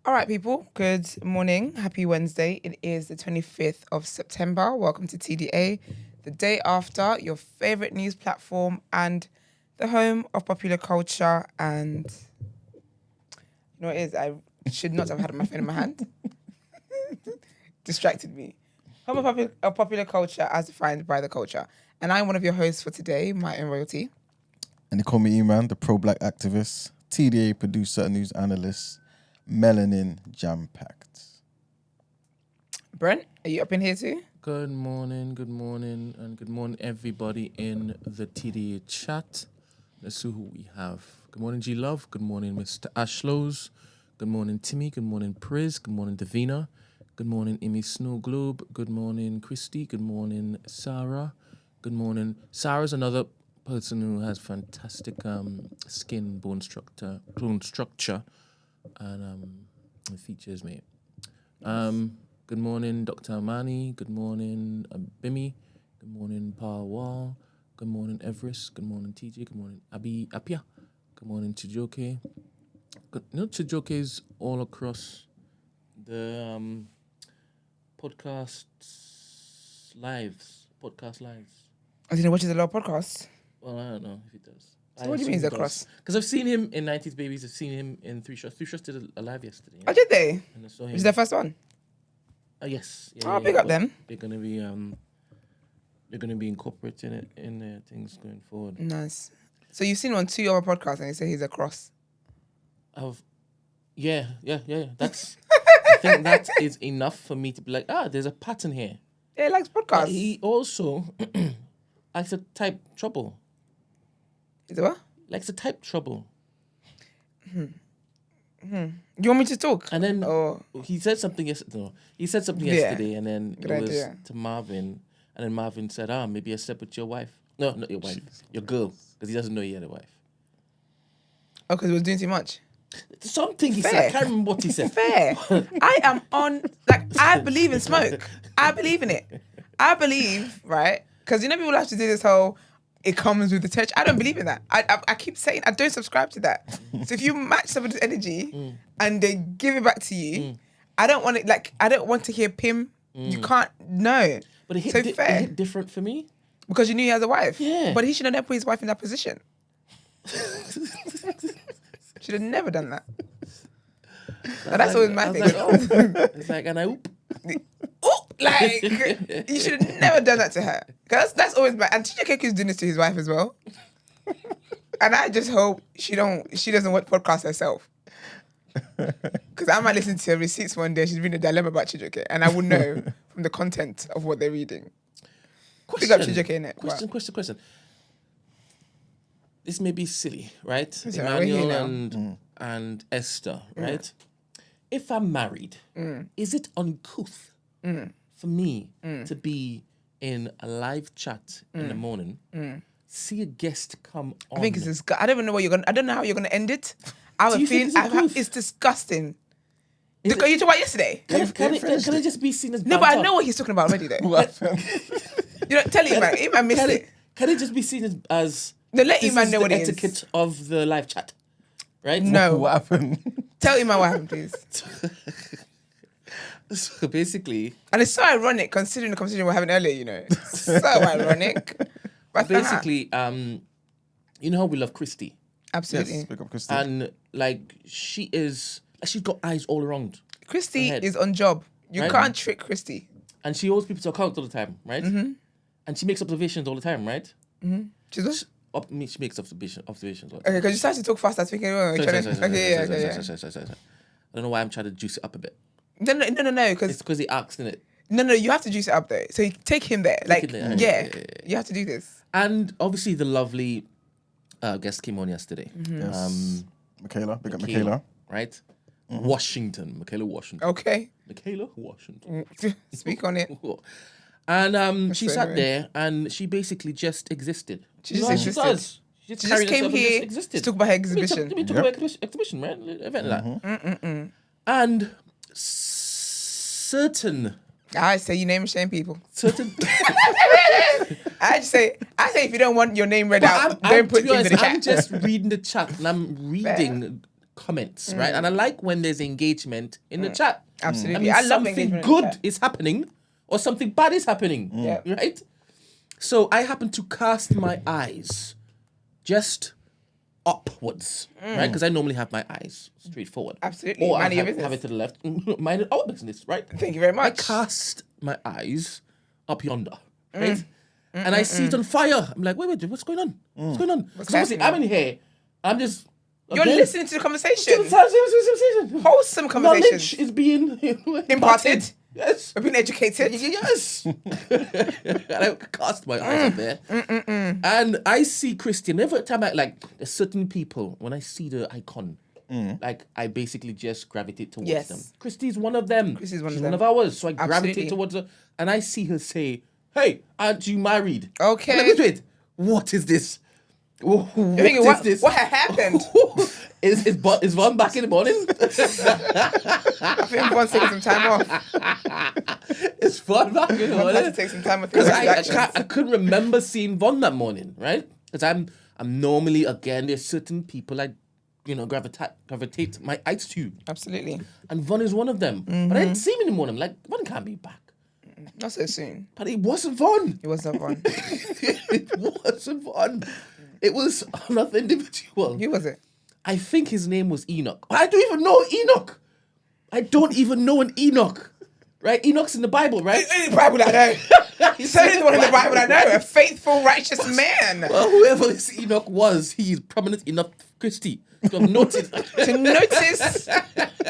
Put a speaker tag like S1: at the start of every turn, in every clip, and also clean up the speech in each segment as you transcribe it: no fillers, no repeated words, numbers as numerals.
S1: All right, people. Good morning. Happy Wednesday. It is the 25th of September. Welcome to TDA, the day after your favorite news platform and the home of popular culture. And you know what it is? I should not have had my phone in my hand. Distracted me. Home of popular culture as defined by the culture. And I'm one of your hosts for today, my own royalty.
S2: And they call me E-Man, the pro-black activist, TDA producer, news analyst, melanin jam-packed.
S1: Brent, are you up in here too?
S3: Good morning, and good morning everybody in the TDA chat. Let's see who we have. Good morning, G Love. Good morning, Mr. Ashlows. Good morning, Timmy. Good morning, Priz. Good morning, Davina. Good morning, Amy Snow Globe. Good morning, Christy. Good morning, Sarah. Good morning. Sarah's another person who has fantastic skin, bone structure, and features, mate. Good morning, Dr. Amani. Good morning, Bimi. Good morning, Paul Wall. Good morning, Everest. Good morning, TJ. Good morning, Apia. Good morning, Chijoke. Chijoke is all across the podcast lives.
S1: I didn't watch the little podcast.
S3: Well, I don't know if he does.
S1: So what do you mean he's across?
S3: Because I've seen him in 90s Babies. I've seen him in Three Shots. Three Shots did a live yesterday.
S1: Oh, did they?
S3: And I saw him.
S1: Was it their first one?
S3: Yes.
S1: Big up them.
S3: They're gonna be incorporating it in their things going forward.
S1: Nice. So you've seen him on 2 other podcasts and you say he's across.
S3: Yeah. That's. I think that is enough for me to be like, there's a pattern here.
S1: Yeah, he likes podcasts.
S3: But he also likes to type trouble.
S1: Is it what?
S3: Likes to type trouble.
S1: You want me to talk?
S3: And then he said something yesterday. No, he said something yesterday, and then
S1: Good
S3: it was
S1: idea.
S3: to Marvin, and then Marvin said, maybe I slept with your wife. No, not your wife, your girl, because he doesn't know he had a wife.
S1: Oh, because he was doing too much?
S3: Something he
S1: Fair.
S3: said. I can't remember what he said.
S1: Fair. I am on, I believe in smoke. I believe in it. I believe, right? Because people have to do this whole, it comes with the touch. I don't believe in that. I keep saying, I don't subscribe to that. So if you match somebody's energy and they give it back to you, I don't want it, I don't want to hear Pim. You can't, no.
S3: But it
S1: So fair.
S3: It hit different for me.
S1: Because you knew he has a wife.
S3: Yeah.
S1: But he should have never put his wife in that position. Should have never done that. That's always my thing.
S3: It's like, and I oop.
S1: You should have never done that to her. Because that's always my... And TJ Keku is doing this to his wife as well. And I just hope she doesn't watch podcasts herself. Because I might listen to her receipts one day. She's reading a dilemma about Chijoke, and I will know from the content of what they're reading. Big up Chijoke, innit?
S3: Question. This may be silly, right?
S1: It's all right, we're here
S3: Emmanuel and Esther, right? If I'm married, is it uncouth for me to be in a live chat in the morning, see a guest come on?
S1: I think it's disgusting. I don't even know I don't know how you're gonna end it. I have a feeling it's disgusting. You talked about yesterday.
S3: Can it just be seen as
S1: No, but I know what he's talking about already, though. Tell him, man. I missed it.
S3: Can it just be seen as
S1: No, let
S3: this
S1: Iman
S3: is
S1: know
S3: the
S1: what it is.
S3: etiquette of the live chat, right?
S1: No.
S2: What happened?
S1: Tell Iman what happened, please.
S3: So basically,
S1: And it's so ironic considering the conversation we were having earlier, So ironic. But
S3: basically, you know how we love Christy,
S1: absolutely.
S2: Yes, pick up Christy.
S3: and she's got eyes all around,
S1: Christy
S3: Ahead.
S1: is on job. You
S3: Right.
S1: can't trick Christy.
S3: and she holds people to account all the time, right? Mm-hmm. And she makes observations all the time, right?
S1: She's what?
S3: She makes observations all the time.
S1: Okay, because you started to talk fast. I was thinking, okay.
S3: Sorry. I don't know why I'm trying to juice it up a bit.
S1: No,
S3: It's
S1: because
S3: because he asked, innit?
S1: no, you have to juice it up though. So you take him there.
S3: Take it there.
S1: Yeah, you have to do this.
S3: And obviously the lovely guest came on yesterday.
S2: Yes. Michaela, big up Michaela.
S3: Right? Washington. Michaela Washington.
S1: Okay,
S3: Michaela Washington.
S1: speak on it.
S3: And she
S1: so
S3: sat
S1: annoying.
S3: there and she basically just existed.
S1: She just
S3: You know how
S1: existed.
S3: She does. She
S1: She just came here to
S3: existed.
S1: talk about her exhibition.
S3: Let me talk about exhibition, right? Event like that. And certain
S1: I say you name and shame people.
S3: certain.
S1: I say if you don't want your name read out, don't put
S3: to be
S1: it in
S3: honest,
S1: the
S3: I'm
S1: chat.
S3: just reading the chat and I'm reading comments, right? And I like when there's engagement in the chat.
S1: Absolutely.
S3: I
S1: I love
S3: something
S1: engagement in the
S3: good
S1: chat.
S3: is happening or something bad is happening,
S1: Yeah.
S3: right? So I happen to cast my eyes just upwards, right? Because I normally have my eyes straight forward.
S1: Absolutely.
S3: Or I
S1: Mind your
S3: have
S1: business.
S3: it to the left. Mind our business, right?
S1: Thank you very
S3: I
S1: much.
S3: cast my eyes up yonder, right? And I see it on fire. I'm like, wait, what's going on? What's going on? So obviously, I'm in here. I'm just...
S1: You're
S3: again,
S1: listening to the conversation.
S3: conversation.
S1: Wholesome conversation.
S3: Knowledge is being
S1: Imparted.
S3: Yes.
S1: We've been educated.
S3: Yes. And I cast my eyes up there. And I see Christian. Every time there's certain people, when I see the icon, like I basically just gravitate towards
S1: Yes.
S3: them. Christy's one of them.
S1: Christy's one
S3: She's
S1: of
S3: one
S1: them.
S3: of ours. So I
S1: Absolutely.
S3: gravitate towards her. And I see her say, hey, aren't you married?
S1: Okay.
S3: I'm like, wait. What is this? What
S1: Thinking,
S3: is this?
S1: What had happened?
S3: Is Von back in the morning?
S1: I think Von's taking some time off.
S3: Is Von back in the
S1: Von
S3: morning?
S1: had to take some time off.
S3: Because I couldn't remember seeing Von that morning, right? Because I'm normally, again, there's certain people I gravitate my eyes to.
S1: Absolutely.
S3: And Von is one of them. But I didn't see him in the morning. I'm like, Von can't be back.
S1: Not so soon.
S3: But it wasn't Von.
S1: It wasn't Von.
S3: It wasn't Von. It was another individual.
S1: Who was it?
S3: I think his name was Enoch. I don't even know Enoch. I don't even know an Enoch. Right? Enoch's in the Bible, right?
S1: In the Bible, I know. He's the one in the Bible, I know. A faithful, righteous man.
S3: Well, whoever this Enoch was, he's prominent enough, Christy, to have noticed.
S1: To notice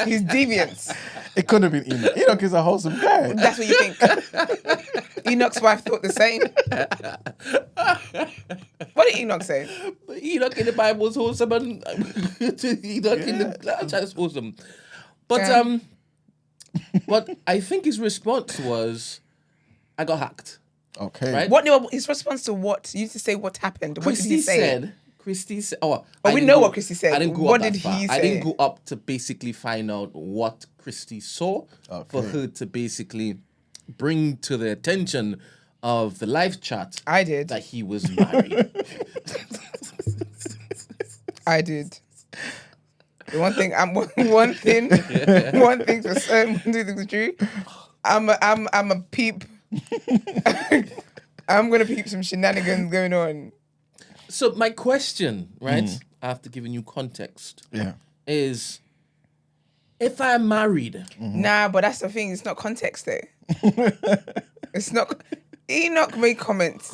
S1: his deviance.
S2: It could have been Enoch. Enoch is a wholesome guy.
S1: That's what you think. Enoch's wife thought the same. What did Enoch say?
S3: Enoch in the Bible was wholesome, and Enoch in the church is wholesome. But
S1: Yeah.
S3: what I think his response was, I got hacked.
S2: Okay.
S3: Right?
S1: What? No, his response to what? You need to say what happened. What did he say?
S3: Christy said, oh,
S1: we know what Christy said.
S3: I didn't go
S1: What
S3: up that
S1: did
S3: far.
S1: he
S3: I didn't
S1: say?
S3: go up to basically find out what Christy saw for her to basically bring to the attention of the live chat
S1: I did.
S3: that he was married.
S1: I did. The one thing one thing for certain, one thing for true. I'm a peep. I'm gonna peep some shenanigans going on.
S3: So my question, right, after giving you context,
S2: Yeah.
S3: is if I'm married,
S1: Nah, but that's the thing. It's not context though. It's not. Enoch made comments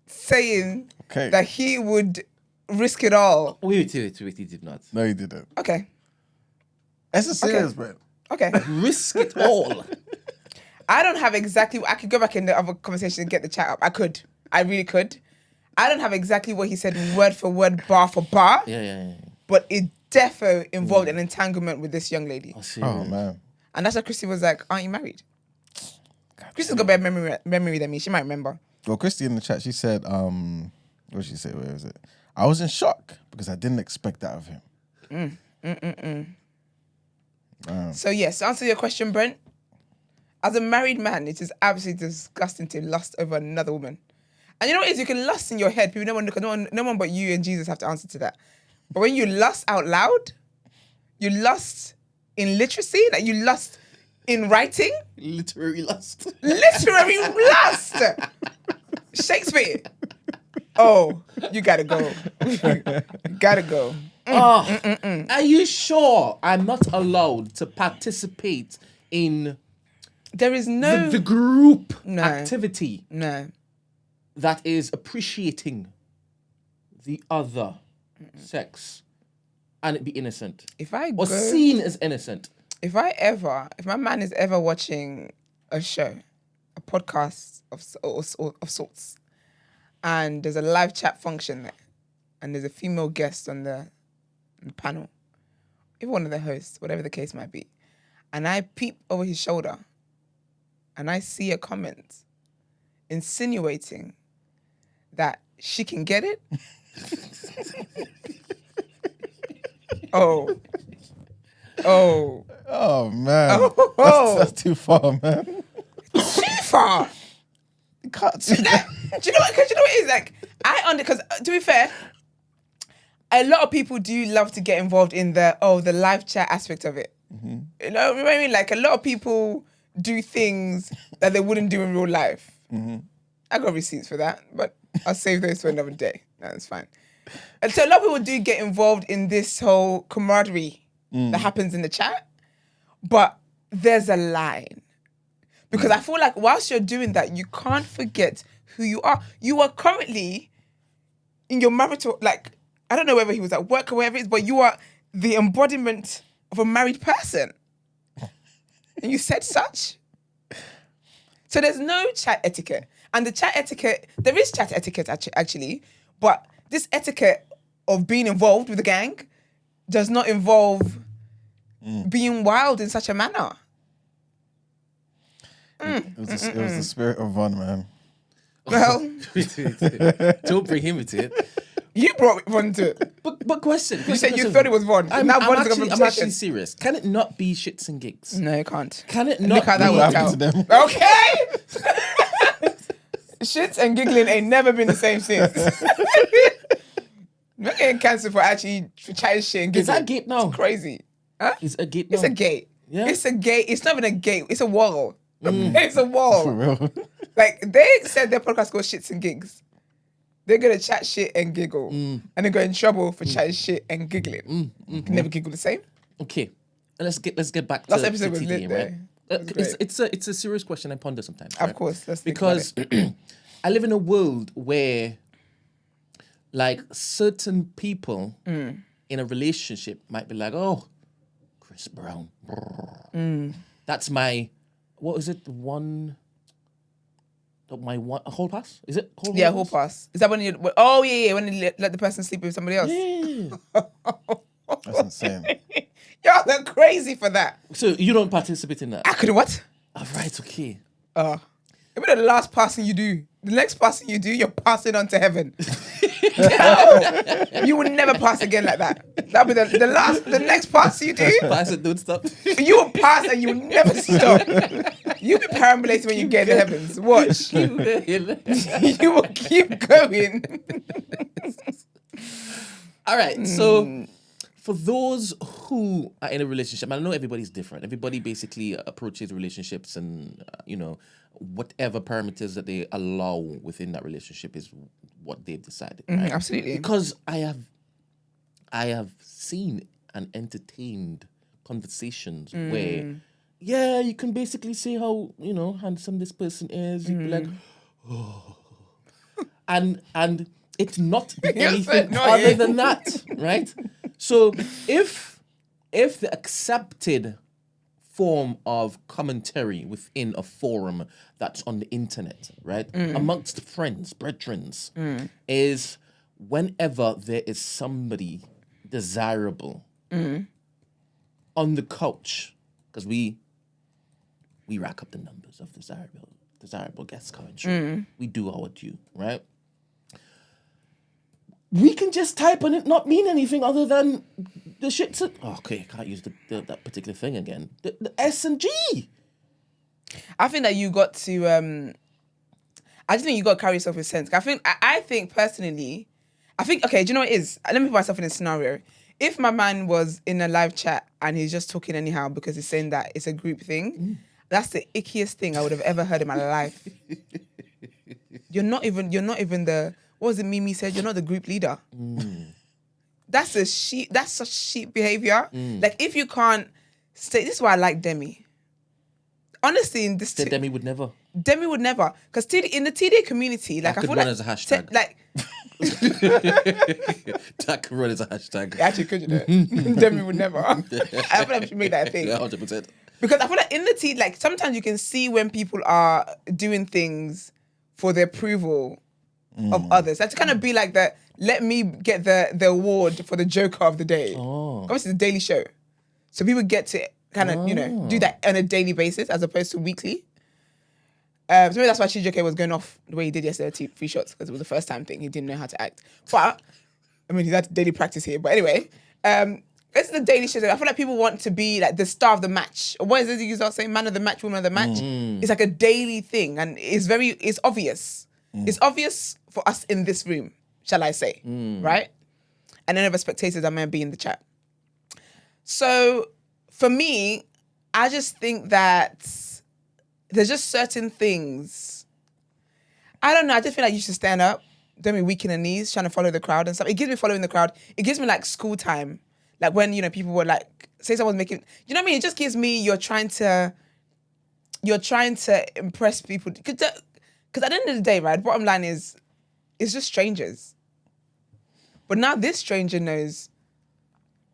S1: saying
S2: Okay.
S1: that he would risk it all.
S3: wait, he did not.
S2: No, he didn't.
S1: Okay.
S2: That's a serious, Brent.
S1: Okay.
S3: Risk it all.
S1: I don't have exactly. I could go back in the other conversation and get the chat up. I could. I really could. I don't have exactly what he said word for word, bar for bar.
S3: Yeah.
S1: But it defo involved an entanglement with this young lady.
S2: Oh, man.
S1: And that's why Christy was like, aren't you married? Christy's got better memory than me. She might remember.
S2: Well, Christy in the chat, she said, what did she say? Where was it? I was in shock because I didn't expect that of him.
S1: So yes, to answer your question, Brent, as a married man, it is absolutely disgusting to lust over another woman. And you know what it is? You can lust in your head. People, no one but you and Jesus have to answer to that. But when you lust out loud, you lust in literacy, like you lust in writing.
S3: Literary lust.
S1: Literary lust. Shakespeare. Oh, you gotta go. You gotta go.
S3: Are you sure I'm not allowed to participate in
S1: There is no
S3: the group
S1: No.
S3: activity
S1: no.
S3: that is appreciating the other sex and it be innocent?
S1: If I
S3: Or
S1: go,
S3: seen as innocent?
S1: if my man is ever watching a show, a podcast of sorts, and there's a live chat function there, and there's a female guest on the panel, even one of the hosts, whatever the case might be, and I peep over his shoulder, and I see a comment insinuating that she can get it. Oh,
S2: Oh, man.
S1: Oh.
S2: That's too far, man.
S1: too far.
S2: Cut.
S1: Do you know what? Because you know what it is like. Because to be fair, a lot of people do love to get involved in the live chat aspect of it. You know what I mean? Like a lot of people do things that they wouldn't do in real life. I got receipts for that, but I'll save those for another day. No, that's fine. And so a lot of people do get involved in this whole camaraderie that happens in the chat, but there's a line. Because I feel like whilst you're doing that, you can't forget who you are. You are currently in your marital, like, I don't know whether he was at work or wherever it is, but you are the embodiment of a married person. And you said such. So there's no chat etiquette. And the chat etiquette, there is chat etiquette actually, but this etiquette of being involved with the gang does not involve being wild in such a manner.
S2: It was the spirit of Von, man.
S1: Well,
S3: Don't bring him into it.
S1: you brought Von to it.
S3: But question.
S1: You said you thought it was Von.
S3: I'm
S1: Von's
S3: actually serious. Can it not be shits and gigs?
S1: No, it can't.
S3: Can it
S1: Look
S3: not
S1: how that
S3: be?
S1: worked
S2: happened
S1: out.
S2: to them?
S1: Okay. Shits and giggling ain't never been the same since. We're getting cancelled for chatting shit and giggling.
S3: Is that gate now?
S1: It's crazy. Huh?
S3: Is a gate now?
S1: It's a gate.
S3: Yeah?
S1: It's a gate. It's not even a gate. It's a wall. It's a
S2: For
S1: wall.
S2: real.
S1: Like, they said their podcast called Shits and Gigs. They're going to chat shit and giggle. And they got in trouble for chatting shit and giggling. Can never giggle the same.
S3: Okay. Let's get back to
S1: Last episode was
S3: TDA,
S1: lit there.
S3: right?
S1: It was great.
S3: It's a serious question I ponder sometimes.
S1: Of
S3: right?
S1: course. Let's think about
S3: Because
S1: it.
S3: I live in a world where, like, certain people in a relationship might be like, oh, Chris Brown. That's my, what is it? A whole pass? Is it?
S1: Yeah, whole pass. Is that when you... Oh, yeah. When you let the person sleep with somebody else.
S3: Yeah.
S2: That's insane.
S1: Y'all are crazy for that.
S3: So you don't participate in that?
S1: I couldn't what?
S3: All right, okay.
S1: It'll be the last passing you do. The next passing you do, you're passing on to heaven. No, you will never pass again like that. That'll be the next pass you do.
S3: Pass it, don't stop.
S1: You will pass and you will never stop. You'll be perambulating when you get in the heavens. Watch. You will keep going.
S3: All right, so for those who are in a relationship, I know everybody's different. Everybody basically approaches relationships and, whatever parameters that they allow within that relationship is what they've decided. Right?
S1: Absolutely.
S3: Because I have seen and entertained conversations where, yeah, you can basically say how, handsome this person is. You'd be like, oh. And it's not anything other than that, right? So if the accepted form of commentary within a forum that's on the internet, right, amongst friends, brethrens, is whenever there is somebody desirable on the couch, because we rack up the numbers of desirable guests coming through. We do our due, right? We can just type and it not mean anything other than the shit. Okay, I can't use that particular thing again. The S and G.
S1: I think that you got to. I just think you got to carry yourself with sense. I think personally, okay. Do you know what it is? Let me put myself in a scenario. If my man was in a live chat and he's just talking anyhow because he's saying that it's a group thing, that's the ickiest thing I would have ever heard in my life. You're not even the. What was it Mimi said? You're not the group leader. That's such sheep behavior. Like, if you can't stay, this is why I like Demi. Honestly, in this
S3: Demi would never.
S1: Demi would never. Because in the TDA community, like, I
S3: could
S1: feel
S3: run
S1: like
S3: as a hashtag. That could run as a hashtag.
S1: Actually, could you know? Demi would never. I feel like we should make that a thing.
S3: Yeah, 100%.
S1: Because I feel like in the TDA, like, sometimes you can see when people are doing things for the approval of others. That's kind of be like the let me get the award for the Joker of the day. Obviously, it's a daily show, so people get to kind of do that on a daily basis as opposed to weekly. So maybe that's why Chijioke was going off the way he did yesterday, 3 shots, because it was the first time thing he didn't know how to act. But I mean, he's had daily practice here. But anyway, this is the daily show. I feel like people want to be like the star of the match. Or what is it you start saying? Man of the match, woman of the match. It's like a daily thing, and it's obvious. It's obvious for us in this room, shall I say, right? and any other spectators that may be in the chat. So for me, I just think that there's just certain things. I don't know. I just feel like you should stand up. Don't be weak in the knees, trying to follow the crowd and stuff. It gives me following the crowd. It gives me like school time. Like when, people were like, say someone's making, you know what I mean? It just gives me, you're trying to impress people. Because at the end of the day, right, bottom line is, it's just strangers. But now this stranger knows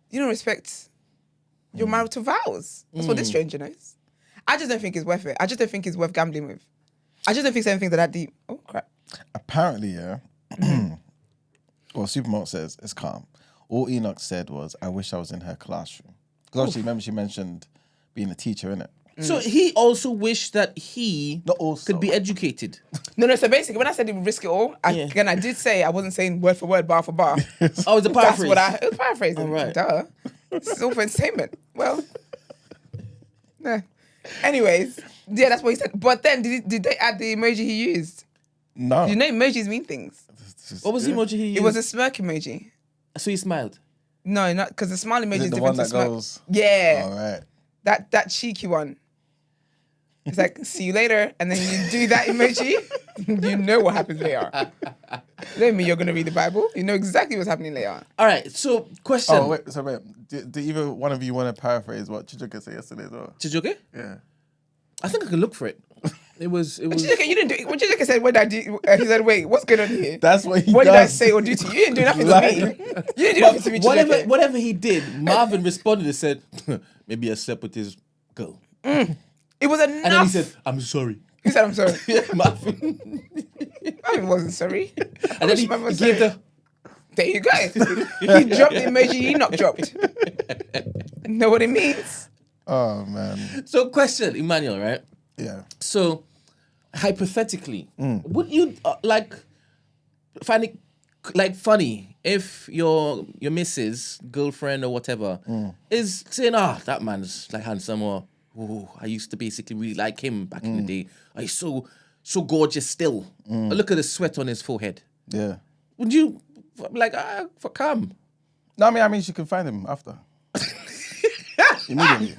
S1: you don't respect your marital vows. That's what this stranger knows. I just don't think it's worth it. I just don't think it's worth gambling with. I just don't think certain things are that deep. Oh, crap.
S2: Apparently, yeah. Well, Supermarket says it's calm. All Enoch said was, I wish I was in her classroom. Because obviously, remember she mentioned being a teacher, innit?
S3: So he also wished that he could be educated.
S1: No. So basically, when I said he would risk it all, I did say I wasn't saying word for word, bar for bar.
S3: Oh, it's a paraphrase.
S1: It was paraphrasing.
S3: All right.
S1: Duh. This is all for entertainment. Well, no. Anyways, yeah, that's what he said. But then, did they add the emoji he used?
S2: No.
S1: You know, emojis mean things.
S3: What was the emoji he used?
S1: It was a smirk emoji.
S3: So he smiled.
S1: No, not because the smile emoji
S2: Is
S1: is
S2: it the
S1: different
S2: one
S1: to
S2: that
S1: smirk.
S2: goes?
S1: Yeah.
S2: All right.
S1: That cheeky one. It's like, see you later, and then you do that emoji, you know what happens later. Don't mean you're going to read the Bible. You know exactly what's happening later.
S3: All right, so question.
S2: Oh, wait. Do either one of you want to paraphrase what Chijuka said yesterday as well?
S3: Chijuke?
S2: Yeah.
S3: I think I could look for it. It was.
S1: Chijuka, you didn't do it. When Chijuka said, what did I do? He said, wait, what's going on here?
S2: That's what he
S1: What
S2: does.
S1: did I say or do to you? You didn't do nothing to me. You didn't do nothing to me, Chijuka.
S3: Whatever he did, Marvin responded and said, maybe I slept with his girl.
S1: It was enough.
S3: And then he said, I'm sorry.
S1: He said, I'm sorry.
S3: Marvin.
S1: I wasn't sorry.
S3: And then he gave the...
S1: There you go. He dropped the emoji Enoch dropped. Know what it means?
S2: Oh, man.
S3: So question, Emmanuel, right?
S2: Yeah.
S3: So, hypothetically, would you find it funny if your missus, girlfriend or whatever is saying, that man's like handsome, or I used to basically really like him back in the day. He's so gorgeous still. Look at the sweat on his forehead.
S2: Yeah.
S3: Would you for calm?
S2: No, I mean, she can find him after. Immediately.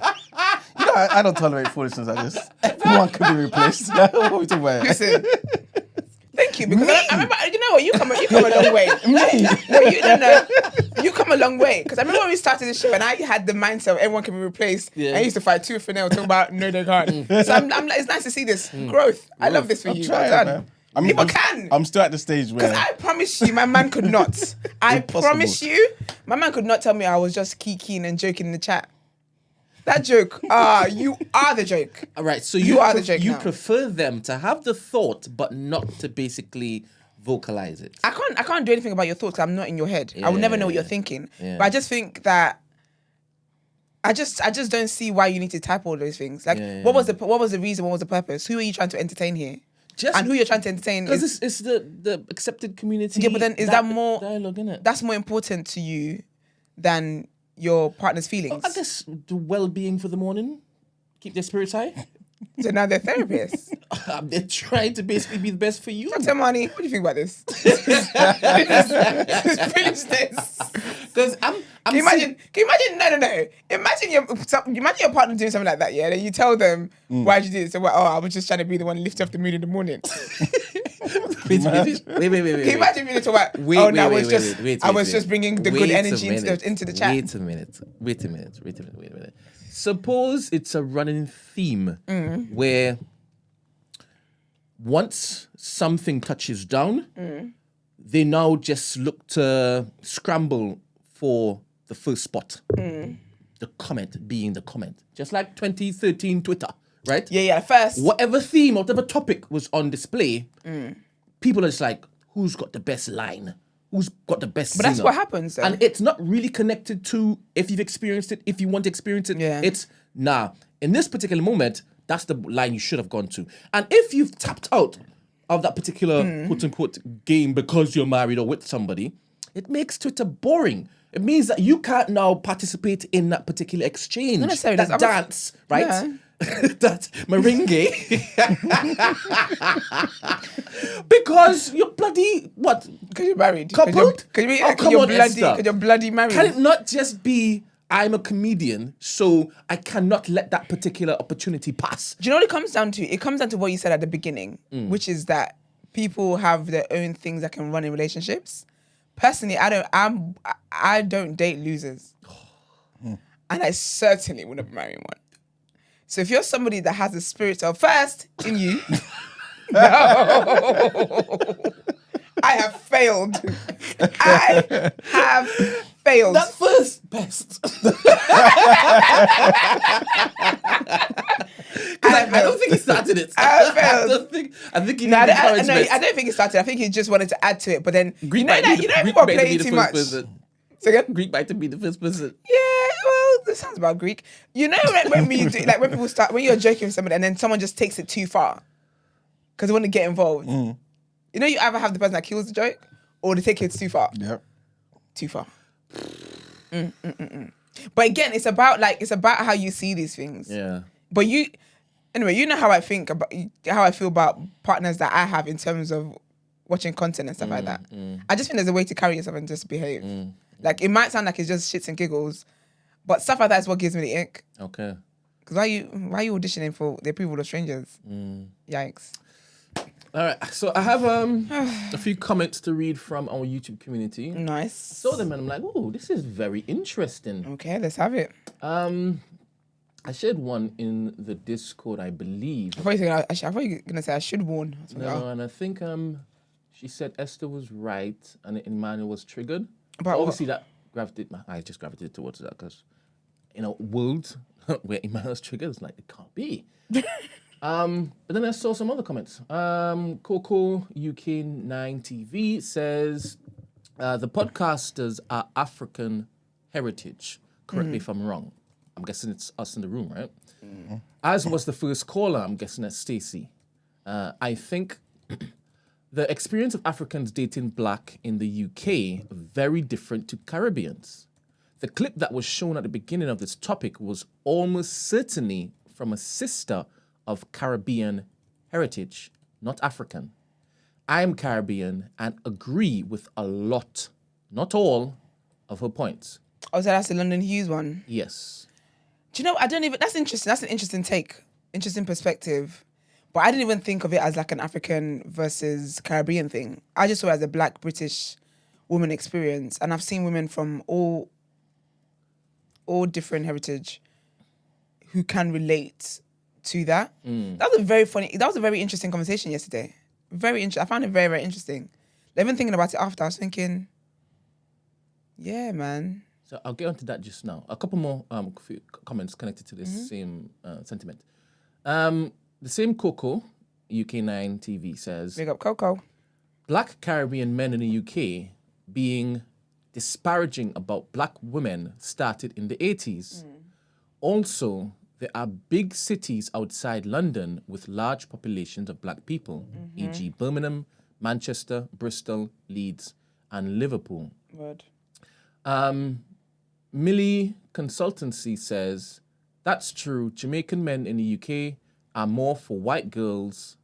S2: You know, I don't tolerate foolishness like this. Everyone can be replaced. What are we talking about?
S1: Listen. Thank you, because I remember, you know what, you come a long way.
S2: Me?
S1: No, you come a long way. Because I remember when we started this show and I had the mindset of everyone can be replaced.
S3: Yeah.
S1: I used to fight tooth and nail, talk about no, they can't. So I'm like, it's nice to see this growth. I love this for
S2: I'm
S1: you.
S2: trying,
S1: Well done.
S2: man.
S1: People can.
S2: I'm still at the stage where...
S1: Because I promise you, my man could not. I
S2: Impossible.
S1: promise you, my man could not tell me I was just keying and joking in the chat. That joke, you are the joke.
S3: All right, so
S1: You are the joke
S3: you
S1: now.
S3: prefer them to have the thought, but not to basically vocalize it.
S1: I can't do anything about your thoughts 'cause I'm not in your head. I will never know what you're thinking.
S3: Yeah.
S1: But I just think that I just don't see why you need to type all those things. Like, what was the reason? What was the purpose? Who are you trying to entertain here? And who you're trying to entertain
S3: Because
S1: is...
S3: it's the accepted community.
S1: Yeah, but then is that more...
S3: dialogue, innit?
S1: That's more important to you than your partner's feelings.
S3: I guess the well-being for the morning, keep their spirits high.
S1: So now they're therapists.
S3: They're trying to basically be the best for you.
S1: Dr. Mani, what do you think about this? Finish this.
S3: Because I'm
S1: Can you imagine? No. Imagine your partner doing something like that, yeah? Then you tell them, why'd you do this? So, I was just trying to be the one to lift you off the mood in the morning.
S3: Wait.
S1: Can you imagine me talking about, I was just bringing the good energy into the chat.
S3: Wait a minute. Suppose it's a running theme where once something touches down, they now just look to scramble for the first spot. The comment being the comment. Just like 2013 Twitter, right?
S1: Yeah, first.
S3: Whatever theme, whatever topic was on display, people are just like, who's got the best line? Who's got the best
S1: But that's
S3: singer?
S1: what happens, though.
S3: And it's not really connected to if you've experienced it, if you want to experience it.
S1: Yeah.
S3: It's, in this particular moment, that's the line you should have gone to. And if you've tapped out of that particular quote-unquote game because you're married or with somebody, it makes Twitter boring. It means that you can't now participate in that particular exchange,
S1: Not necessarily.
S3: that dance, right?
S1: Yeah.
S3: that merengue because you're bloody what?
S1: Because you're married.
S3: Coupled?
S1: Because you're bloody married.
S3: Can it not just be I'm a comedian, so I cannot let that particular opportunity pass?
S1: Do you know what it comes down to? It comes down to what you said at the beginning, which is that people have their own things that can run in relationships. Personally, I don't date losers. And I certainly wouldn't marry one. So if you're somebody that has the spirit of first in you, no, I have failed. I have failed.
S3: That first best. I don't think he started it.
S1: I failed.
S3: I think he
S1: No,
S3: needed
S1: I
S3: encouragement.
S1: don't think he started. I think he just wanted to add to it. But then
S3: Greek
S1: people are playing too much. Say again?
S3: Greek might be the first person.
S1: Yeah, well, this sounds about Greek. You know, when people start, when you're joking with somebody and then someone just takes it too far because they want to get involved. You know, you either have the person that kills the joke or they take it too far.
S2: Yep.
S1: Too far. But again, it's about how you see these things.
S3: Yeah.
S1: But you know how I feel about partners that I have in terms of watching content and stuff like that. I just think there's a way to carry yourself and just behave. Like, it might sound like it's just shits and giggles, but stuff like that is what gives me the ick.
S3: Okay.
S1: Because why are you auditioning for the approval of strangers? Yikes.
S3: All right. So I have a few comments to read from our YouTube community.
S1: Nice.
S3: Saw them and I'm like, oh, this is very interesting.
S1: Okay, let's have it.
S3: I shared one in the Discord, I believe.
S1: I thought you were going to say I should warn.
S3: No, and I think she said Esther was right and Emmanuel was triggered.
S1: But
S3: obviously I just gravitated towards that because in a world where Emmanuel's triggered, it's like, it can't be. But then I saw some other comments. Coco UK9 TV says the podcasters are African heritage. Correct me if I'm wrong. I'm guessing it's us in the room, right? As was the first caller, I'm guessing that's Stacey. I think the experience of Africans dating black in the UK very different to Caribbeans. The clip that was shown at the beginning of this topic was almost certainly from a sister of Caribbean heritage, not African. I am Caribbean and agree with a lot, not all, of her points.
S1: Oh, so that's the London Hughes one.
S3: Yes.
S1: Do you know, that's interesting. That's an interesting take, interesting perspective. But I didn't even think of it as like an African versus Caribbean thing. I just saw it as a black British woman experience. And I've seen women from all different heritage who can relate to that. That was a very interesting conversation yesterday. Very interesting. I found it very, very interesting. Even thinking about it after, I was thinking, yeah, man.
S3: So I'll get onto that just now. A couple more few comments connected to this same sentiment. The same Coco, UK9 TV says,
S1: Big up Coco.
S3: Black Caribbean men in the UK being disparaging about black women started in the 80s. Also, there are big cities outside London with large populations of black people, e.g. Birmingham, Manchester, Bristol, Leeds, and Liverpool.
S1: Word.
S3: Millie Consultancy says, that's true. Jamaican men in the UK are more for white girls.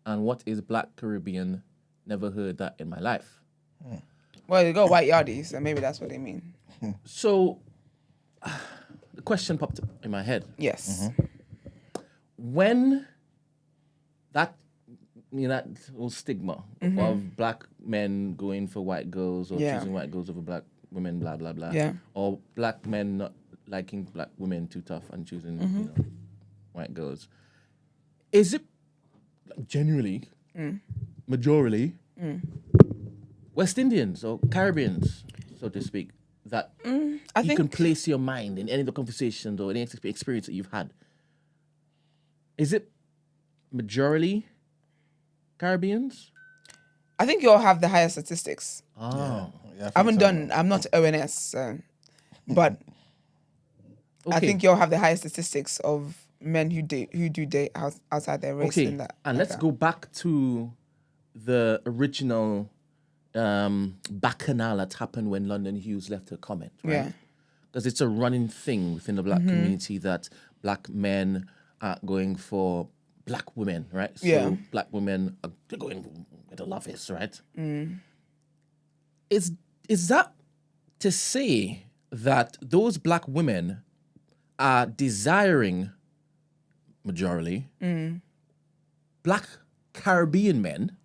S3: And what is black Caribbean? Never heard that in my life.
S1: Well, they got white yardies, so maybe that's what they mean.
S3: So, the question popped up in my head.
S1: Yes.
S3: When that whole stigma of black men going for white girls or choosing white girls over black women, blah, blah, blah.
S1: Yeah.
S3: Or black men not liking black women too tough and choosing white girls. Is it genuinely, majorly, West Indians or Caribbeans, so to speak, that you can place your mind in any of the conversations or any experience that you've had? Is it majorly Caribbeans?
S1: I think you'll have the higher statistics.
S3: Oh.
S2: Yeah,
S1: I'm not ONS, but I think you'll have the highest statistics of men who do date outside their race.
S3: Okay,
S1: in that,
S3: and let's go back to the original bacchanal that happened when London Hughes left her comment, right?
S1: Yeah.
S3: Because it's a running thing within the black community that black men at going for black women, right? So
S1: Yeah.
S3: black women are going where the love is, right?
S1: Mm.
S3: Is that to say that those black women are desiring majority black Caribbean men,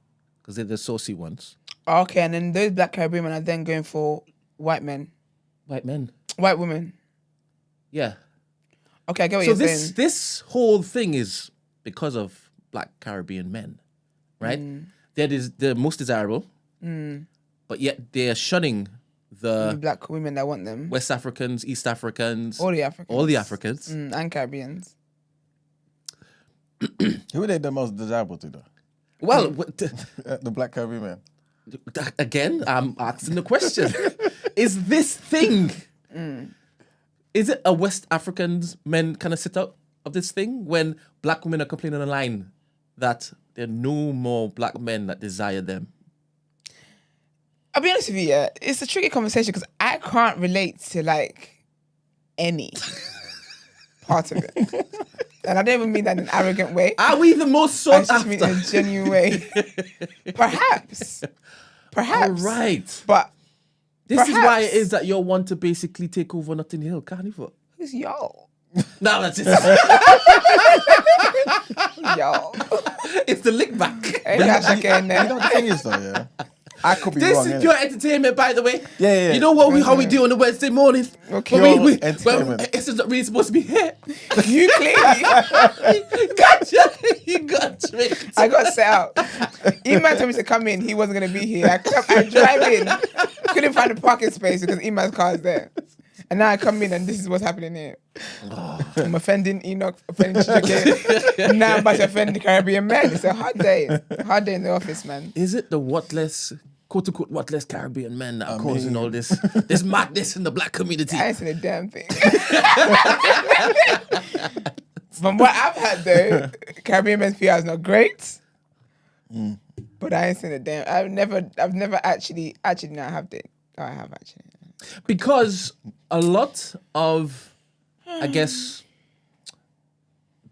S3: because they're the saucy ones,
S1: Okay, and then those black Caribbean men are then going for white men,
S3: white men.
S1: white women.
S3: Yeah.
S1: Okay, I get what
S3: So
S1: you're saying.
S3: this whole thing is because of black Caribbean men, right? That is the most desirable, but yet they are shunning
S1: The
S3: the
S1: black women that want them.
S3: West Africans, East Africans,
S1: All the Africans.
S3: all the Africans.
S1: And Caribbeans.
S2: Who are they the most desirable to, though?
S3: Well,
S2: The black Caribbean man.
S3: again, I'm asking the question: is this thing? Is it a West Africans men kind of sit out of this thing when black women are complaining online that there are no more black men that desire them?
S1: I'll be honest with you, yeah, it's a tricky conversation because I can't relate to like any part of it. And I don't even mean that in an arrogant way.
S3: Are we the most
S1: I
S3: sought
S1: just mean in a
S3: after?
S1: genuine way. Perhaps.
S3: All right.
S1: But
S3: This is why it
S1: perhaps.
S3: is that you want to basically take over Notting Hill Carnival.
S1: Who's y'all?
S3: No, that's it.
S1: Y'all.
S3: It's the lick back.
S1: Hey, hashtag in
S2: You know
S1: there.
S2: what the thing is, though, yeah? I could be
S3: This
S2: wrong,
S3: is
S2: innit?
S3: pure entertainment, by the way.
S2: Yeah.
S3: You know what how we do on the Wednesday morning?
S1: Okay.
S3: When
S2: Pure entertainment.
S3: it's not really supposed to be here.
S1: You clearly.
S3: Gotcha. You got tricked.
S1: I got set out. Iman told me to come in. He wasn't going to be here. I drive in. Couldn't find a parking space because Iman's car is there. And now I come in and this is what's happening here. I'm offending Enoch, offending Chijike. Now I'm about to offend the Caribbean men. It's a hard day. Hard day in the office, man.
S3: Is it the quote unquote whatless Caribbean men that are causing
S2: mean-
S3: all this madness in the black community?
S1: I ain't seen a damn thing. From what I've had though, Caribbean men's PR is not great. But I ain't seen a damn. I've never actually no, I have it. Oh, I have actually.
S3: Because a lot of, I guess,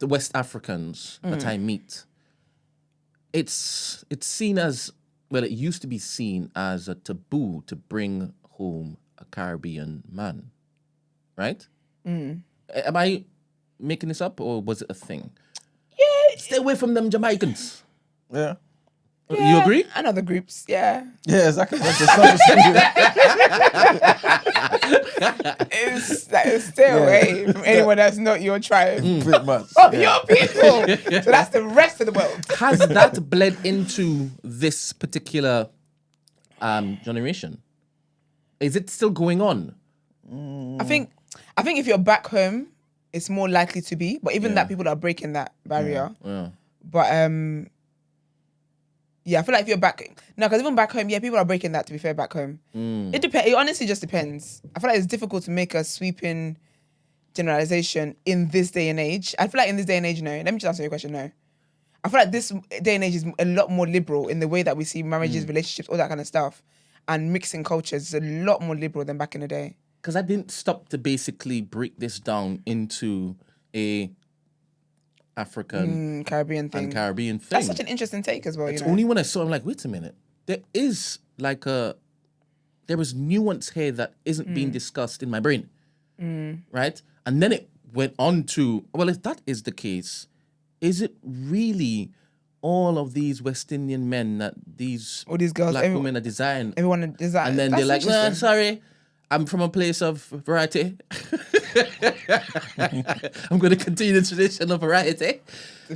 S3: the West Africans that I meet, it's seen as, well, it used to be seen as a taboo to bring home a Caribbean man, right? Am I making this up or was it a thing?
S1: Yeah.
S3: Stay away from them Jamaicans.
S2: Yeah.
S3: You agree?
S1: And other groups, yeah.
S2: Yeah, exactly. That's the stuff.
S1: It's like stay away from anyone that's not your tribe.
S2: Pretty much.
S1: Oh,
S2: yeah.
S1: your people. So that's the rest of the world.
S3: Has that bled into this particular generation? Is it still going on?
S1: I think if you're back home, it's more likely to be. But even that, people are breaking that barrier.
S3: Yeah.
S1: But yeah, I feel like if you're back, no, because even back home, yeah, people are breaking that. To be fair, back home, it depends. It honestly just depends. I feel like it's difficult to make a sweeping generalization in this day and age. I feel like in this day and age, no. Let me just answer your question. No, I feel like this day and age is a lot more liberal in the way that we see marriages, relationships, all that kind of stuff, and mixing cultures is a lot more liberal than back in the day.
S3: Because I didn't stop to basically break this down into a African
S1: Caribbean thing.
S3: and Caribbean thing.
S1: That's such an interesting take as well.
S3: It's
S1: you know?
S3: only when I saw it, I'm like, wait a minute. There is nuance here that isn't being discussed in my brain. Right? And then it went on to, well, if that is the case, is it really all of these West Indian men that
S1: All these girls,
S3: black women are desiring?
S1: everyone is that.
S3: And then
S1: that's
S3: they're like, nah,
S1: interesting.
S3: sorry, I'm from a place of variety. I'm going to continue the tradition of variety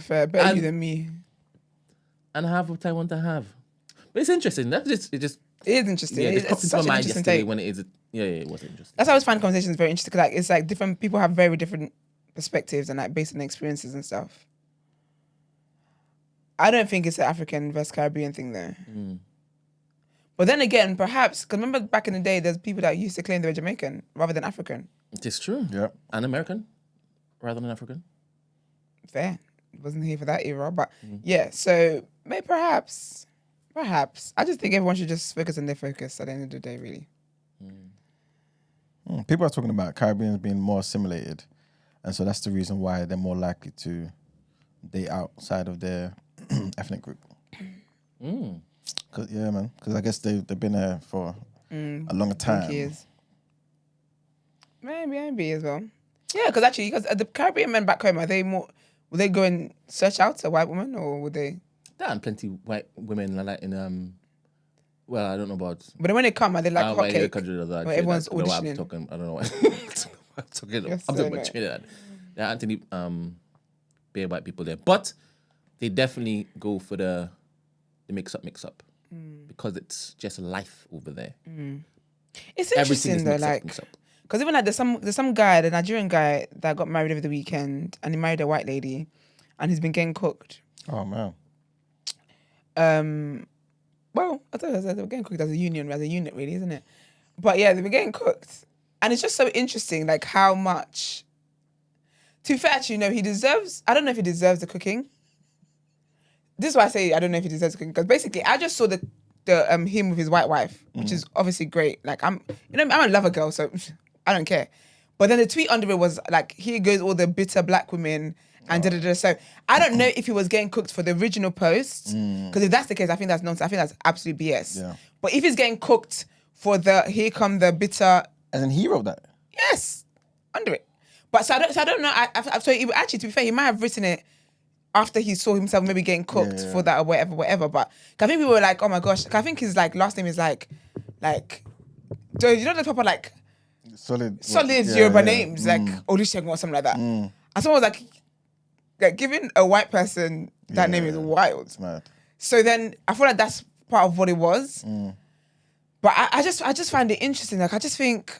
S1: Fair, better
S3: And-
S1: you than me.
S3: and have what I want to have. But it's interesting. It just
S1: It is interesting.
S3: yeah, it
S1: It's
S3: popped into
S1: such
S3: my
S1: an
S3: mind
S1: interesting
S3: yesterday
S1: take.
S3: when it is. Yeah, it was interesting.
S1: That's how I always find conversations very interesting. 'Cause, like, it's like different people have very different perspectives and like based on experiences and stuff. I don't think it's an African versus Caribbean thing though. But then again, perhaps because remember back in the day, there's people that used to claim they were Jamaican rather than African.
S3: It is true.
S2: Yeah.
S3: And American rather than African.
S1: Fair, wasn't here for that era, but yeah. So maybe perhaps. I just think everyone should just focus on their focus at the end of the day, really.
S2: People are talking about Caribbeans being more assimilated. And so that's the reason why they're more likely to date outside of their ethnic group.
S3: Mm.
S2: Yeah, man. Because I guess they've been there for a longer time.
S1: Years. Maybe as well. Yeah, because the Caribbean men back home, are they more? Will they go and search out a white woman, or would they?
S3: There are plenty white women like in Well, I don't know about.
S1: But then when they come, are they like hot cake?
S3: Where
S1: everyone's
S3: I don't know what I'm
S1: auditioning.
S3: talking. I don't know what I'm talking.
S1: Yes,
S3: I'm talking about Trinidad. There are Anthony bare white people there, but they definitely go for the mix up because it's just life over there.
S1: It's
S3: Everything
S1: interesting
S3: is
S1: though,
S3: mix up.
S1: because even like there's some guy, the Nigerian guy that got married over the weekend, and he married a white lady, and he's been getting cooked.
S2: Oh man.
S1: Well, I thought they were getting cooked as a unit, really, isn't it? But yeah, they were getting cooked, and it's just so interesting, like how much. To be fair, actually, no, he deserves. I don't know if he deserves the cooking. This is why I say I don't know if he deserves the cooking, because basically I just saw the him with his white wife, which is obviously great. Like I'm a lover girl, so I don't care. But then the tweet under it was like, here goes all the bitter black women and da-da-da. So I don't know if he was getting cooked for the original post, because if that's the case, I think that's nonsense. I think that's absolute BS.
S2: Yeah.
S1: But if he's getting cooked for the here come the bitter,
S2: And then he wrote that.
S1: yes, under it. But so I don't know. So actually, to be fair, he might have written it after he saw himself maybe getting cooked for that or whatever. But I think people were like, oh my gosh. I think his like last name is like, so you know the proper like
S2: Solid
S1: Yoruba names like Olusegun or something like that. And someone was like giving a white person that name is wild.
S2: It's mad.
S1: So then I feel like that's part of what it was. But I just find it interesting. Like I just think.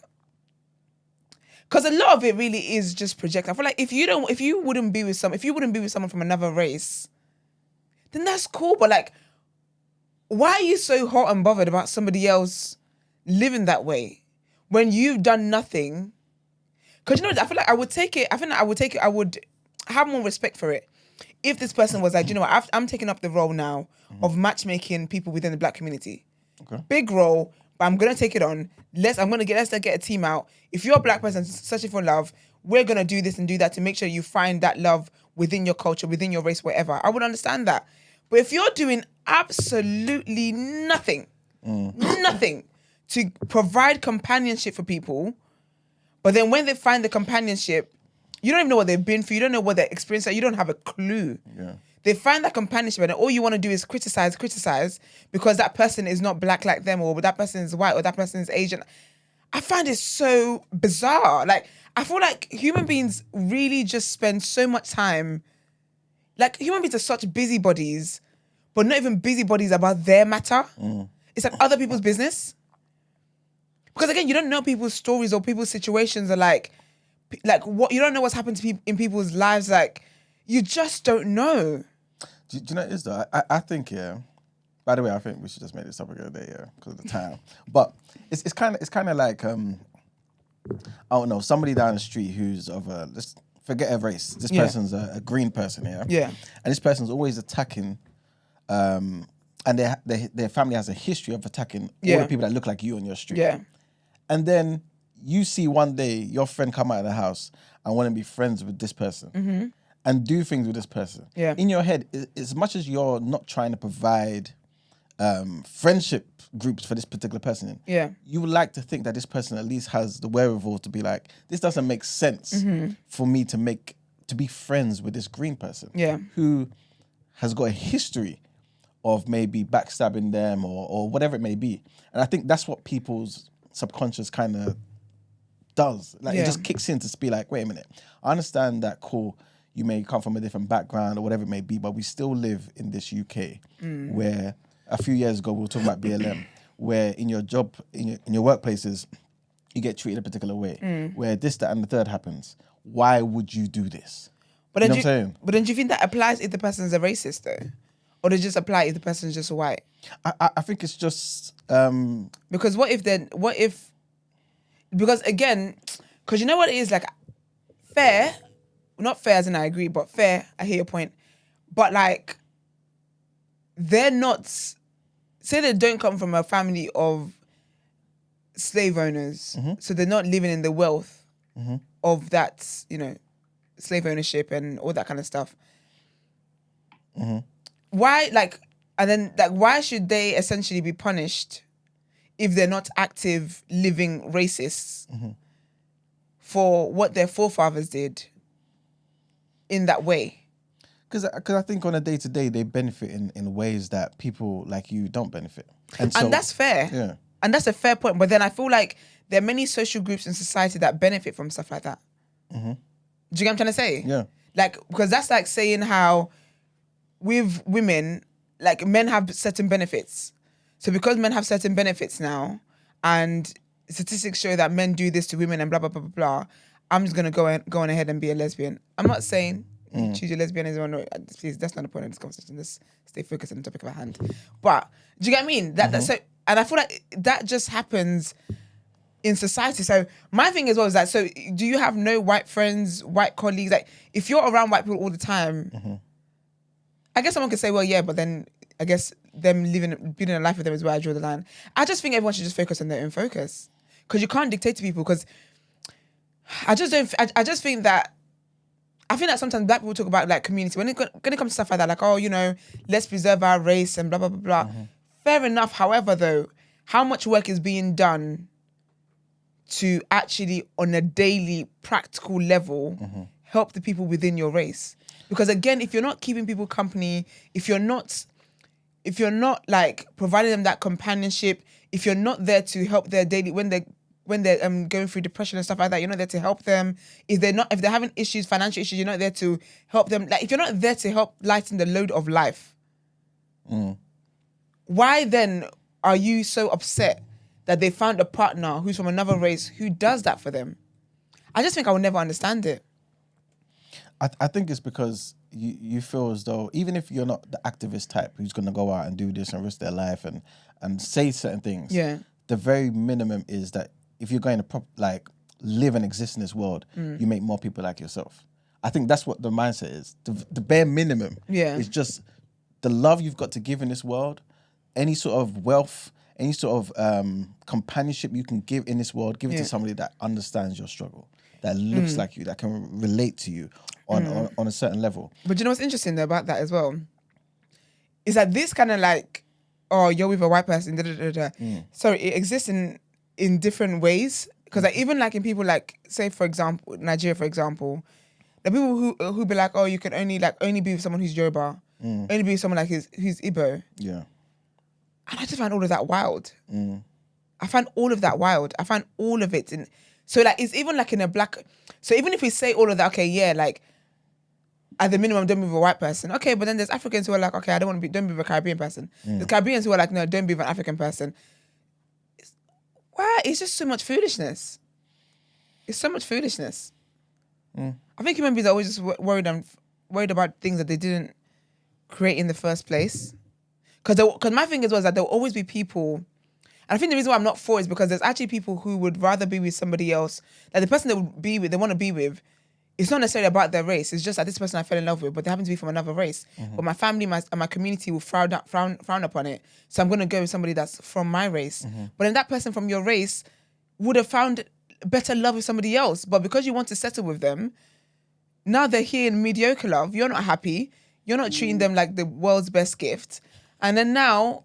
S1: Because a lot of it really is just project. I feel like if you wouldn't be with someone from another race, then that's cool. But like, why are you so hot and bothered about somebody else living that way when you've done nothing? Because I feel like I would take it. I would have more respect for it if this person was like, you know what, I'm taking up the role now of matchmaking people within the black community.
S2: Okay.
S1: Big role. But I'm gonna take it on. Let's get a team out. If you're a black person searching for love, we're gonna do this and do that to make sure you find that love within your culture, within your race, whatever. I would understand that. But if you're doing absolutely nothing to provide companionship for people, but then when they find the companionship, you don't even know what they've been through. You don't know what their experience is. You don't have a clue.
S2: Yeah.
S1: They find that companionship and all you want to do is criticize because that person is not black like them, or that person is white, or that person is Asian. I find it so bizarre. Like, I feel like human beings really just spend so much time, like human beings are such busybodies, but not even busybodies about their matter. It's like other people's business. Because again, you don't know people's stories or people's situations are like what, you don't know what's happened to people in people's lives. Like, you just don't know.
S2: Do you know what it is though? I think, yeah. By the way, I think we should just make this topic of the day, yeah, because of the time. But it's kind of like I don't know, somebody down the street who's of let's forget a race. This person's a green person, yeah.
S1: Yeah.
S2: And this person's always attacking, and their family has a history of attacking all the people that look like you on your street.
S1: Yeah.
S2: And then you see one day your friend come out of the house and want to be friends with this person. And do things with this person.
S1: Yeah.
S2: In your head, as much as you're not trying to provide friendship groups for this particular person, you would like to think that this person at least has the wherewithal to be like, this doesn't make sense for me to be friends with this green person who has got a history of maybe backstabbing them or whatever it may be. And I think that's what people's subconscious kind of does. Like it just kicks in to be like, wait a minute, I understand that, cool, you may come from a different background or whatever it may be, but we still live in this UK where a few years ago we were talking about BLM, where in your job, in your workplaces, you get treated a particular way, where this, that, and the third happens. Why would you do this?
S1: But
S2: you
S1: then
S2: know what I'm saying?
S1: But then do you think that applies if the person's a racist though? Or does it just apply if the person's just white?
S2: I think it's just...
S1: Because because again, because you know what it is, like, fair, not fair as in I agree, but fair, I hear your point. But like, they're not, say they don't come from a family of slave owners, so they're not living in the wealth of that, slave ownership and all that kind of stuff. Why, like, and then, like, why should they essentially be punished if they're not active, living racists for what their forefathers did in that way?
S2: Because I think on a day-to-day, they benefit in ways that people like you don't benefit. And
S1: that's fair.
S2: Yeah.
S1: And that's a fair point. But then I feel like there are many social groups in society that benefit from stuff like that. Do you get what I'm trying to say?
S2: Yeah.
S1: Like, because that's like saying how with women, like, men have certain benefits. So because men have certain benefits now, and statistics show that men do this to women and blah, blah, blah, blah, blah, I'm just going to go on ahead and be a lesbian. I'm not saying you choose your lesbianism. No, please, that's not the point of this conversation. Let's stay focused on the topic of our hand. But do you get what I mean? That's so, and I feel like that just happens in society. So my thing as well is that, so do you have no white friends, white colleagues? Like, if you're around white people all the time, I guess someone could say, well, yeah, but then I guess them being a life with them is where I draw the line. I just think everyone should just focus on their own focus, because you can't dictate to people. Because I just think that, I think that sometimes black people talk about like community when it comes to stuff like that, like, oh, you know, let's preserve our race and blah blah blah blah. Fair enough. However, though, how much work is being done to actually, on a daily practical level, help the people within your race? Because again, if you're not keeping people company, if you're not like providing them that companionship, if you're not there to help their daily when they're going through depression and stuff like that, you're not there to help them. If they're having issues, financial issues, you're not there to help them. Like, if you're not there to help lighten the load of life, why then are you so upset that they found a partner who's from another race who does that for them? I just think I will never understand it.
S2: I think it's because you feel as though, even if you're not the activist type who's going to go out and do this and risk their life and say certain things, the very minimum is that if you're going to live and exist in this world, you make more people like yourself. I think that's what the mindset is. The bare minimum is just the love you've got to give in this world, any sort of wealth, any sort of companionship you can give in this world, give it to somebody that understands your struggle, that looks like you, that can relate to you on a certain level.
S1: But you know what's interesting though about that as well? Is that this kind of like, oh, you're with a white person, So it exists in different ways. Because like, even like in people like, say for example, Nigeria, for example, the people who be like, oh, you can only be with someone who's Yoruba, only be with someone like who's Igbo.
S2: Yeah.
S1: And I just find all of that wild. I find all of that wild. I find all of it. So like, it's even like in a black, so even if we say all of that, okay, yeah, like at the minimum, don't be with a white person. Okay, but then there's Africans who are like, okay, don't be with a Caribbean person. There's Caribbeans who are like, no, don't be with an African person. Why? It's just so much foolishness. It's so much foolishness. I think human beings are always just worried about things that they didn't create in the first place. Because my thing is that there will always be people, and I think the reason why I'm not for it is because there's actually people who would rather be with somebody else. Like the person they would be with, they want to be with, it's not necessarily about their race. It's just that this person I fell in love with, but they happen to be from another race. But my family and my community will frown upon it. So I'm going to go with somebody that's from my race. But then that person from your race would have found better love with somebody else. But because you want to settle with them, now they're here in mediocre love. You're not happy. You're not treating them like the world's best gift. And then now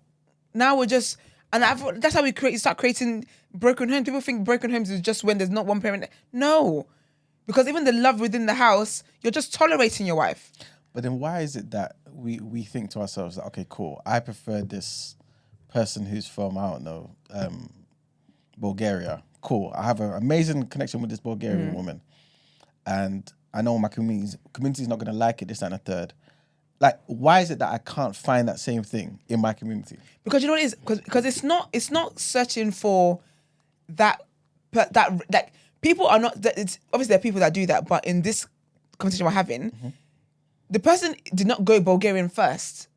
S1: we're just, and that's how we start creating broken homes. People think broken homes is just when there's not one parent. No. Because even the love within the house, you're just tolerating your wife.
S2: But then why is it that we think to ourselves, that, okay, cool, I prefer this person who's from, I don't know, Bulgaria. Cool, I have an amazing connection with this Bulgarian woman. And I know my community's not going to like it, this, that, and a third. Like, why is it that I can't find that same thing in my community? Because
S1: you know what it is? Because it's not searching for that like, people are not, it's obviously there are people that do that, but in this conversation we're having, the person did not go Bulgarian first.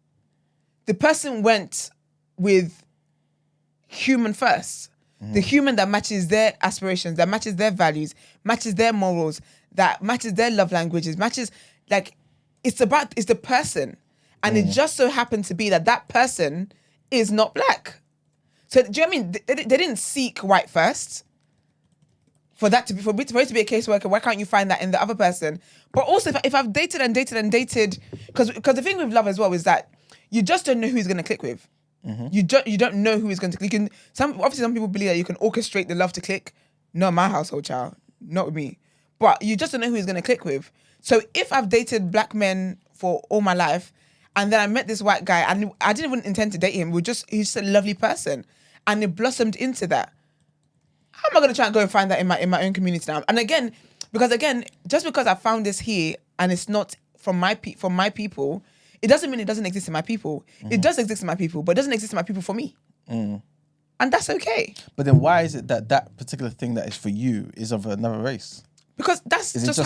S1: The person went with human first. The human that matches their aspirations, that matches their values, matches their morals, that matches their love languages, matches, like, it's the person. And it just so happened to be that person is not black. So do you know what I mean? They didn't seek white first. for it to be a caseworker, why can't you find that in the other person? But also, if I've dated, because the thing with love as well is that you just don't know who he's going to click with. You don't know who is going to click. Some people believe that you can orchestrate the love to click. Not my household, child. Not with me. But you just don't know who he's going to click with. So if I've dated black men for all my life, and then I met this white guy, and I didn't even intend to date him. He's just a lovely person, and it blossomed into that. How am I going to try and go and find that in my own community now? And again, just because I found this here and it's not from my people, it doesn't mean it doesn't exist in my people. It does exist in my people, but it doesn't exist in my people for me. And that's okay.
S2: But then why is it that particular thing that is for you is of another race?
S1: Because that's just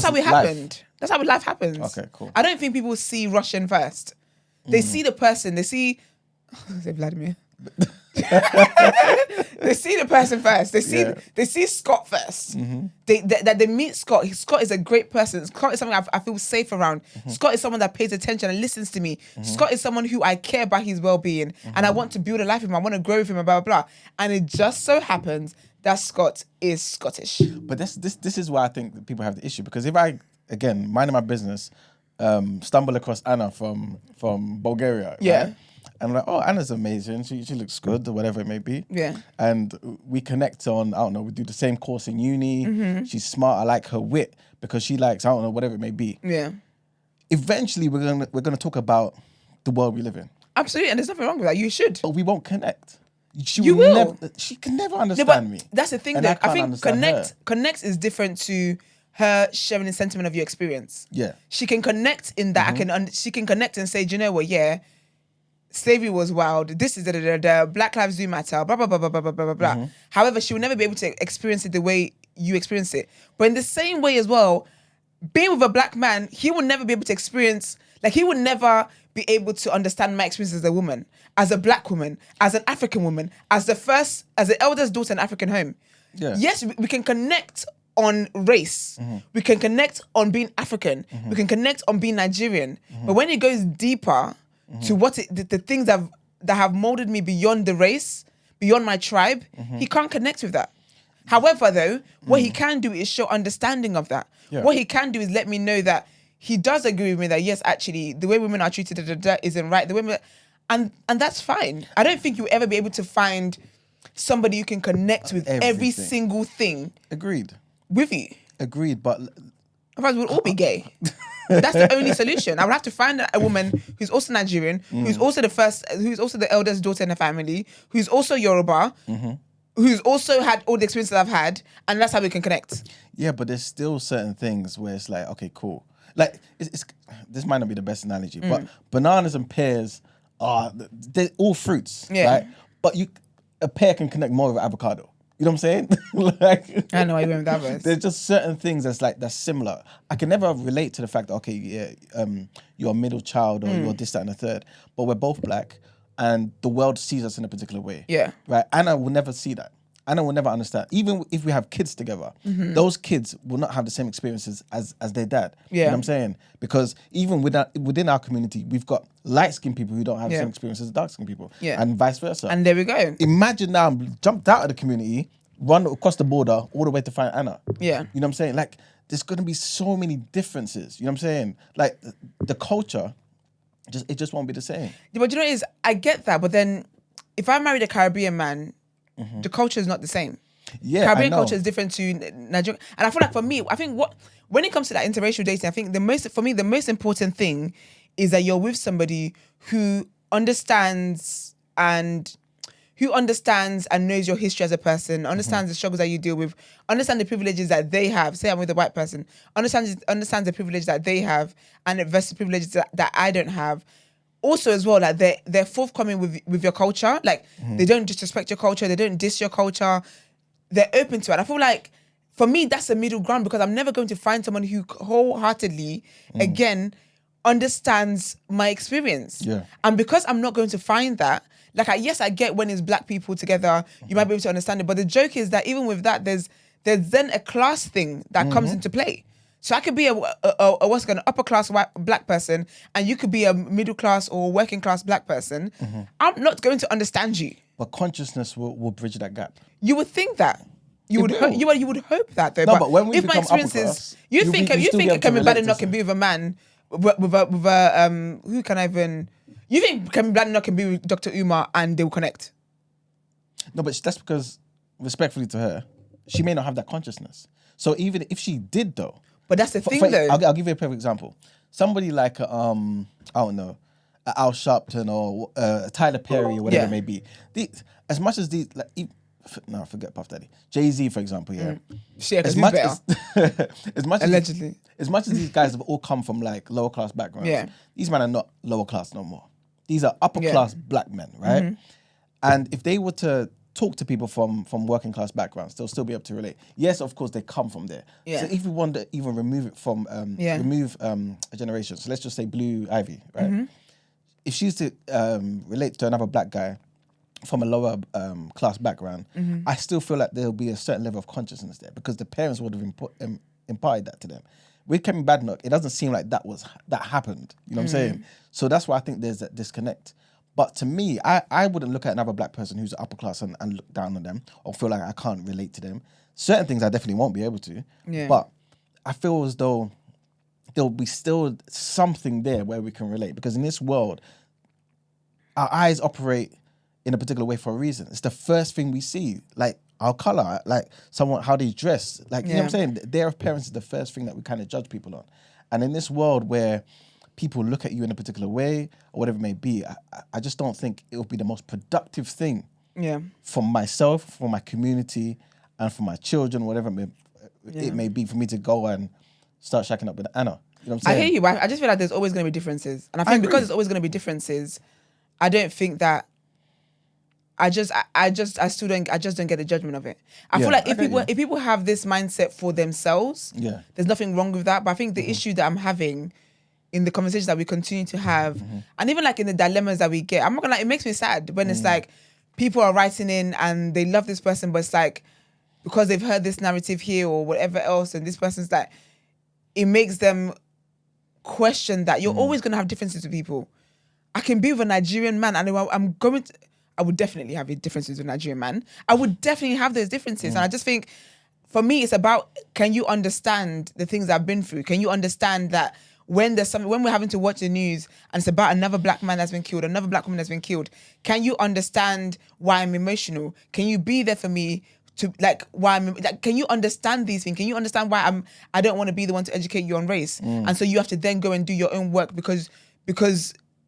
S1: how it happened. That's how life happens.
S2: Okay, cool.
S1: I don't think people see Russian first. They see the person. They see Vladimir. They see the person first. They see Scott first. They meet Scott. Scott is a great person. Scott is someone I feel safe around. Scott is someone that pays attention and listens to me. Scott is someone who I care about his well-being and I want to build a life with him. I want to grow with him and blah, blah, blah. And it just so happens that Scott is Scottish.
S2: But this is why I think that people have the issue, because if I, again, minding my business, stumble across Anna from Bulgaria, right? And I'm like, oh, Anna's amazing. She looks good, or whatever it may be.
S1: Yeah.
S2: And we connect on, I don't know, we do the same course in uni. She's smart. I like her wit because she likes, I don't know, whatever it may be.
S1: Yeah.
S2: Eventually, we're gonna talk about the world we live in.
S1: Absolutely, and there's nothing wrong with that. You should.
S2: But we won't connect. She can never understand me.
S1: That's the thing,
S2: and
S1: though. I think connect is different to her sharing the sentiment of your experience.
S2: Yeah.
S1: She can connect in that. She can connect and say, do you know what? Yeah. Slavery was wild. This is the Black lives do matter. Blah blah blah blah blah blah blah blah. However, she will never be able to experience it the way you experience it. But in the same way as well, being with a black man, he will never be able to experience. Like he would never be able to understand my experience as a woman, as a black woman, as an African woman, as the eldest daughter in an African home.
S2: Yeah.
S1: Yes, we can connect on race. We can connect on being African. We can connect on being Nigerian. But when it goes deeper to the things that have molded me beyond the race, beyond my tribe, he can't connect with that. However, though, what he can do is show understanding of that.
S2: Yeah.
S1: What he can do is let me know that he does agree with me that yes, actually, the way women are treated isn't right. The women, and that's fine. I don't think you'll ever be able to find somebody you can connect with every single thing.
S2: Agreed.
S1: With you.
S2: Agreed, but
S1: otherwise we'll all be gay. That's the only solution. I would have to find a woman who's also Nigerian, who's also the eldest daughter in the family, who's also Yoruba, who's also had all the experiences I've had, and that's how we can connect.
S2: Yeah, but there's still certain things where it's like, okay, cool. Like, this might not be the best analogy, but bananas and pears they're all fruits, right? But a pear can connect more with avocado. You know what I'm saying? Like,
S1: I know why you went with that verse.
S2: There's just certain things that's similar. I can never relate to the fact that, okay, you're a middle child or you're this, that, and the third, but we're both black and the world sees us in a particular way.
S1: Yeah.
S2: Right? Anna will never see that. Anna will never understand. Even if we have kids together, those kids will not have the same experiences as their dad.
S1: Yeah.
S2: You know what I'm saying? Because even within our community, we've got light-skinned people who don't have the same experiences as dark-skinned people.
S1: Yeah.
S2: And vice versa.
S1: And there we go.
S2: Imagine now I'm jumped out of the community, run across the border all the way to find Anna.
S1: Yeah.
S2: You know what I'm saying? Like, there's going to be so many differences. You know what I'm saying? Like, the culture, it just won't be the same.
S1: Yeah, but you know what it is? I get that, but then if I married a Caribbean man, the culture is not the same.
S2: Yeah,
S1: Caribbean culture is different to Nigeria. And I feel like for me, I think when it comes to that interracial dating, I think the most important thing is that you're with somebody who understands and knows your history as a person, understands the struggles that you deal with, understands the privileges that they have. Say I'm with a white person, understands the privilege that they have and versus the privileges that I don't have. Also as well, like they're forthcoming with your culture. Like they don't disrespect your culture, they don't diss your culture. They're open to it. I feel like for me, that's a middle ground because I'm never going to find someone who wholeheartedly, again, understands my experience.
S2: Yeah.
S1: And because I'm not going to find that, like, yes, I get when it's black people together, you might be able to understand it. But the joke is that even with that, there's then a class thing that comes into play. So I could be an upper class white black person, and you could be a middle class or working class black person. I'm not going to understand you.
S2: But consciousness will bridge that gap.
S1: You would think that. You would hope that though.
S2: No, but when we
S1: if my
S2: become
S1: experience
S2: upper
S1: is,
S2: class,
S1: you
S2: you'll
S1: think
S2: be- you'll still be
S1: it
S2: able to
S1: can be bad
S2: relate
S1: enough
S2: to
S1: can be with a man with a who can I even? You think can be bad enough can be with Dr. Umar and they will connect?
S2: No, but that's because, respectfully to her, she may not have that consciousness. So even if she did, though.
S1: But that's the thing, though.
S2: I'll give you a perfect example. Somebody like, I don't know, Al Sharpton or Tyler Perry or whatever it may be. As much as these, like, no, forget Puff Daddy. Jay-Z, for example, yeah.
S1: Yeah,
S2: As
S1: because
S2: much
S1: he's better.
S2: as much
S1: Allegedly.
S2: as much as these guys have all come from like lower class backgrounds,
S1: Yeah.
S2: these men are not lower class no more. These are upper class black men, right? And if they were to talk to people from working class backgrounds, they'll still be able to relate. Yes, of course, they come from there.
S1: Yeah.
S2: So if we want to even remove it from remove a generation, so let's just say Blue Ivy, right? If she used to relate to another black guy from a lower class background, I still feel like there'll be a certain level of consciousness there because the parents would have imparted that to them. With Kevin Badnock, it doesn't seem like that happened. You know what I'm saying? So that's why I think there's that disconnect. But to me, I wouldn't look at another black person who's upper class and look down on them or feel like I can't relate to them. Certain things I definitely won't be able to.
S1: Yeah.
S2: But I feel as though there'll be still something there where we can relate because in this world, our eyes operate in a particular way for a reason. It's the first thing we see, like our color, like someone, how they dress. Like, you know what I'm saying? Their appearance is the first thing that we kind of judge people on. And in this world where people look at you in a particular way or whatever it may be, I just don't think it would be the most productive thing for myself, for my community, and for my children, whatever it may be, for me to go and start shacking up with Anna. You know what I'm saying?
S1: I hear you, but I just feel like there's always going to be differences. And I think because there's always going to be differences, I don't think that I just don't get the judgment of it. I feel like if people have this mindset for themselves, there's nothing wrong with that. But I think the issue that I'm having in the conversations that we continue to have, and even like in the dilemmas that we get, I'm not gonna lie, it makes me sad when it's like people are writing in and they love this person, but it's like because they've heard this narrative here or whatever else, and this person's like, it makes them question that you're always gonna have differences with people. I can be with a Nigerian man and I would definitely have differences with a Nigerian man. I would definitely have those differences. And I just think, for me, it's about, can you understand the things I've been through? Can you understand that when we're having to watch the news and it's about another black man that's been killed, another black woman that's been killed, can you understand why I'm emotional? Can you be there for me to can you understand these things? Can you understand why I don't want to be the one to educate you on race? And so you have to then go and do your own work because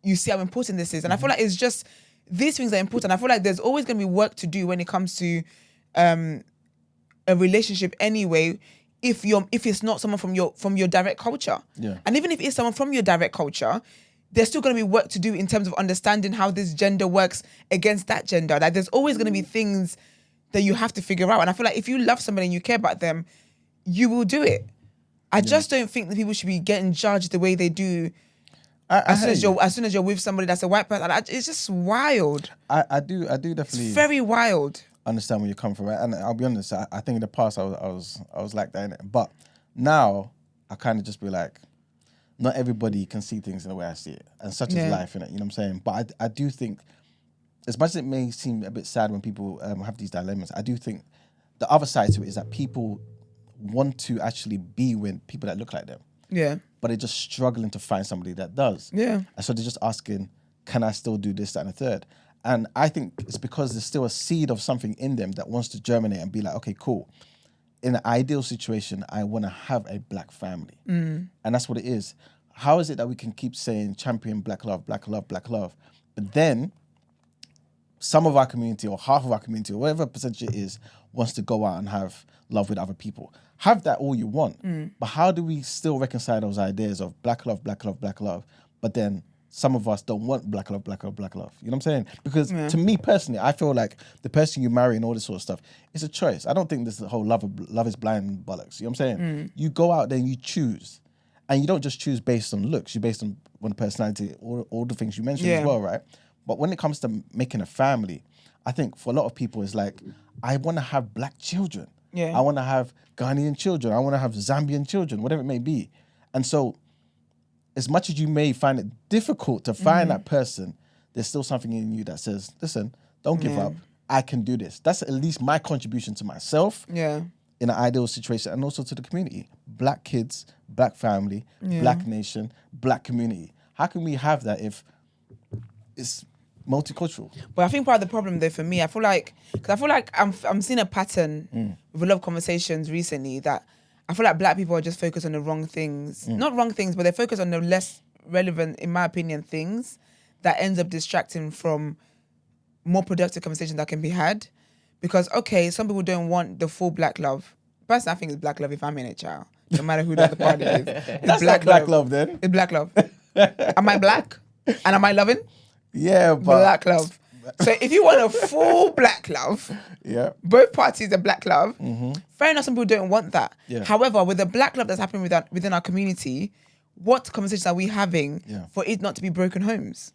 S1: you see how important this is. And I feel like it's just, these things are important. I feel like there's always going to be work to do when it comes to a relationship anyway, if it's not someone from your direct culture. Yeah. And even if it's someone from your direct culture, there's still going to be work to do in terms of understanding how this gender works against that gender. Like there's always going to be things that you have to figure out. And I feel like if you love somebody and you care about them, you will do it. I just don't think that people should be getting judged the way they do as soon as you're with somebody that's a white person. It's just wild.
S2: I do definitely.
S1: It's very wild.
S2: Understand where you come from, and I'll be honest. I think in the past I was like that, innit? But now I kind of just be like, not everybody can see things in the way I see it, and such is life, innit? You know what I'm saying? But I do think, as much as it may seem a bit sad when people have these dilemmas, I do think the other side to it is that people want to actually be with people that look like them. Yeah. But they're just struggling to find somebody that does. Yeah. And so they're just asking, can I still do this, that, and the third? And I think it's because there's still a seed of something in them that wants to germinate and be like, okay, cool. In an ideal situation, I want to have a black family. And that's what it is. How is it that we can keep saying champion black love, black love, black love? But then some of our community or half of our community or whatever percentage it is wants to go out and have love with other people. Have that all you want. But how do we still reconcile those ideas of black love, black love, black love, but then some of us don't want black love, black love, black love. You know what I'm saying? Because to me personally, I feel like the person you marry and all this sort of stuff, it's a choice. I don't think this whole love is blind bollocks. You know what I'm saying? You go out there and you choose. And you don't just choose based on looks. You based on personality, all the things you mentioned as well, right? But when it comes to making a family, I think for a lot of people, it's like, I want to have black children. Yeah. I want to have Ghanaian children. I want to have Zambian children, whatever it may be. And so as much as you may find it difficult to find that person, there's still something in you that says, listen, don't give up. I can do this. That's at least my contribution to myself.
S1: Yeah.
S2: In an ideal situation, and also to the community. Black kids, black family, black nation, black community. How can we have that if it's multicultural?
S1: But I think part of the problem though for me, I feel like I'm seeing a pattern with a lot of conversations recently that I feel like black people are just focused on the wrong things. Not wrong things, but they're focused on the less relevant, in my opinion, things that ends up distracting from more productive conversations that can be had. Because, okay, some people don't want the full black love. Personally, I think it's black love if I'm in it, child. No matter who the other party is.
S2: That's black love then.
S1: It's black love. Am I black? And am I loving?
S2: Yeah, but...
S1: Black love. So if you want a full black love, both parties are black love, fair enough, some people don't want that.
S2: Yeah.
S1: However, with the black love that's happening within our community, what conversations are we having for it not to be broken homes?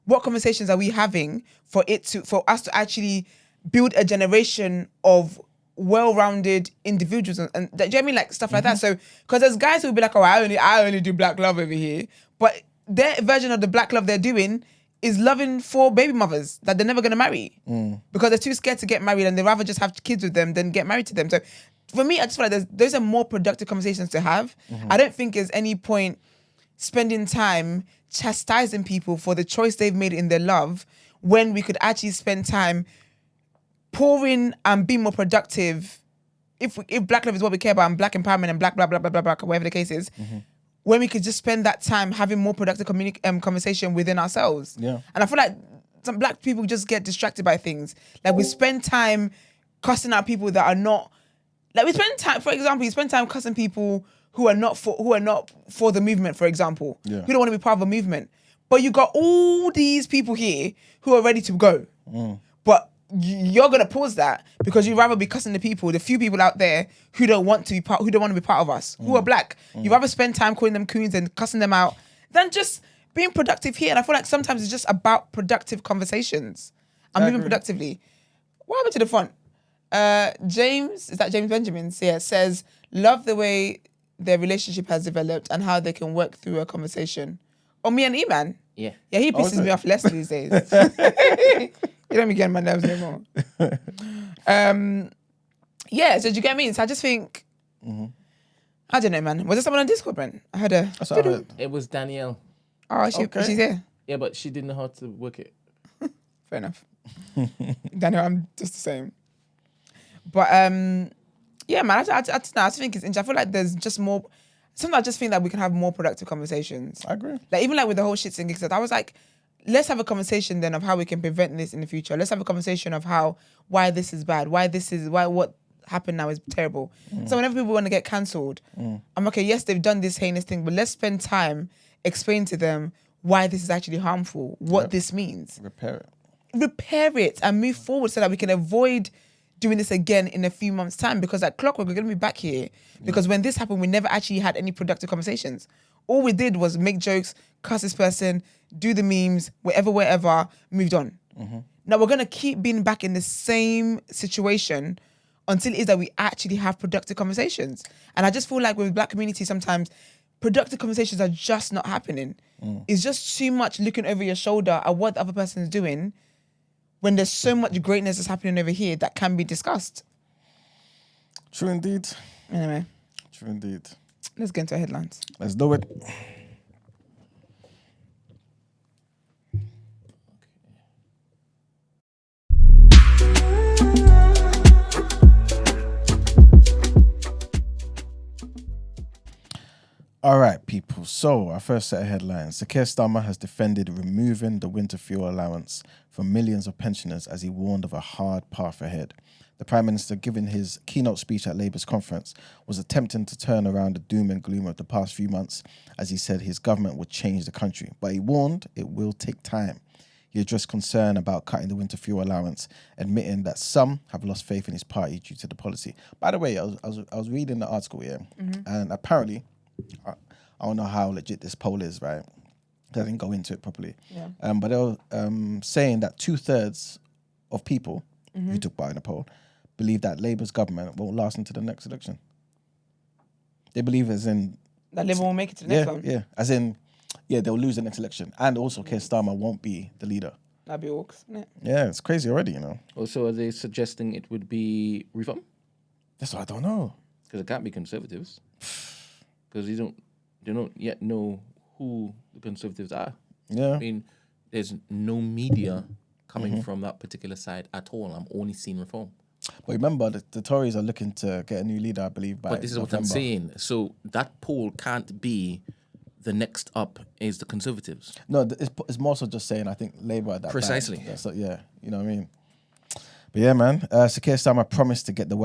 S1: What conversations are we having for us to actually build a generation of well-rounded individuals and do you know what I mean? Like stuff like that. So because there's guys who will be like, oh, I only do black love over here. But their version of the black love they're doing is loving for baby mothers that they're never gonna marry. Because they're too scared to get married and they'd rather just have kids with them than get married to them. So for me, I just feel like those are more productive conversations to have. I don't think there's any point spending time chastising people for the choice they've made in their love when we could actually spend time pouring and being more productive. If black love is what we care about and black empowerment and black blah blah blah blah blah, whatever the case is, when we could just spend that time having more productive conversation within ourselves.
S2: Yeah.
S1: And I feel like some black people just get distracted by things. Like we spend time cussing out people that are not. Like we spend time, for example, you spend time cussing people who are not for the movement, for example, who don't want to be part of a movement. But you got all these people here who are ready to go. But you're gonna pause that because you'd rather be cussing the few people out there who don't want to be part of us, who are black. You'd rather spend time calling them coons and cussing them out than just being productive here. And I feel like sometimes it's just about productive conversations and moving productively. What happened to the font? James Benjamin says, love the way their relationship has developed and how they can work through a conversation. Oh, me and E-Man?
S3: Yeah,
S1: he pisses me off less these days. You don't be getting my nerves anymore. So do you get what I mean? So I just think, I don't know, man. Was there someone on Discord, Brent? I heard a...
S2: That's what I heard.
S3: it was Danielle.
S1: Oh, she's here?
S3: Yeah, but she didn't know how to work it.
S1: Fair enough. Daniel, I'm just the same. But yeah, man, I just think it's interesting. I feel like there's just more. Sometimes I just think that we can have more productive conversations.
S2: I agree.
S1: Like even like with the whole shit thing, I was like, let's have a conversation then of how we can prevent this in the future. Let's have a conversation of why this is bad, why what happened now is terrible. So whenever people want to get cancelled, I'm okay. Yes, they've done this heinous thing, but let's spend time explaining to them why this is actually harmful, what this means. Repair it and move forward so that we can avoid doing this again in a few months' time, because like clockwork, we're going to be back here. Because when this happened, we never actually had any productive conversations. All we did was make jokes, cuss this person, do the memes, wherever, moved on. Now we're going to keep being back in the same situation until it is that we actually have productive conversations. And I just feel like with black community, sometimes productive conversations are just not happening. It's just too much looking over your shoulder at what the other person is doing when there's so much greatness that's happening over here that can be discussed.
S2: True indeed.
S1: Anyway.
S2: True indeed.
S1: Let's get into our headlines.
S2: Let's do it. All right, people. So, our first set of headlines. Sir Keir Starmer has defended removing the winter fuel allowance for millions of pensioners as he warned of a hard path ahead. The Prime Minister, giving his keynote speech at Labour's conference, was attempting to turn around the doom and gloom of the past few months as he said his government would change the country. But he warned it will take time. He addressed concern about cutting the winter fuel allowance, admitting that some have lost faith in his party due to the policy. By the way, I was reading the article here, and apparently... I don't know how legit this poll is, right? I didn't go into it properly. Yeah. But they were saying that 2/3 of people who took part in the poll believe that Labour's government won't last until the next election. They believe as in...
S1: That Labour won't make it to the next one?
S2: Yeah. As in, they'll lose the next election. And also Keir Starmer won't be the leader.
S1: That'd be orcs, isn't it?
S2: Yeah, it's crazy already, you know.
S3: Also, are they suggesting it would be reform?
S2: That's what I don't know.
S3: Because it can't be conservatives. Because they don't yet know who the conservatives are.
S2: Yeah.
S3: I mean, there's no media coming from that particular side at all. I'm only seeing reform.
S2: But remember, the Tories are looking to get a new leader, I believe, by
S3: But this is what I'm
S2: November.
S3: saying. So that poll can't be the next up is the Conservatives.
S2: No, it's more so just saying, I think Labour at that
S3: Precisely.
S2: time. So, yeah, you know what I mean? But yeah, man, Sir Keir Starmer promised to get the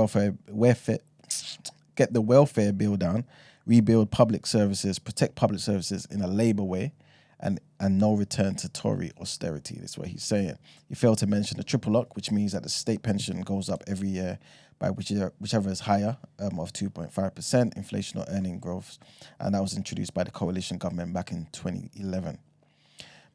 S2: welfare bill down, rebuild public services, protect public services in a Labour way, and no return to Tory austerity. That's what he's saying. He failed to mention the triple lock, which means that the state pension goes up every year by whichever is higher of 2.5% inflation or earning growth. And that was introduced by the coalition government back in 2011.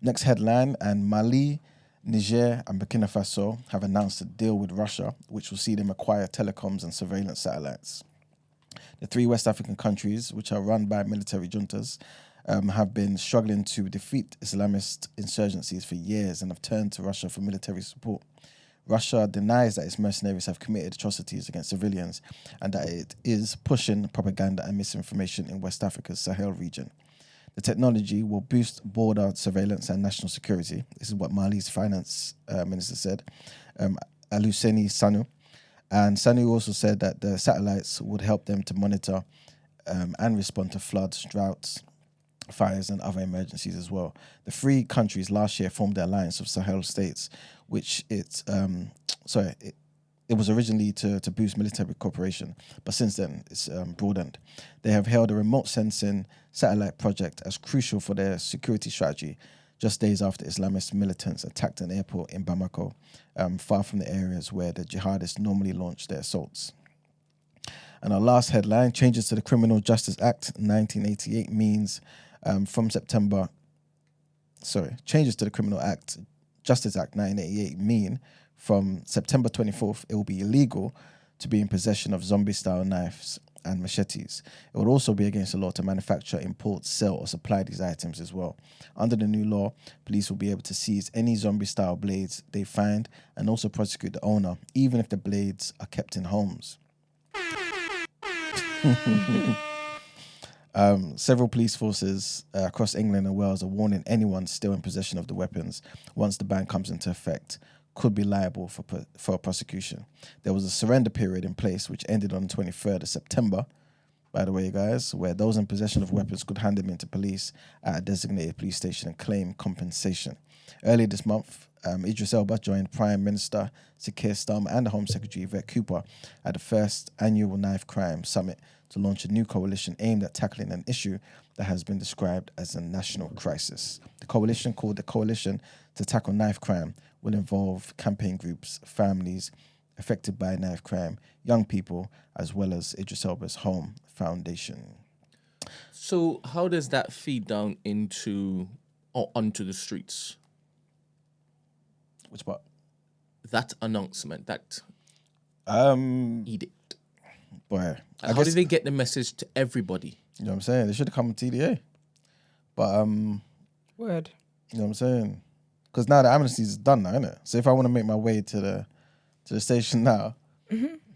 S2: Next headline, and Mali, Niger and Burkina Faso have announced a deal with Russia, which will see them acquire telecoms and surveillance satellites. The three West African countries, which are run by military juntas, have been struggling to defeat Islamist insurgencies for years and have turned to Russia for military support. Russia denies that its mercenaries have committed atrocities against civilians and that it is pushing propaganda and misinformation in West Africa's Sahel region. The technology will boost border surveillance and national security. This is what Mali's finance minister said, Aluseni Sanu. And Sanu also said that the satellites would help them to monitor and respond to floods, droughts, fires and other emergencies as well. The three countries last year formed the Alliance of Sahel States, which it was originally to boost military cooperation, but since then it's broadened. They have hailed a remote sensing satellite project as crucial for their security strategy, just days after Islamist militants attacked an airport in Bamako, far from the areas where the jihadists normally launch their assaults. And our last headline, changes to the Criminal Justice Act 1988 means changes to the Criminal Justice Act 1988 mean from September 24th, it will be illegal to be in possession of zombie-style knives and machetes. It would also be against the law to manufacture, import, sell, or supply these items as well. Under the new law, police will be able to seize any zombie-style blades they find and also prosecute the owner, even if the blades are kept in homes. Several police forces across England and Wales are warning anyone still in possession of the weapons, once the ban comes into effect, could be liable for a prosecution. There was a surrender period in place which ended on the 23rd of September, by the way, guys, where those in possession of weapons could hand them into police at a designated police station and claim compensation. Earlier this month, Idris Elba joined Prime Minister Sir Keir Starmer and the Home Secretary Yvette Cooper at the first annual Knife Crime Summit to launch a new coalition aimed at tackling an issue that has been described as a national crisis. The coalition, called the Coalition to Tackle Knife Crime, will involve campaign groups, families affected by knife crime, young people, as well as Idris Elba's Home Foundation.
S3: So how does that feed down into or onto the streets?
S2: Which part?
S3: That announcement, that edict.
S2: Boy,
S3: How did they get the message to everybody?
S2: You know what I'm saying? They should have come with TDA. But
S1: Word.
S2: You know what I'm saying? Because now the amnesty is done now, innit? So if I want to make my way to the station now,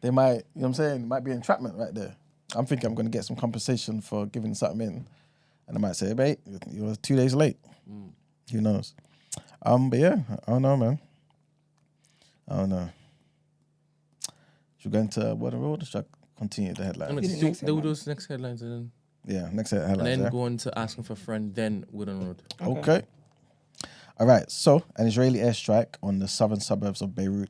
S2: they might, you know what I'm saying? It might be entrapment right there. I'm thinking I'm going to get some compensation for giving something in. And they might say, mate, you're 2 days late. Who knows? But yeah, I don't know, man. I don't know. Should we go into Word and Road or should I continue the headlines?
S3: Do those next headlines and then...
S2: Yeah, next headlines.
S3: And then go on to asking for a friend, then Wood and Road.
S2: Okay. All right. So, an Israeli airstrike on the southern suburbs of Beirut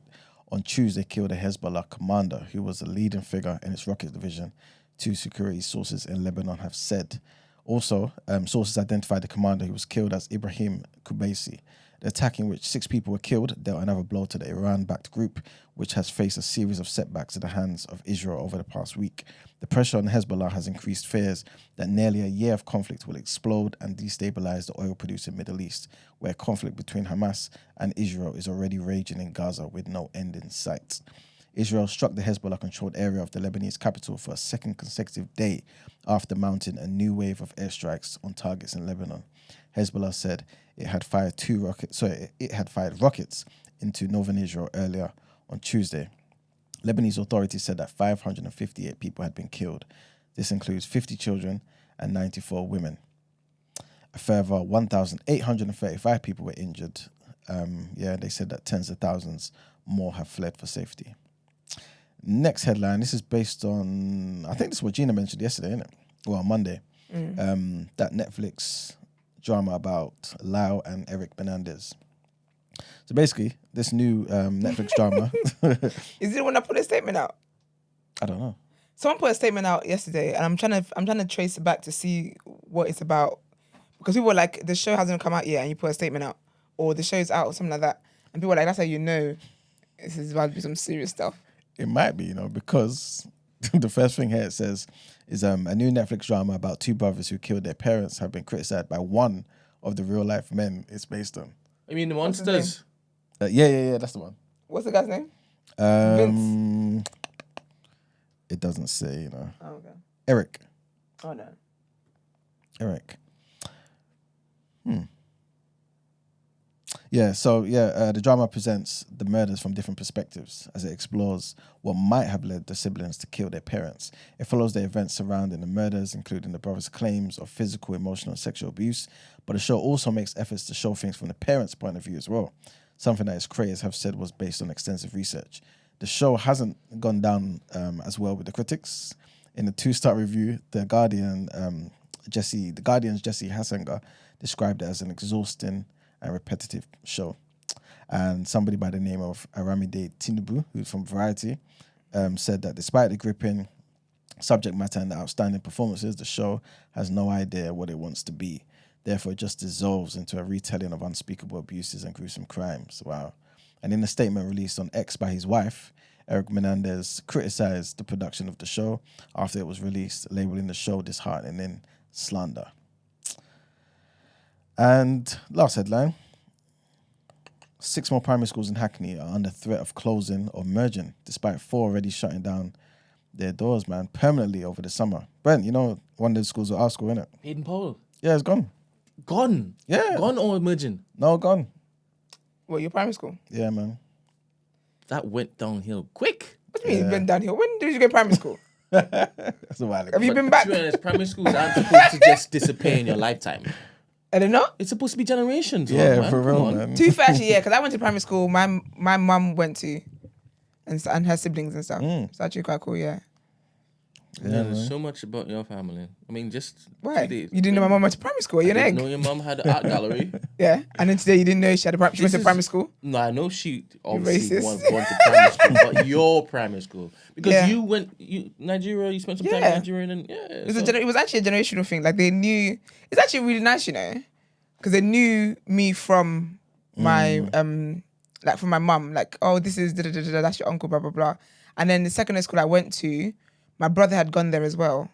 S2: on Tuesday killed a Hezbollah commander who was a leading figure in its rocket division, two security sources in Lebanon have said. Also, sources identified the commander who was killed as Ibrahim Kubaisi. The attack, in which 6 people were killed, dealt another blow to the Iran-backed group, which has faced a series of setbacks at the hands of Israel over the past week. The pressure on Hezbollah has increased fears that nearly a year of conflict will explode and destabilize the oil-producing Middle East, where conflict between Hamas and Israel is already raging in Gaza with no end in sight. Israel struck the Hezbollah-controlled area of the Lebanese capital for a second consecutive day after mounting a new wave of airstrikes on targets in Lebanon. Hezbollah said it had fired it had fired rockets into northern Israel earlier on Tuesday. Lebanese authorities said that 558 people had been killed. This includes 50 children and 94 women. A further 1,835 people were injured. They said that tens of thousands more have fled for safety. Next headline, this is based on, I think this is what Gina mentioned yesterday, isn't it? Well, Monday. That Netflix drama about Lau and Eric Menendez. So basically, this new Netflix drama.
S1: Is it the one that put a statement out?
S2: I don't know.
S1: Someone put a statement out yesterday, and I'm trying to trace it back to see what it's about, because people were like, the show hasn't come out yet, and you put a statement out, or the show's out, or something like that, and people were like, that's how you know this is about to be some serious stuff.
S2: It might be, because the first thing here it says is a new Netflix drama about two brothers who killed their parents have been criticized by one of the real life men it's based on.
S3: I mean, the monsters.
S2: Yeah, that's the one.
S1: What's the guy's name?
S2: Vince. It doesn't say,
S1: Oh, okay.
S2: Eric.
S1: Oh, no.
S2: Eric. The drama presents the murders from different perspectives as it explores what might have led the siblings to kill their parents. It follows the events surrounding the murders, including the brothers' claims of physical, emotional, and sexual abuse. But the show also makes efforts to show things from the parents' point of view as well, something that its creators have said was based on extensive research. The show hasn't gone down as well with the critics. In a 2-star review, The Guardian's Jesse Hassinger described it as an exhausting and repetitive show. And somebody by the name of Aramide Tinubu, who's from Variety, said that despite the gripping subject matter and the outstanding performances, the show has no idea what it wants to be. Therefore, it just dissolves into a retelling of unspeakable abuses and gruesome crimes. Wow. And in a statement released on X by his wife, Eric Menendez criticized the production of the show after it was released, labeling the show disheartening slander. And last headline, 6 more primary schools in Hackney are under threat of closing or merging, despite 4 already shutting down their doors, man, permanently over the summer. Brent, one of the schools at our school, innit?
S3: Hayden Paul.
S2: Yeah, it's gone.
S3: Gone?
S2: Yeah.
S3: Gone or emerging?
S2: No, gone.
S1: What, your primary school?
S2: Yeah, man.
S3: That went downhill quick.
S1: What do you mean it went downhill? When did you go to primary school?
S2: That's a while ago.
S1: Have you been back?
S3: To be honest, primary schools aren't supposed to just disappear in your lifetime.
S1: Are they not?
S3: It's supposed to be generations.
S2: Yeah,
S3: man.
S2: for real, man.
S1: To be fair, actually, yeah, because I went to primary school. My mum went to, and her siblings and stuff. It's actually quite cool, yeah.
S3: Yeah, there's so much about your family. I mean, just
S1: Why?
S3: today.
S1: You didn't know my mum went to primary school? You're an egg.
S3: No, your mum had an art gallery.
S1: Yeah, and then today you didn't know she went to primary school?
S3: No, I know she obviously
S1: Racist.
S3: went to primary school, but your primary school. Because
S1: Yeah.
S3: you went, Nigeria, you spent some time in
S1: Yeah.
S3: Nigeria, and then,
S1: It was actually a generational thing. Like they knew, it's actually really nice, because they knew me from my, like from my mum, like, oh, this is, that's your uncle, blah, blah, blah. And then the secondary school I went to, my brother had gone there as well.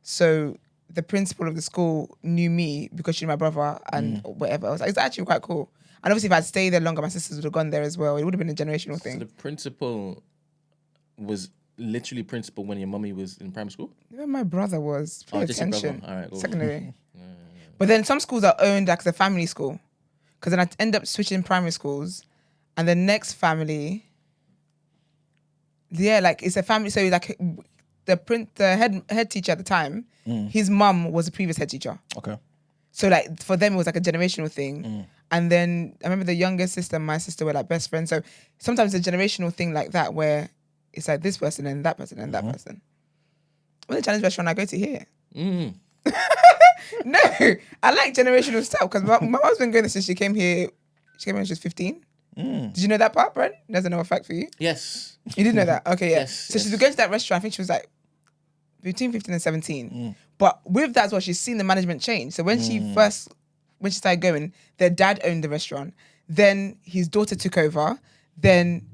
S1: So the principal of the school knew me because she knew my brother and whatever else. It's actually quite cool. And obviously if I'd stayed there longer, my sisters would have gone there as well. It would have been a generational
S3: So
S1: thing.
S3: the principal was literally principal when your mummy was in primary school?
S1: Where my brother was, pay
S3: just your
S1: attention.
S3: brother. All right, cool.
S1: Secondary. But then some schools are owned like as a family school. Because then I end up switching primary schools. And the next family, yeah, like it's a family. So like the head teacher at the time, his mum was a previous head teacher.
S2: Okay.
S1: So like for them it was like a generational thing. And then I remember the younger sister and my sister were like best friends. So sometimes it's a generational thing like that where it's like this person and that person and that person. What's the Chinese restaurant I go to here? No, I like generational stuff because my mum's been going there since she came here. She came here when she was 15. Did you know that part, Brent? There's another fact for you.
S3: Yes.
S1: You did know that? Okay, yeah.
S3: Yes,
S1: So she's been going to that restaurant, I think she was like between 15 and 17. But with that as well, she's seen the management change. So when she started going, their dad owned the restaurant. Then his daughter took over. Then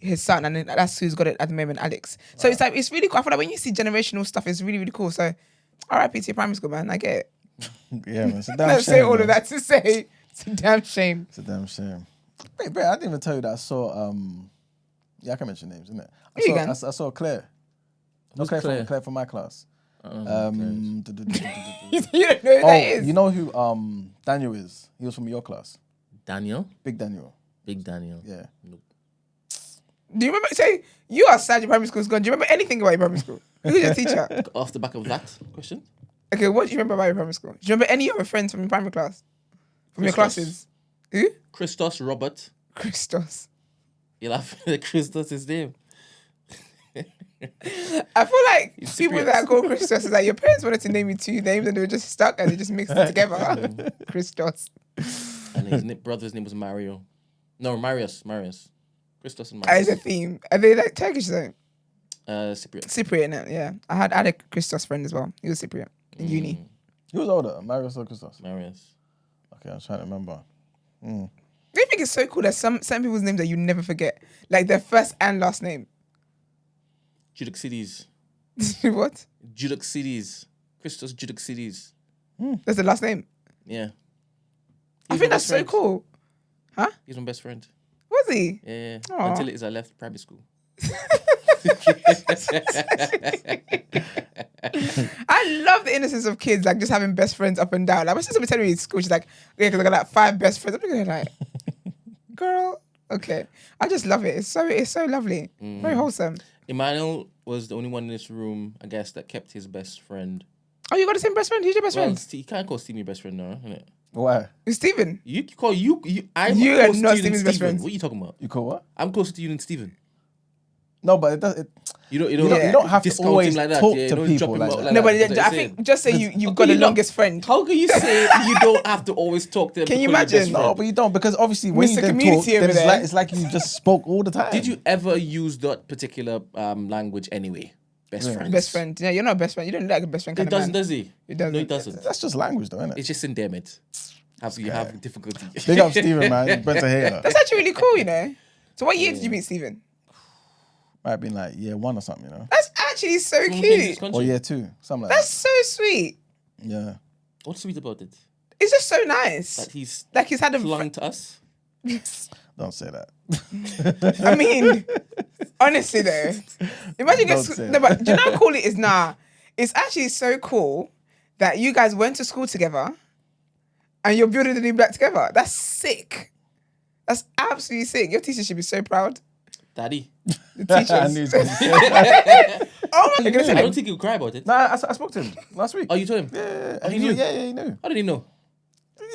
S1: his son, and then that's who's got it at the moment, Alex. So it's like, it's really cool. I feel like when you see generational stuff, it's really, really cool. So RIP to your primary school, man. I get it.
S2: Yeah, man. It's a damn
S1: Let's
S2: shame.
S1: say all
S2: man.
S1: of that to say it's a damn shame.
S2: It's a damn shame. Wait, I didn't even tell you that I saw. Yeah, I can mention names, isn't it?
S1: You can.
S2: I saw Claire.
S3: Who's
S2: Claire
S3: Claire?
S2: Claire from my class.
S1: You don't know who that is.
S2: You know who Daniel is? He was from your class.
S3: Daniel?
S2: Big Daniel.
S3: Big Daniel.
S2: Yeah.
S3: Nope.
S1: Do you remember? Say you are sad your primary school's gone. Do you remember anything about your primary school? Who's your teacher?
S3: Off the back of that question?
S1: Okay, what do you remember about your primary school? Do you remember any of your friends from your primary class? From your
S3: Christos.
S1: classes? Who?
S3: Christos Robert.
S1: Christos.
S3: You'll have Christos his name.
S1: I feel like
S3: He's
S1: people
S3: Cypriot.
S1: that go Christos is like your parents wanted to name you two names and they were just stuck and they just mixed it together. Christos.
S3: And his brother's name was Mario. No, Marius. Christos and
S1: As
S3: Marius.
S1: a theme. Are they like Turkish though?
S3: Cypriot.
S1: Cypriot, no, yeah. I had a Christos friend as well. He was Cypriot in uni.
S2: He was older, Marius or Christos?
S3: Marius.
S2: Okay, I'm trying to remember.
S1: Do you think it's so cool that some people's names that you never forget? Like their first and last name.
S3: Judaxides.
S1: What?
S3: Judaxides. Christos Judaxides.
S1: That's the last name.
S3: Yeah.
S1: I
S3: He's
S1: think
S3: my
S1: that's
S3: best
S1: so
S3: friend.
S1: cool. Huh?
S3: He's my best friend.
S1: Was he?
S3: Yeah.
S1: Aw.
S3: Until it is I left primary school.
S1: I love the innocence of kids, like just having best friends up and down. Like my sister was telling me in school, she's like, yeah, because I got like 5 best friends. I'm looking at her like, girl, okay. I just love it. It's so lovely. Very wholesome.
S3: Emmanuel was the only one in this room, I guess, that kept his best friend.
S1: Oh, you got the same best friend? Who's your best
S3: Well,
S1: friend?
S3: you can't call Steve your best friend now, innit?
S2: Why?
S1: It's Stephen.
S3: You call you. I'm
S1: You
S3: closer
S1: are
S3: to
S1: not
S3: you than
S1: Stephen's best
S3: Stephen.
S1: friends.
S3: What are you talking about?
S2: You call what?
S3: I'm closer to you than Stephen.
S2: No, but it does.
S3: You don't
S2: You don't have to
S3: discount
S2: always
S3: him like that.
S2: talk
S3: Yeah,
S2: to
S3: don't
S2: people
S3: drop him
S2: like
S3: out
S2: that.
S3: like
S1: No,
S3: that.
S1: but
S3: That's what
S1: I
S3: I'm
S1: think
S3: saying.
S1: just say you've got
S3: you
S1: the
S3: not-
S1: longest friend.
S3: How can you say you don't have to always talk to them?
S1: Can you
S3: because you're
S1: imagine?
S3: best friend?
S2: No, but you don't, because obviously when
S1: Mr.
S2: you then talk,
S1: Community
S2: then
S1: over there.
S2: it's like you just spoke all the time.
S3: Did you ever use that particular language anyway? Best friends.
S1: Best friend. Yeah, you're not a best friend. You don't look like a best friend
S3: It
S1: kind
S3: doesn't,
S1: of man.
S3: does he?
S1: It doesn't.
S3: No, it doesn't.
S2: That's just language, though, isn't
S3: It's
S2: it?
S3: just endearment. You have difficulty.
S2: Big up Stephen, man. Brent a hater.
S1: That's actually really cool, you know. So what year did you meet Stephen?
S2: Might have been like year 1 or something, you know,
S1: That's actually so
S3: Someone came to this
S1: cute.
S3: country.
S2: or year 2, something like
S1: That's so sweet.
S2: that. Yeah.
S3: What's sweet about it?
S1: It's just so nice.
S3: That he's
S1: Like he's had a.
S3: flung to us.
S2: Don't say that.
S1: I mean, honestly though, imagine
S2: Don't
S1: it's
S2: say
S1: no, but do you know how cool it is? Nah, it's actually so cool that you guys went to school together, and you're building the new black together. That's sick. That's absolutely sick. Your teachers should be so proud.
S3: Daddy.
S1: The
S2: I knew
S1: teachers.
S2: he was gonna say that.
S1: Oh my goodness!
S3: I don't think he'll cry about it.
S2: No, I spoke to him last week.
S3: Oh, you told him?
S2: Yeah,
S3: Oh, he
S2: knew.
S3: knew?
S2: Yeah, he knew.
S3: How did he know?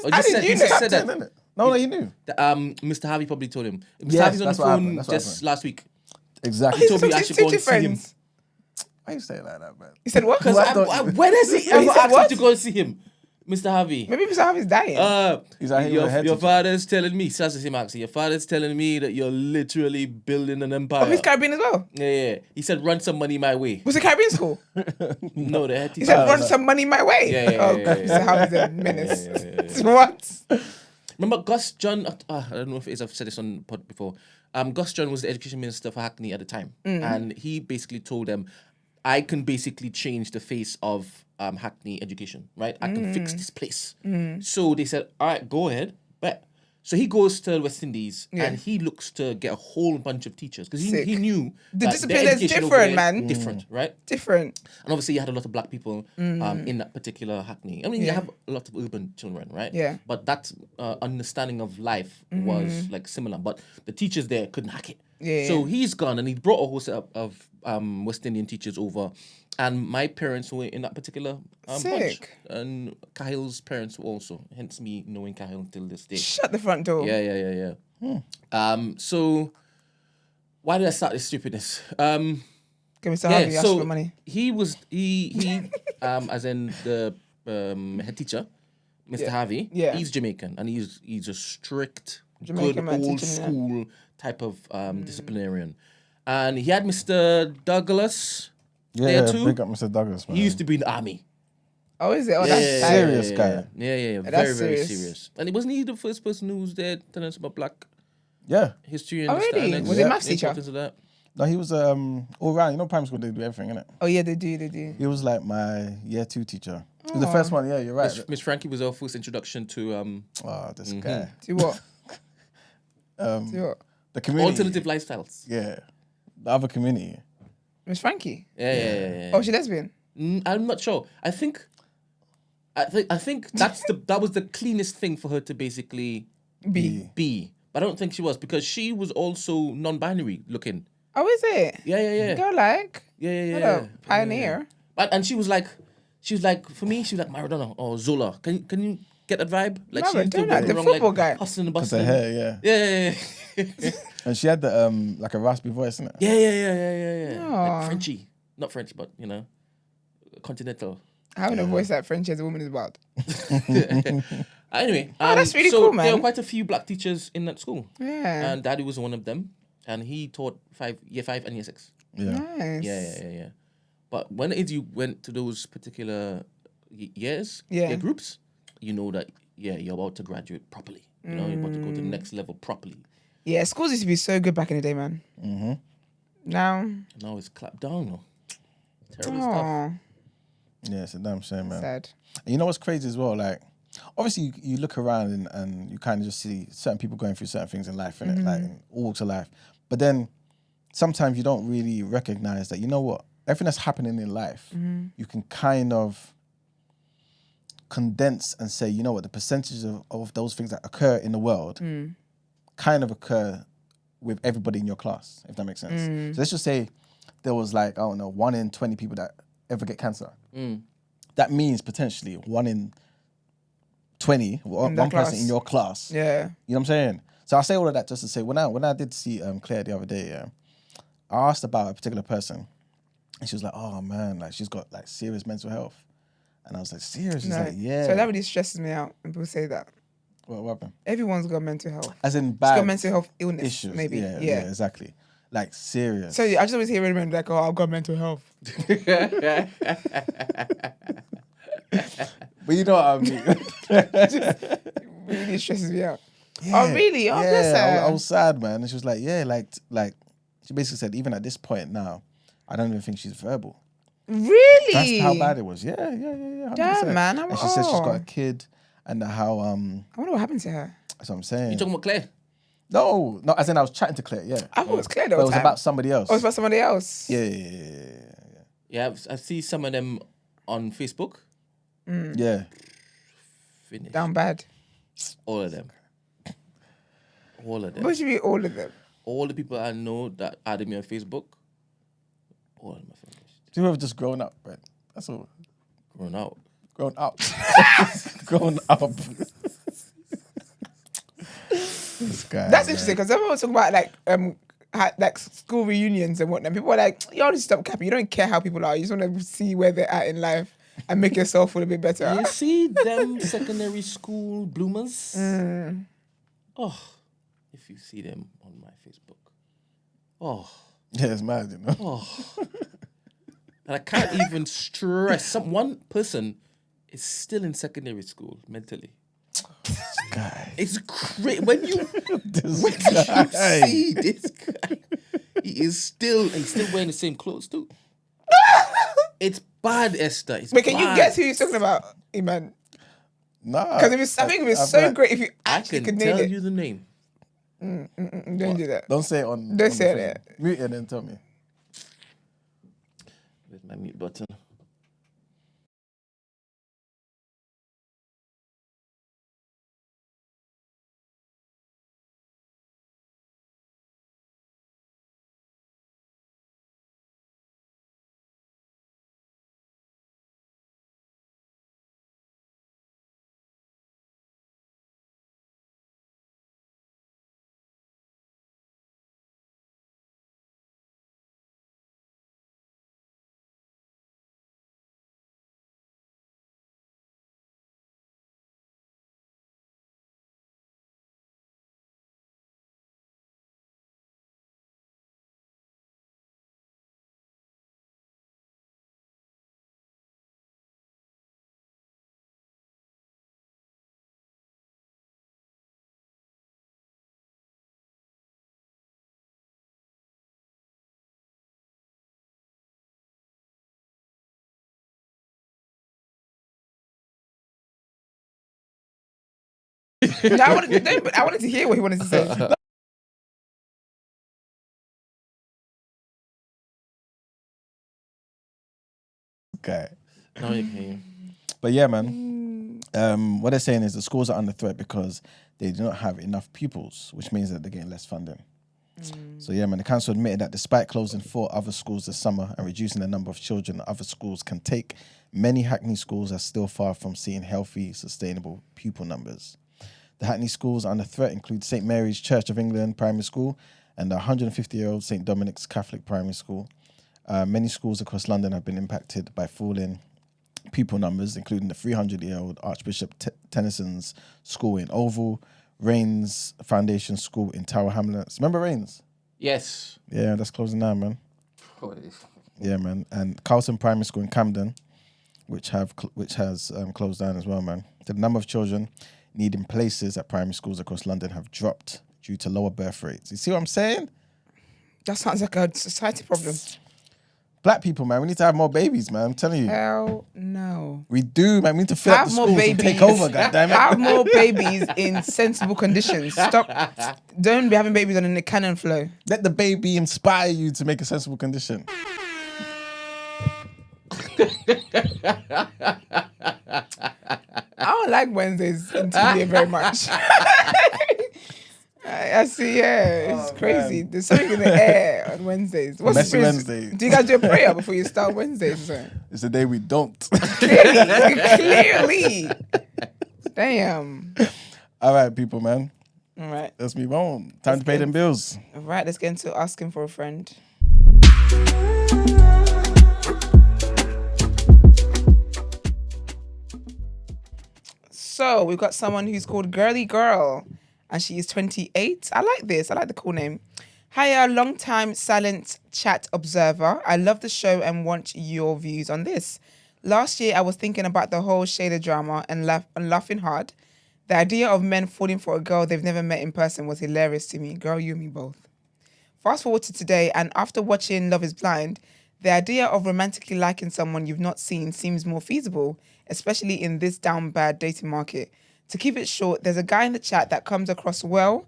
S3: Or
S1: How
S3: just
S1: did
S3: said,
S1: you
S3: he
S1: know?
S3: just said that.
S2: Didn't it? No, he knew.
S3: Mr. Harvey probably told him. Mr.
S2: Yes,
S3: Harvey's on the
S2: that's what happened,
S3: phone
S2: that's what
S3: just
S2: happened.
S3: last week.
S2: Exactly.
S3: He told me I
S1: He's
S3: should go and
S1: two
S3: see him.
S1: friends.
S2: Why you say it like that, man?
S1: He said what?
S3: Because
S2: Why don't you?
S3: when has he ever
S1: said
S3: asked
S1: what?
S3: me to go and see him? Mr. Harvey.
S1: Maybe Mr. Harvey's dying.
S2: He's like, he was a head
S3: your
S2: teacher.
S3: father's telling me, says the same accent, your father's telling me that you're literally building an empire.
S1: Oh, he's Caribbean as well.
S3: Yeah. He said, run some money my way.
S1: Was it Caribbean school?
S3: No, the head
S1: He
S3: teacher.
S1: said, run some money my way.
S3: Yeah,
S1: Oh, God, Mr. Harvey's a menace. What?
S3: Remember Gus John? I don't know if it is, I've said this on pod before. Gus John was the education minister for Hackney at the time. And he basically told them, I can basically change the face of Hackney education, right? I can fix this place. So they said, all right, go ahead. But so he goes to West Indies and he looks to get a whole bunch of teachers because
S1: Sick.
S3: he knew
S1: The
S3: that
S1: discipline
S3: their
S1: is
S3: education over
S1: different,
S3: there
S1: man.
S3: Different, right?
S1: Different.
S3: And obviously you had a lot of black people in that particular Hackney. I mean, you have a lot of urban children, right?
S1: Yeah.
S3: But that understanding of life was like similar. But the teachers there couldn't hack it.
S1: Yeah,
S3: So
S1: yeah.
S3: he's gone and he brought a whole set of West Indian teachers over. And my parents were in that particular bunch.
S1: Sick.
S3: And Cahill's parents were also. Hence me knowing Cahill till this day.
S1: Shut the front door.
S3: Yeah. So why did I start this stupidness?
S1: Give Mr. Harvey ask for money.
S3: He as in the head teacher, Mr. Harvey.
S1: Yeah.
S3: He's Jamaican and he's a strict,
S1: Jamaican
S3: good
S1: man
S3: old
S1: teaching, yeah.
S3: school type of disciplinarian. And he had Mr. Douglas
S2: Yeah,
S3: there too.
S2: big up Mr. Douglas, man.
S3: He used to be in the army.
S1: Oh, is it? Oh,
S3: Yeah,
S1: that's
S3: yeah,
S1: tight.
S2: serious guy.
S3: Yeah.
S1: That's
S3: Very, very
S1: serious.
S3: serious. And wasn't he the first person who was there telling us about black
S2: Yeah.
S3: history and
S1: Oh, really?
S3: and
S1: Was he a
S3: the
S1: maths teacher?
S3: importance of that?
S2: No, he was all round. You know, primary school they do everything, innit?
S1: Oh, yeah, they do.
S2: He was like my year 2 teacher. He was the first one. Yeah, you're right.
S3: Miss Frankie was our first introduction to
S2: Oh, this guy.
S1: Do what?
S2: Um,
S1: Do what?
S2: the community.
S3: alternative lifestyles.
S2: Yeah, the other community.
S1: Miss Frankie?
S3: Yeah.
S1: Oh, she lesbian?
S3: I'm not sure. I think that was the cleanest thing for her to basically be. But I don't think she was, because she was also non-binary looking.
S1: Oh, is it?
S3: Yeah.
S1: Girl, like.
S3: Yeah.
S1: Pioneer.
S3: But and she was like, for me, she was like Maradona or Zola. Can you get that vibe? Like
S1: Maradona, the football guy.
S3: Hustling and
S2: Because her
S3: bustling.
S2: hair,
S3: Yeah.
S2: and she had the like a raspy voice, isn't it?
S3: Yeah.
S1: Aw.
S3: Like Frenchy, not French, but continental.
S1: Having a voice like French as a woman is wild.
S3: Anyway,
S1: that's really cool, man.
S3: There were quite a few black teachers in that school.
S1: Yeah.
S3: And Daddy was one of them, and he taught year 5 and year 6.
S2: Yeah.
S1: Nice.
S3: Yeah. But when you went to those particular years,
S1: Yeah.
S3: year groups, you know that you're about to graduate properly. You know, you're about to go to the next level properly.
S1: Yeah, schools used to be so good back in the day, man.
S2: Mm-hmm.
S1: Now
S3: it's clapped down. No? Terrible stuff.
S1: Aw,
S2: Yeah, it's a damn shame, man.
S1: sad.
S2: And you know what's crazy as well? Like, obviously, you look around and you kind of just see certain people going through certain things in life, innit? Like, in all walks of life. But then sometimes you don't really recognize that, you know what? Everything that's happening in life, you can kind of condense and say, you know what? The percentage of those things that occur in the world kind of occur with everybody in your class, if that makes sense. So let's just say there was like, I don't know, 1 in 20 people that ever get cancer. That means potentially 1 in 20, one person in your class.
S1: Yeah.
S2: You know what I'm saying? So I say all of that just to say, when I did see Claire the other day, I asked about a particular person, and she was like, "Oh man, like she's got like serious mental health," and I was like, "Serious?" She's like, "Yeah."
S1: So that really stresses me out when people say that.
S2: What happened?
S1: Everyone's got mental health.
S2: As in
S1: She's
S2: bad
S1: got mental health illness,
S2: issues.
S1: maybe.
S2: Yeah, exactly. Like serious.
S1: So I just always hear women like, "Oh, I've got mental health."
S2: But you know what I mean.
S1: Really stresses me out.
S2: Yeah,
S1: Oh, really? Oh, bless her.
S2: I was sad, man. And she was like, "Yeah, like she basically said, even at this point now, I don't even think she's verbal."
S1: Really?
S2: That's how bad it was. Yeah. 100%.
S1: Damn, man.
S2: And she said she's got a kid, and how
S1: I wonder what happened to her.
S2: That's what I'm saying.
S3: You talking about Claire?
S2: No, as in I was chatting to Claire. Yeah,
S1: I thought it was Claire the
S2: but it
S1: whole
S2: was
S1: time.
S2: about somebody else.
S1: Oh, it's about somebody else.
S2: Yeah.
S3: Yeah, I see some of them on Facebook.
S2: Yeah.
S3: Finished.
S1: Down bad.
S3: All of them. All of them.
S1: What do you mean, all of them?
S3: All the people I know that added me on Facebook, all of them are finished.
S2: People have just grown up, right? That's all.
S3: Grown out.
S2: Grown up. Grown up. This guy.
S1: That's interesting because everyone talking about like school reunions and whatnot. People are like, "You all need to stop capping. You don't care how people are. You just want to see where they're at in life and make yourself feel a bit better."
S3: You see them secondary school bloomers? Oh, if you see them on my Facebook. Oh.
S2: Yeah, it's mad, you know.
S3: Oh. And I can't even stress. One person is still in secondary school mentally.
S2: Guy.
S3: It's crazy. When you
S2: guy.
S3: see this guy, he's still wearing the same clothes too. It's bad, Esther. It's
S1: But can you
S3: bad.
S1: guess who you're talking about, Iman?
S2: Nah.
S1: Because I think it was so great if you
S3: I
S1: actually
S3: can
S1: could nail
S3: tell
S1: it.
S3: you the name.
S1: Don't do that.
S2: Don't say it on.
S1: Don't
S2: on
S1: say
S2: the
S1: it.
S2: thing. Mute it and then tell me.
S3: Where's my mute button?
S1: No, I wanted to hear what he wanted to say.
S2: Okay.
S3: No, okay.
S2: But yeah, man. What they're saying is the schools are under threat because they do not have enough pupils, which means that they're getting less funding. So yeah, man, the council admitted that despite closing 4 other schools this summer and reducing the number of children that other schools can take, many Hackney schools are still far from seeing healthy, sustainable pupil numbers. The Hackney schools under threat include St. Mary's Church of England Primary School and the 150-year-old St. Dominic's Catholic Primary School. Many schools across London have been impacted by falling pupil numbers, including the 300-year-old Archbishop Tennyson's School in Oval, Rains Foundation School in Tower Hamlets. Remember Rains?
S3: Yes.
S2: Yeah, that's closing down, man. Yeah, man. And Carlton Primary School in Camden, which has closed down as well, man. The number of children needing places at primary schools across London have dropped due to lower birth rates. You see what I'm saying?
S1: That sounds like a society problem.
S2: Black people, man, we need to have more babies, man. I'm telling you.
S1: Hell no.
S2: We do, man. We need to fill up the schools and take over, goddammit.
S1: Have more babies in sensible conditions. Stop. Don't be having babies on a cannon flow.
S2: Let the baby inspire you to make a sensible condition.
S1: I don't like Wednesdays in TDA very much. I see, yeah, it's crazy. Man. There's something in the air on Wednesdays. What's
S2: Messy Wednesday.
S1: Do you guys do a prayer before you start Wednesdays?
S2: It's the day we don't.
S1: Clearly. Damn.
S2: All right, people, man.
S1: All right.
S2: Let's move on. Time to pay them bills.
S1: All right, let's get into asking for a friend. So we've got someone who's called Girly Girl. And she is 28. I like this. I like the cool name. Hiya, long-time silent chat observer. I love the show and want your views on this. Last year, I was thinking about the whole Shayla drama and laughing hard. The idea of men falling for a girl they've never met in person was hilarious to me. Girl, you and me both. Fast forward to today, and after watching Love is Blind, the idea of romantically liking someone you've not seen seems more feasible, especially in this down bad dating market. To keep it short, there's a guy in the chat that comes across well,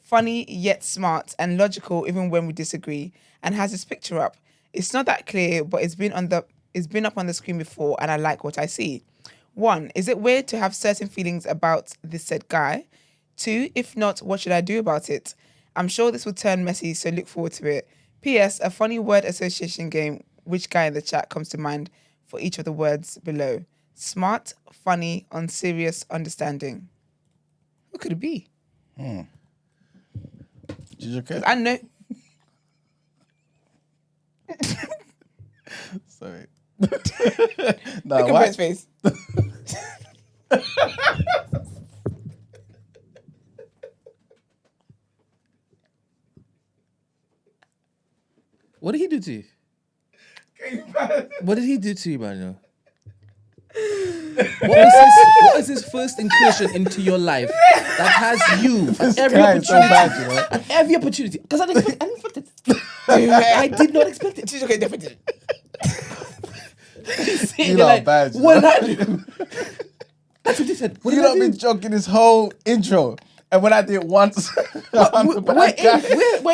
S1: funny yet smart, and logical even when we disagree, and has his picture up. It's not that clear, but it's been up on the screen before, and I like what I see. 1, is it weird to have certain feelings about this said guy? 2, if not, what should I do about it? I'm sure this will turn messy, so look forward to it. P.S. A funny word association game. Which guy in the chat comes to mind for each of the words below? Smart, funny, unserious, understanding. Who could it be? I know.
S2: Sorry.
S1: No, look at Brent's face.
S3: What did he do to you? What did he do to you, man? What is his first incursion into your life that has you every opportunity? So bad, you know? Every opportunity. Because I didn't expect it. I did not expect it.
S1: She's okay, definitely.
S2: You know like, bad.
S3: What did I do? That's what he said.
S2: What you not been joking this whole intro. And when I did it once,
S3: we're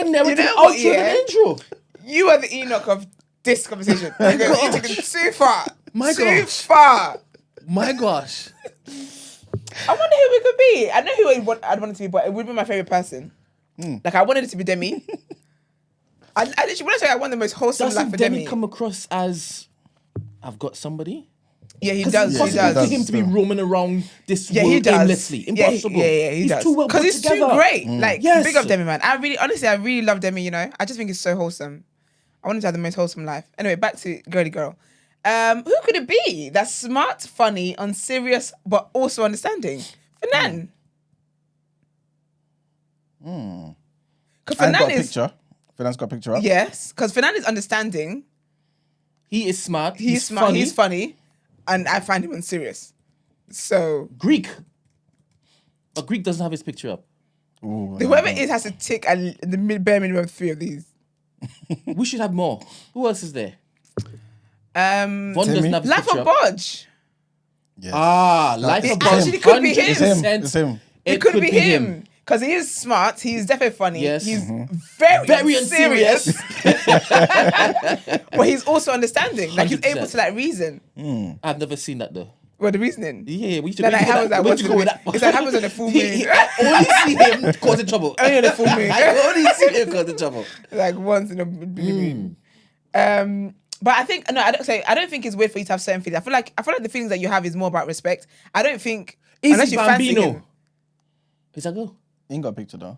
S3: never to outro the intro.
S1: You are the Enoch of this conversation. You're taking too far. Too far.
S3: My gosh.
S1: I wonder who it could be. I know who I'd want it to be, but it would be my favorite person. Like, I wanted it to be Demi. I literally, when I say I want the most wholesome life for Demi.
S3: Come across as, I've got somebody?
S1: Yeah, he does.
S3: It's possible for him to be roaming around this world aimlessly. Impossible.
S1: Yeah, he does.
S3: Too well put
S1: he's
S3: together.
S1: Too great. Like,
S3: yes.
S1: Big up Demi, man. I really love Demi, you know. I just think it's so wholesome. I want him to have the most wholesome life. Anyway, back to Girly Girl. Who could it be? That's smart, funny, unserious, but also understanding. Fanan.
S2: Because Fanan's got a picture up.
S1: Yes, because Fanan is understanding.
S3: He is smart.
S1: He's smart. Funny. He's funny. And I find him unserious. So.
S3: Greek. But Greek doesn't have his picture up.
S2: Ooh,
S1: whoever it is has to tick the bare minimum of 3 of these.
S3: We should have more. Who else is there?
S1: Von
S3: doesn't have his
S1: Life
S3: picture
S1: of
S3: up.
S1: Bodge.
S2: Yes.
S3: Life of Bodge.
S1: Actually could be him.
S2: It's him.
S1: It could be him. Because he is smart. He's definitely funny.
S3: Yes.
S1: He's very
S3: unserious.
S1: But he's also understanding. Like, he's
S3: 100%.
S1: able to, like, reason.
S3: I've never seen that though.
S1: Well, the reasoning.
S3: Yeah, we should
S1: Then, like, how is that?
S3: Where'd you go with that?
S1: It's like happens on the full moon.
S3: I only see him causing trouble.
S1: Only on the full moon.
S3: I only see him causing trouble.
S1: Like, once in a blue moon. But I think I don't think it's weird for you to have certain feelings. I feel like the feelings that you have is more about respect. I don't think unless you fancy him.
S3: Is that girl?
S2: He ain't got a picture though.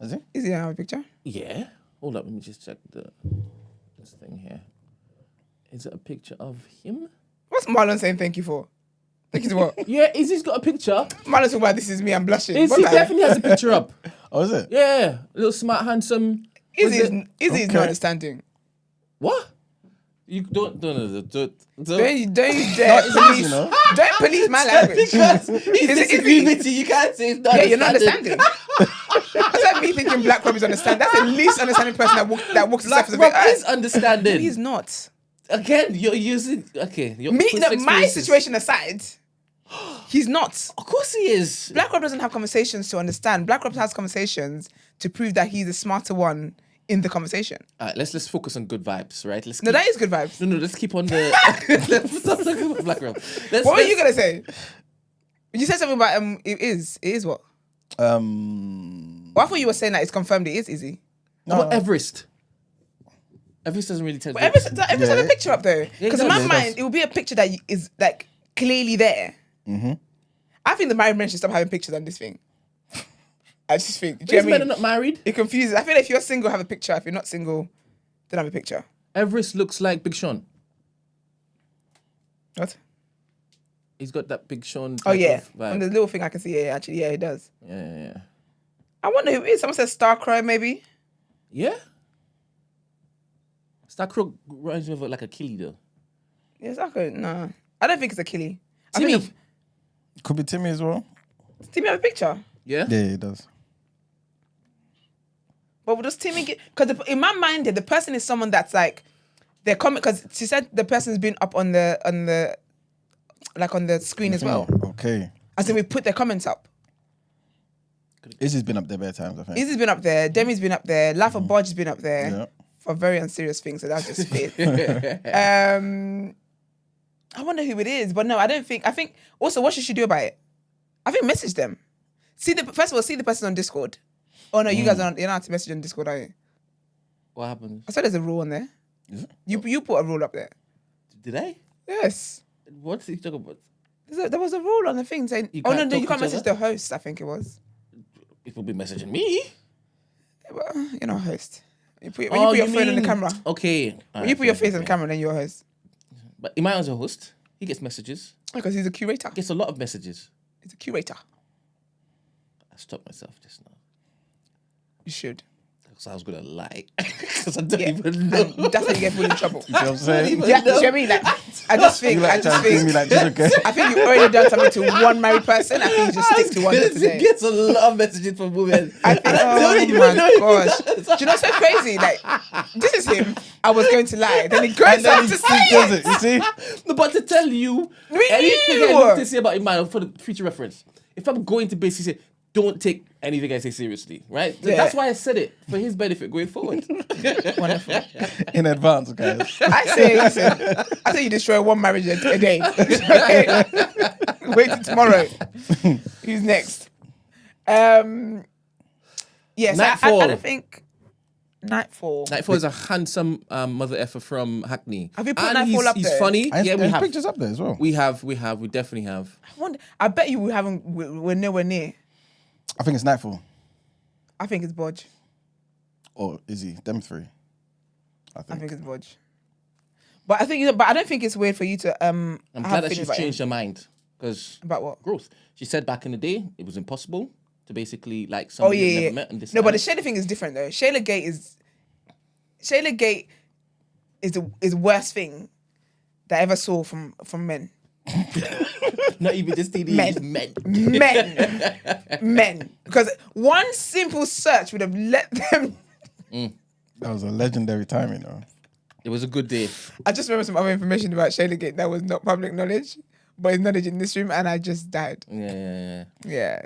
S2: Is he?
S1: Is he have a picture?
S3: Yeah. Hold up, let me just check this thing here. Is it a picture of him?
S1: What's Marlon saying thank you for? Thank you to what?
S3: Yeah, Izzy's got a picture.
S1: Marlon's talking about this is me, I'm blushing.
S3: Izzy definitely has a picture up.
S2: Oh, is it?
S3: Yeah. Little smart, handsome.
S1: Izzy's
S2: Okay.
S1: not understanding.
S3: What? You don't
S1: Don't you dare
S2: It's easy, no?
S1: don't police my language.
S3: Because he's disagreeing. You can't say it's not.
S1: Yeah, you're not understanding. That's like me thinking Black Rob is understanding. That's the least understanding person that walks the
S3: Black
S1: surface of
S3: Rob
S1: it.
S3: is understanding.
S1: He's not.
S3: Again, you're using
S1: My situation aside, he's not.
S3: Of course he is.
S1: Black Rob doesn't have conversations to understand. Black Rob has conversations to prove that he's the smarter one in the conversation.
S3: All right, let's focus on good vibes, right?
S1: No, that is good vibes.
S3: No, let's keep on the. Let's stop talking about Black Rob.
S1: What were you gonna say? You said something about it is what? Well, I thought you were saying that it's confirmed it is easy.
S3: No, about Everest. Everest doesn't really tell.
S1: But Everest has a picture up there. Because in my
S3: does.
S1: mind, it will be a picture that is like clearly there.
S2: Mm-hmm.
S1: I think the married men should stop having pictures on this thing. I just think. Do you
S3: These
S1: know what I
S3: men
S1: mean?
S3: are not married.
S1: It confuses. I feel like if you're single, have a picture. If you're not single, don't have a picture.
S3: Everest looks like Big Sean.
S1: What?
S3: He's got that Big Sean.
S1: Oh yeah,
S3: type of vibe.
S1: from the little thing I can see. Yeah, actually, yeah, he does.
S3: Yeah.
S1: I wonder who it is. Someone says Starcry, maybe.
S3: Yeah. Starcrow reminds me of like a killie though.
S1: Yeah, Starcry. No, I don't think it's a killie.
S3: Timmy.
S2: Could be Timmy as well.
S1: Does Timmy have a picture?
S3: Yeah.
S2: Yeah, he does.
S1: But does Timmy get? Because in my mind, the person is someone that's like they're coming. Because she said the person's been up on the screen as well.
S2: Okay.
S1: As in we put their comments up.
S2: Izzy's been up there bare times, I think.
S1: Izzy's been up there. Demi's been up there. Laugh of Bodge has been up there.
S2: Yeah.
S1: For very unserious things, so that's just fit. I wonder who it is, but no, I don't think. I think also, what should she do about it? I think message them. First of all, see the person on Discord. Oh no, you guys you're not allowed to message on Discord, are you?
S3: What happened?
S1: I said there's a rule on there.
S2: Is it?
S1: You put a rule up there.
S3: Did I?
S1: Yes.
S3: What's he talking about?
S1: There was a rule on the thing saying.
S3: You
S1: Oh no,
S3: can't
S1: no, you
S3: talk
S1: can't
S3: to each
S1: message the host. I think it was.
S3: People be messaging me.
S1: Yeah, but you're not a host. When you put your phone on the camera.
S3: Okay.
S1: When you put your face on the camera, then you're a host.
S3: But Iman's a host. He gets messages.
S1: Because he's a curator.
S3: Gets a lot of messages.
S1: He's a curator.
S3: I stopped myself just now.
S1: You should.
S3: Because I was going to lie. Because I don't
S1: Yeah.
S3: even know.
S1: And that's how you get people in trouble.
S2: You see what I'm saying?
S1: Yeah, do you know what I mean? Like, I just think,
S2: You like trying to do me like this, okay?
S1: I think you've already done something to one married person. I think you just stick to one
S3: Because
S1: today.
S3: he gets a lot of messages from women.
S1: I think, oh my gosh. Do you know what's so crazy? Like, this is him. I was going to lie. Then he goes
S2: And then
S1: on
S2: he
S1: to
S2: still
S1: say
S2: does
S1: it.
S2: it. You see?
S3: No, but to tell you,
S1: We
S3: anything
S1: knew.
S3: I look to say about Iman for the future reference, if I'm going to basically say, don't take anything I say seriously, right? So
S1: Yeah.
S3: that's why I said it, for his benefit going forward.
S1: Wonderful.
S2: In advance, guys.
S1: I say you destroy one marriage a day. Wait till tomorrow. Who's next? Yes,
S3: Nightfall.
S1: I don't think Nightfall.
S3: Nightfall is a handsome mother effer from Hackney.
S1: Have you put
S3: And
S1: Nightfall up
S3: he's
S1: there?
S3: funny.
S2: And
S3: Yeah, we
S2: there's
S3: have.
S2: pictures up there as well.
S3: We definitely have.
S1: I bet you we're nowhere near.
S2: I think it's Nightfall.
S1: I think it's Bodge.
S2: Or Izzy. Them three. I
S1: I
S2: think.
S1: think it's Bodge. But I don't think it's weird for you to
S3: I'm
S1: have
S3: glad that
S1: feelings
S3: she's
S1: about
S3: changed
S1: him.
S3: her mind. Because
S1: About what?
S3: growth. She said back in the day, it was impossible to basically like
S1: Oh
S3: somebody
S1: yeah,
S3: you've
S1: yeah.
S3: never met and this
S1: No,
S3: and
S1: but the
S3: that.
S1: Shayla thing is different though. Shayla Gate is the worst thing that I ever saw from men.
S3: Not even just TDA,
S1: Men.
S3: just men.
S1: Men. Because one simple search would have let them.
S2: That was a legendary time, you know.
S3: It was a good day.
S1: I just remember some other information about Shayla Gate that was not public knowledge, but it's knowledge in this room, and I just died.
S3: Yeah.
S1: Yeah.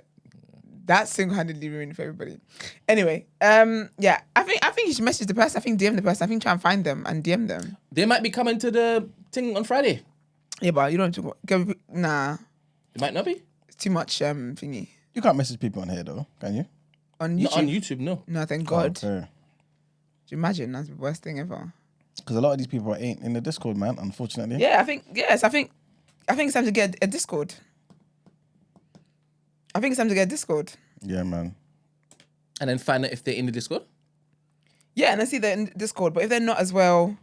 S1: That's single-handedly ruined for everybody. Anyway, yeah, I think you should message the person. I think DM the person. I think try and find them and DM them.
S3: They might be coming to the thing on Friday.
S1: Yeah, but you don't have to nah.
S3: It might not be.
S1: It's too much thingy.
S2: You can't message people on here though, can you?
S1: On YouTube?
S3: Not on YouTube, no.
S1: No, thank God.
S2: Oh, okay.
S1: Do you imagine? That's the worst thing ever.
S2: Because a lot of these people ain't in the Discord, man, unfortunately.
S1: Yeah, I think it's time to get a Discord. I think it's time to get a Discord.
S2: Yeah, man.
S3: And then find out if they're in the Discord?
S1: Yeah, and I see they're in Discord, but if they're not as well,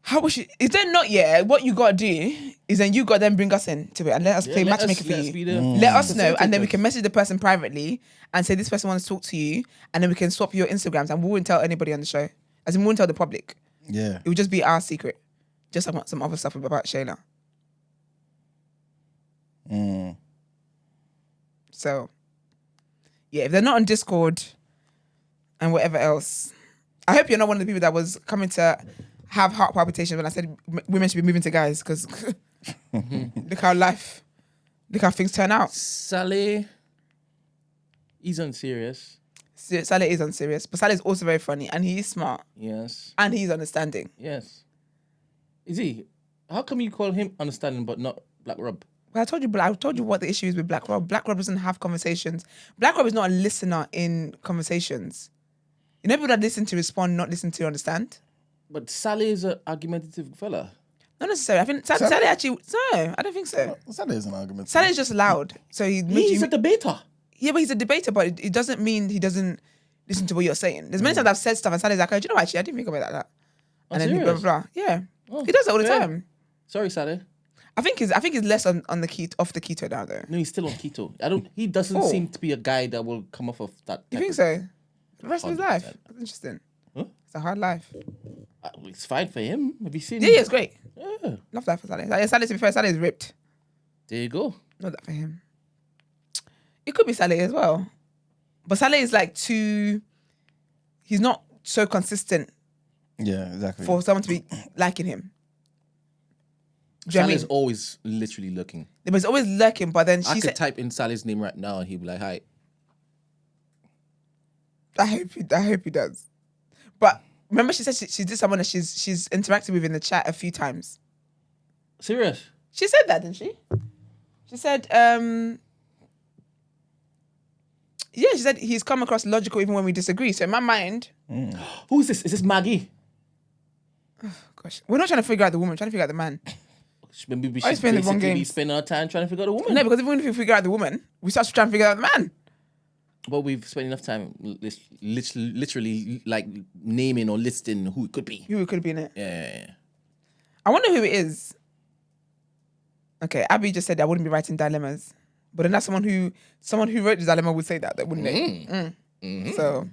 S1: if they're not, what you gotta do is then you gotta then bring us in to it and let us play matchmaker for you. Let us know, and then we can message the person privately and say this person wants to talk to you, and then we can swap your Instagrams, and we won't tell anybody on the show. As in, we won't tell the public.
S2: Yeah.
S1: It would just be our secret. Just like some other stuff about Shayla. So, yeah, if they're not on Discord and whatever else, I hope you're not one of the people that was coming to have heart palpitations when I said women should be moving to guys, because look how things turn out.
S3: Saleh, he's unserious.
S1: Saleh is unserious, but Saleh is also very funny and he is smart.
S3: Yes.
S1: And he's understanding.
S3: Yes. Is he? How come you call him understanding but not Black Rob?
S1: Well, I told you what the issue is with Black Rob. Black Rob doesn't have conversations. Black Rob is not a listener in conversations. You know, people that listen to respond, not listen to understand.
S3: But Saleh is an argumentative fella.
S1: Not necessarily. I think Saleh actually... No, I don't think so.
S2: Saleh is an argument.
S1: Saleh is just loud. So
S3: he's a debater.
S1: Yeah, but he's a debater, but it doesn't mean he doesn't listen to what you're saying. There's many times I've said stuff and Saleh's like, oh, do you know, actually, I didn't think about it like that. And then blah, blah, blah. Yeah. He does it all the time.
S3: Sorry, Saleh.
S1: I think he's less on the keto, off the keto now though.
S3: No, he's still on keto. He doesn't seem to be a guy that will come off of that.
S1: You think so? The rest of his life? That's interesting.
S3: Huh?
S1: It's a hard life.
S3: It's fine for him. Have you seen
S1: Yeah, it's great.
S3: Yeah.
S1: Love that for Saleh. Saleh, to be fair, Saleh is ripped.
S3: There you go.
S1: Love that for him. It could be Saleh as well. But Saleh is like he's not so consistent.
S2: Yeah, exactly.
S1: For someone to be liking him. Do you know what I
S3: Saleh's
S1: mean?
S3: always literally looking.
S1: But he's always lurking, but then
S3: I could type in Saleh's name right now and he'd be like, hi.
S1: I hope he does. But remember she said she did someone that she's interacted with in the chat a few times.
S3: Serious?
S1: She said that, didn't she? She said, yeah, she said he's come across logical even when we disagree. So in my mind...
S3: Who is this? Is this Maggie?
S1: Oh, gosh. We're not trying to figure out the woman, we're trying to figure out the man.
S3: Maybe we
S1: I
S3: should
S1: spend the wrong
S3: basically
S1: games.
S3: spend our time trying to figure out the woman.
S1: No, because even if we figure out the woman, we start trying to figure out the man.
S3: But we've spent enough time literally like naming or listing who it could be.
S1: Who could be in it.
S3: Yeah.
S1: I wonder who it is. Okay, Abby just said I wouldn't be writing dilemmas. But then that's someone who wrote the dilemma would say that, wouldn't they? Mm-hmm. So.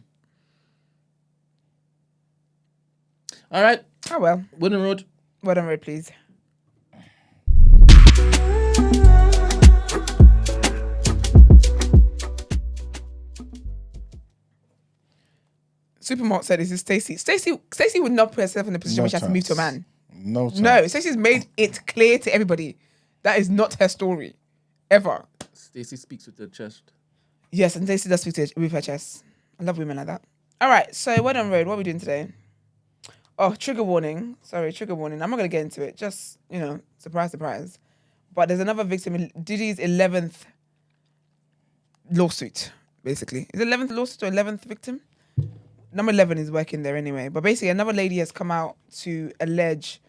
S3: All right.
S1: Oh well.
S3: Wooden Road.
S1: Wooden Road, please. Supermalt said, "This is Stacey. Stacey would not put herself in a position where she has to move to a man.
S2: No.
S1: Stacey's made it clear to everybody that is not her story, ever.
S3: Stacey speaks with her chest.
S1: Yes, and Stacey does speak with her chest. I love women like that. All right, so Word on Road, what are we doing today? Oh, trigger warning. Sorry, trigger warning. I'm not gonna get into it. Just surprise, surprise. But there's another victim in Diddy's 11th lawsuit. Basically, is it 11th lawsuit or 11th victim? Number 11 is working there anyway. But basically, another lady has come out to allege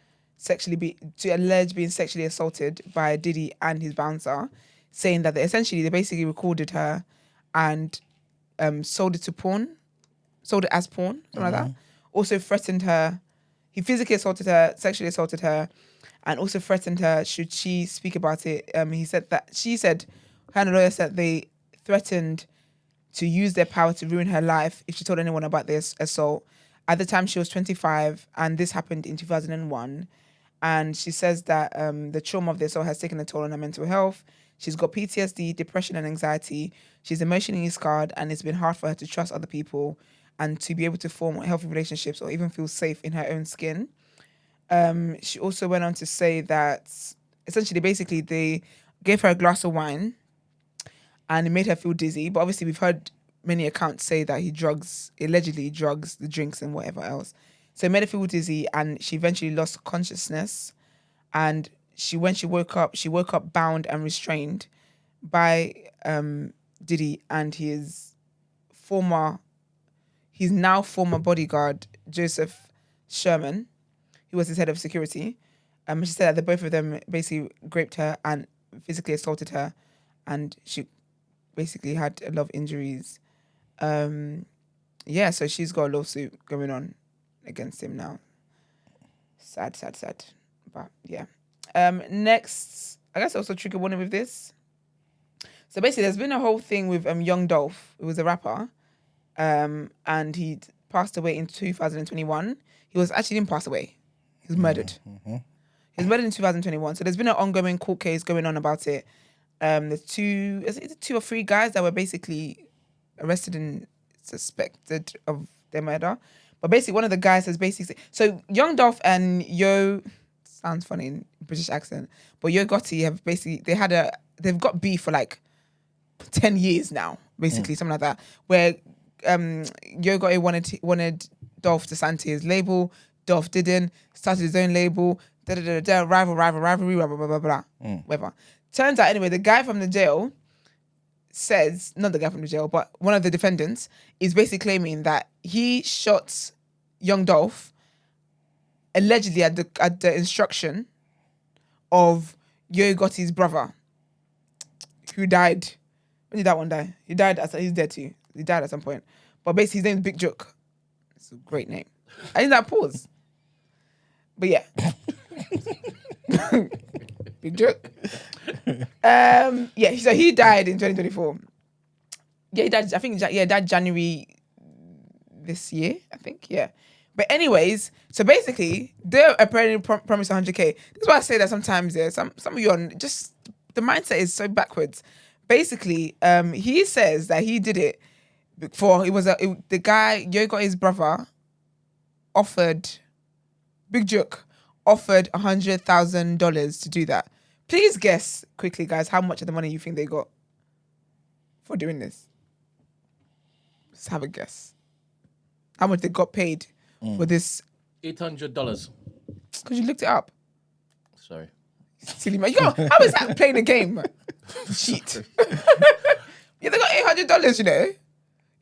S1: being sexually assaulted by Diddy and his bouncer, saying that they basically recorded her and sold it as porn, something like that. Also threatened her. He physically assaulted her, sexually assaulted her, and also threatened her should she speak about it. She said, her lawyer said they threatened to use their power to ruin her life if she told anyone about this assault. At the time, she was 25, and this happened in 2001. And she says that the trauma of the assault has taken a toll on her mental health. She's got PTSD, depression, and anxiety. She's emotionally scarred, and it's been hard for her to trust other people and to be able to form healthy relationships or even feel safe in her own skin. She also went on to say that essentially, basically, they gave her a glass of wine and it made her feel dizzy. But obviously, we've heard many accounts say that he allegedly drugs the drinks and whatever else. So it made her feel dizzy, and she eventually lost consciousness. And when she woke up bound and restrained by Diddy and his now former bodyguard, Joseph Sherman, who was his head of security. She said that the both of them basically raped her and physically assaulted her, and she basically had a lot of injuries. So she's got a lawsuit going on against him now. Sad. But yeah. Next, I guess also trigger warning with this. So basically, there's been a whole thing with Young Dolph, who was a rapper, and he passed away in 2021. He didn't pass away. He was murdered. Mm-hmm. He was murdered in 2021. So there's been an ongoing court case going on about it. There's two or three guys that were basically arrested and suspected of their murder. But basically, one of the guys has basically... So Young Dolph and Yo... Sounds funny in British accent. But Yo Gotti have basically... They've got beef for like 10 years now, basically, something like that. Where Yo Gotti wanted Dolph to sign to his label. Dolph didn't. Started his own label. Rivalry, blah, blah, blah, blah, blah. Whatever. Turns out, anyway, the guy from the jail says... Not the guy from the jail, but one of the defendants is basically claiming that he shot Young Dolph allegedly at the instruction of Yo Gotti's brother, who died. When did that one die? He died. He's dead too. He died at some point. But basically, his name is Big Jook. It's a great name. I need that pause. But yeah. Big Jook. So he died in 2024. Yeah, he died. I think died January this year. I think. Yeah. But anyways, so basically, they're apparently promised 100K. This is why I say that sometimes some of you on just the mindset is so backwards. Basically, he says that he did it before. The guy Yo got his brother offered Big Jook offered $100,000 to do that. Please guess quickly, guys, how much of the money you think they got for doing this. Let's have a guess. How much they got paid for this?
S3: $800.
S1: Because you looked it up.
S3: Sorry.
S1: Silly man. How is that playing a game? Cheat. Yeah, they got $800, you know.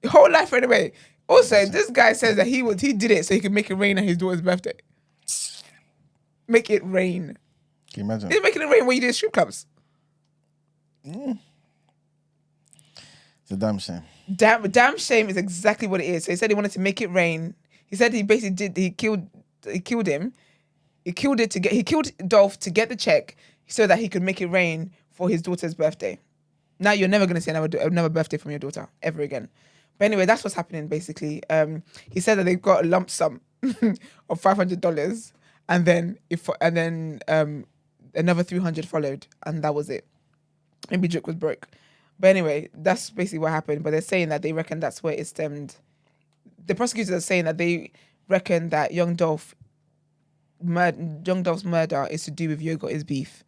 S1: Your whole life right away. Also, this guy says that he did it so he could make it rain on his daughter's birthday. Make it rain.
S2: Can you imagine?
S1: He's making it rain when you do strip clubs.
S2: It's a damn shame.
S1: Damn shame is exactly what it is. So he said he wanted to make it rain. He said he basically he killed him. He killed Dolph to get the check so that he could make it rain for his daughter's birthday. Now you're never going to see another birthday from your daughter ever again. But anyway, that's what's happening basically. He said that they got a lump sum of $500, and then another $300 followed, and that was it. Maybe Jook was broke. But anyway, that's basically what happened. But they're saying that they reckon that's where it stemmed. The prosecutors are saying that they reckon that Young Dolph's murder is to do with Yo Gotti's beef,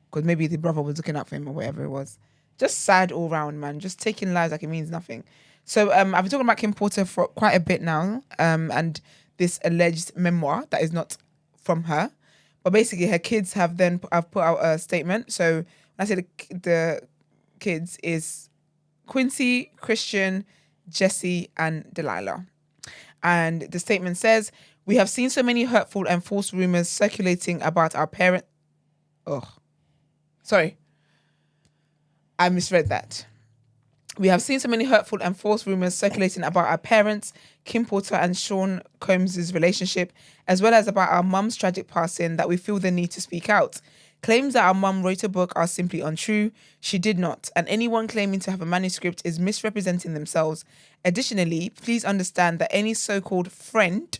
S1: because maybe the brother was looking out for him or whatever it was. Just sad all round, man. Just taking lives like it means nothing. So I've been talking about Kim Porter for quite a bit now, and this alleged memoir that is not from her, but basically her kids have put out a statement. So when I say the kids is Quincy, Christian, Jesse, and Delilah. And the statement says, "We have seen so many hurtful and false rumors circulating about our parent." Oh, sorry. I misread that. "We have seen so many hurtful and false rumors circulating about our parents, Kim Porter and Sean Combs' relationship, as well as about our mum's tragic passing, that we feel the need to speak out. Claims that our mum wrote a book are simply untrue. She did not, and anyone claiming to have a manuscript is misrepresenting themselves. Additionally, please understand that any so-called friend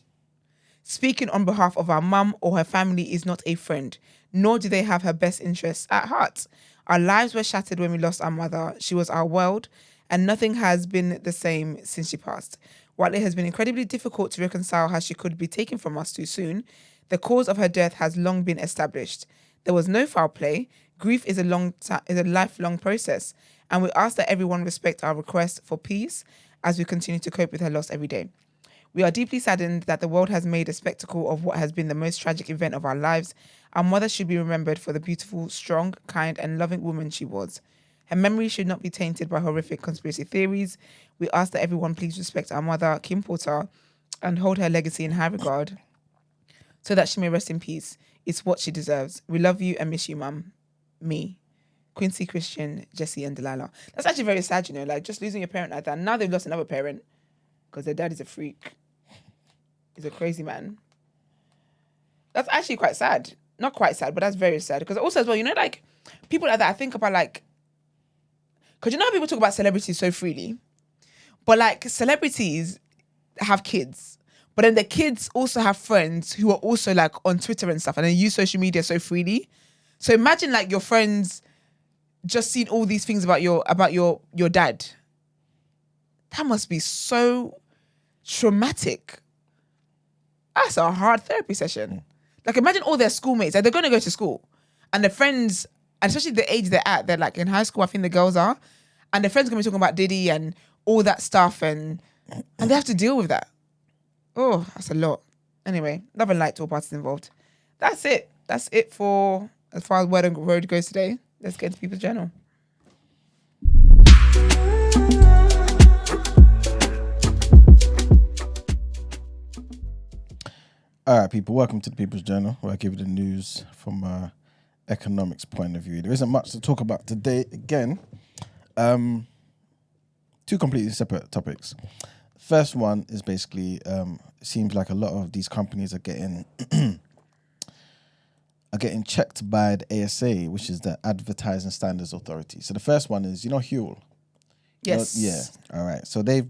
S1: speaking on behalf of our mum or her family is not a friend, nor do they have her best interests at heart. Our lives were shattered when we lost our mother. She was our world, and nothing has been the same since she passed. While it has been incredibly difficult to reconcile how she could be taken from us too soon, the cause of her death has long been established. There was no foul play. Grief is a lifelong process, and we ask that everyone respect our request for peace as we continue to cope with her loss every day. We are deeply saddened that the world has made a spectacle of what has been the most tragic event of our lives. Our mother should be remembered for the beautiful, strong, kind, and loving woman she was. Her memory should not be tainted by horrific conspiracy theories. We ask that everyone please respect our mother, Kim Porter, and hold her legacy in high regard so that she may rest in peace. It's what she deserves. We love you and miss you, Mum. Me. Quincy, Christian, Jesse, and Delilah. That's actually very sad, you know, like just losing your parent like that. Now they've lost another parent because their dad is a freak. He's a crazy man. That's actually quite sad. Not quite sad, but that's very sad. Because also as well, you know, like people like that, I think about like, because you know how people talk about celebrities so freely, but like celebrities have kids, but then the kids also have friends who are also like on Twitter and stuff and they use social media so freely. So imagine like your friends just seeing all these things about your dad. That must be so traumatic. That's a hard therapy session. Like imagine all their schoolmates, like they're going to go to school and their friends, and especially the age they're at, they're like in high school, I think the girls are, and their friends are going to be talking about Diddy and all that stuff and they have to deal with that. Oh, that's a lot. Anyway, love and light to all parties involved. That's it. That's it for as far as Word on Road goes today. Let's get into People's Journal.
S2: All right, people, welcome to the People's Journal, where I give you the news from an economics point of view. There isn't much to talk about today, again. Two completely separate topics. First one is basically, it seems like a lot of these companies are getting checked by the ASA, which is the Advertising Standards Authority. So the first one is, you know, Huel?
S1: Yes.
S2: Yeah. All right. So they've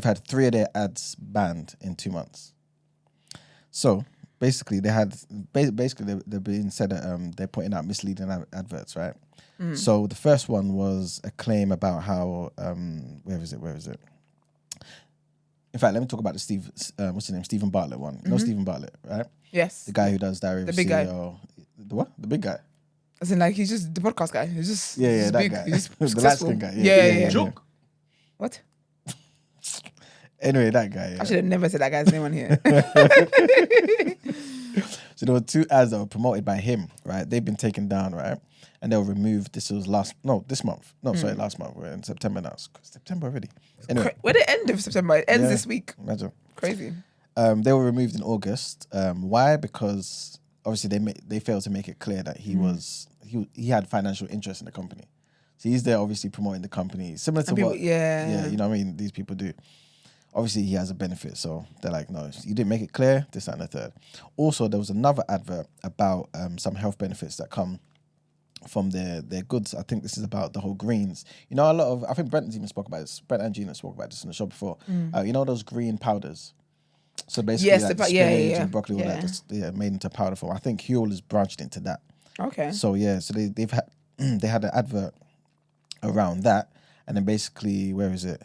S2: had 3 of their ads banned in 2 months. So basically, they're being said that they're putting out misleading adverts, right? So the first one was a claim about how where is it? In fact, let me talk about the what's his name? Stephen Bartlett one. You know Stephen Bartlett, right?
S1: Yes.
S2: The guy who does Diary of a
S1: The big guy.
S2: CEO. The what? The big guy.
S1: As in, like, he's just the podcast guy. He's just
S2: Yeah, that
S1: big.
S2: guy.
S1: He's just
S2: The
S1: successful.
S2: light-skinned guy.
S1: Yeah.
S3: Joke.
S1: What?
S2: Anyway, that guy. Yeah.
S1: I should have never said that guy's name on here.
S2: So there were 2 ads that were promoted by him, right? They've been taken down, right? And they were removed. This month. No, sorry, last month. We're in September now. It's September already. Anyway,
S1: We're the end of September. It ends this week.
S2: Imagine.
S1: Crazy.
S2: They were removed in August. Why? Because obviously they failed to make it clear that he had financial interest in the company. So he's there obviously promoting the company, similar to
S1: people,
S2: what you know what I mean, these people do. Obviously he has a benefit, so they're like, no, you didn't make it clear, this, that, and the third. Also, there was another advert about some health benefits that come from their goods. I think this is about the whole greens. You know, I think Brent even spoke about this. Brent and Gina spoke about this in the show before. You know those green powders? So basically,
S1: Yes,
S2: like spinach and broccoli, all that, just made into powder form. I think Huel is branched into that.
S1: Okay.
S2: So so they've had they had an advert around that, and then basically, where is it?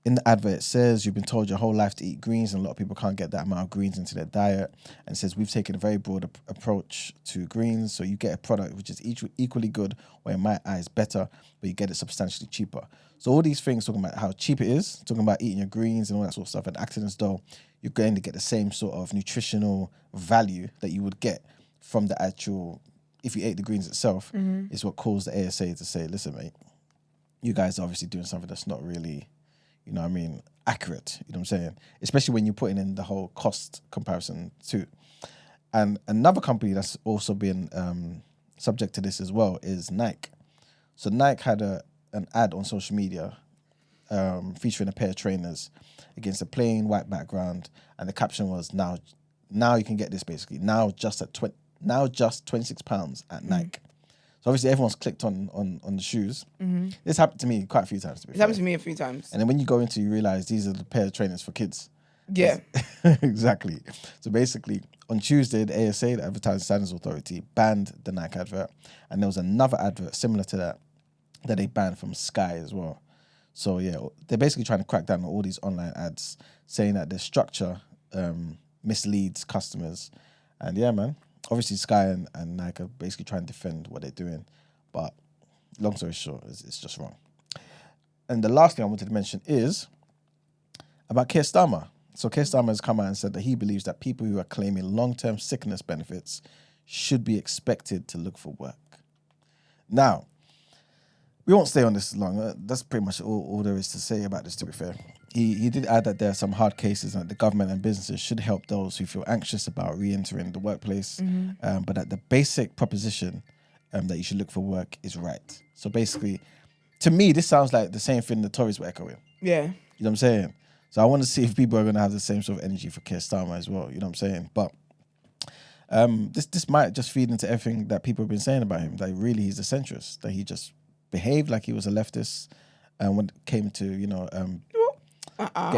S2: In the advert, it says you've been told your whole life to eat greens, and a lot of people can't get that amount of greens into their diet. And it says we've taken a very broad approach to greens, so you get a product which is equally good, or in my eyes better, but you get it substantially cheaper. So all these things talking about how cheap it is, talking about eating your greens and all that sort of stuff, and acting as though you're going to get the same sort of nutritional value that you would get from the actual, if you ate the greens itself, is what caused the ASA to say, listen, mate, you guys are obviously doing something that's not really, you know what I mean, accurate, you know what I'm saying? Especially when you're putting in the whole cost comparison too. And another company that's also been subject to this as well is Nike. So Nike had an ad on social media featuring a pair of trainers against a plain white background, and the caption was, now you can get this basically, now just £26 at Nike. So obviously everyone's clicked on the shoes. This happened to me quite a few times.
S1: It's happened to me a few times.
S2: And then when you go into, you realize these are the pair of trainers for kids.
S1: Yeah.
S2: Exactly. So basically, on Tuesday, the ASA, the Advertising Standards Authority, banned the Nike advert. And there was another advert similar to that they banned from Sky as well. So yeah, they're basically trying to crack down on all these online ads, saying that their structure misleads customers. And yeah, man, obviously Sky and Nike are basically trying to defend what they're doing, but long story short, it's just wrong. And the last thing I wanted to mention is about Keir Starmer. So Keir Starmer has come out and said that he believes that people who are claiming long-term sickness benefits should be expected to look for work. Now, we won't stay on this long. That's pretty much all there is to say about this, to be fair. He did add that there are some hard cases and that the government and businesses should help those who feel anxious about re-entering the workplace, but that the basic proposition that you should look for work is right. So basically, to me, this sounds like the same thing the Tories were echoing.
S1: Yeah.
S2: You know what I'm saying? So I want to see if people are going to have the same sort of energy for Keir Starmer as well. You know what I'm saying? But this might just feed into everything that people have been saying about him, that really he's a centrist, that he just behaved like he was a leftist when it came to, getting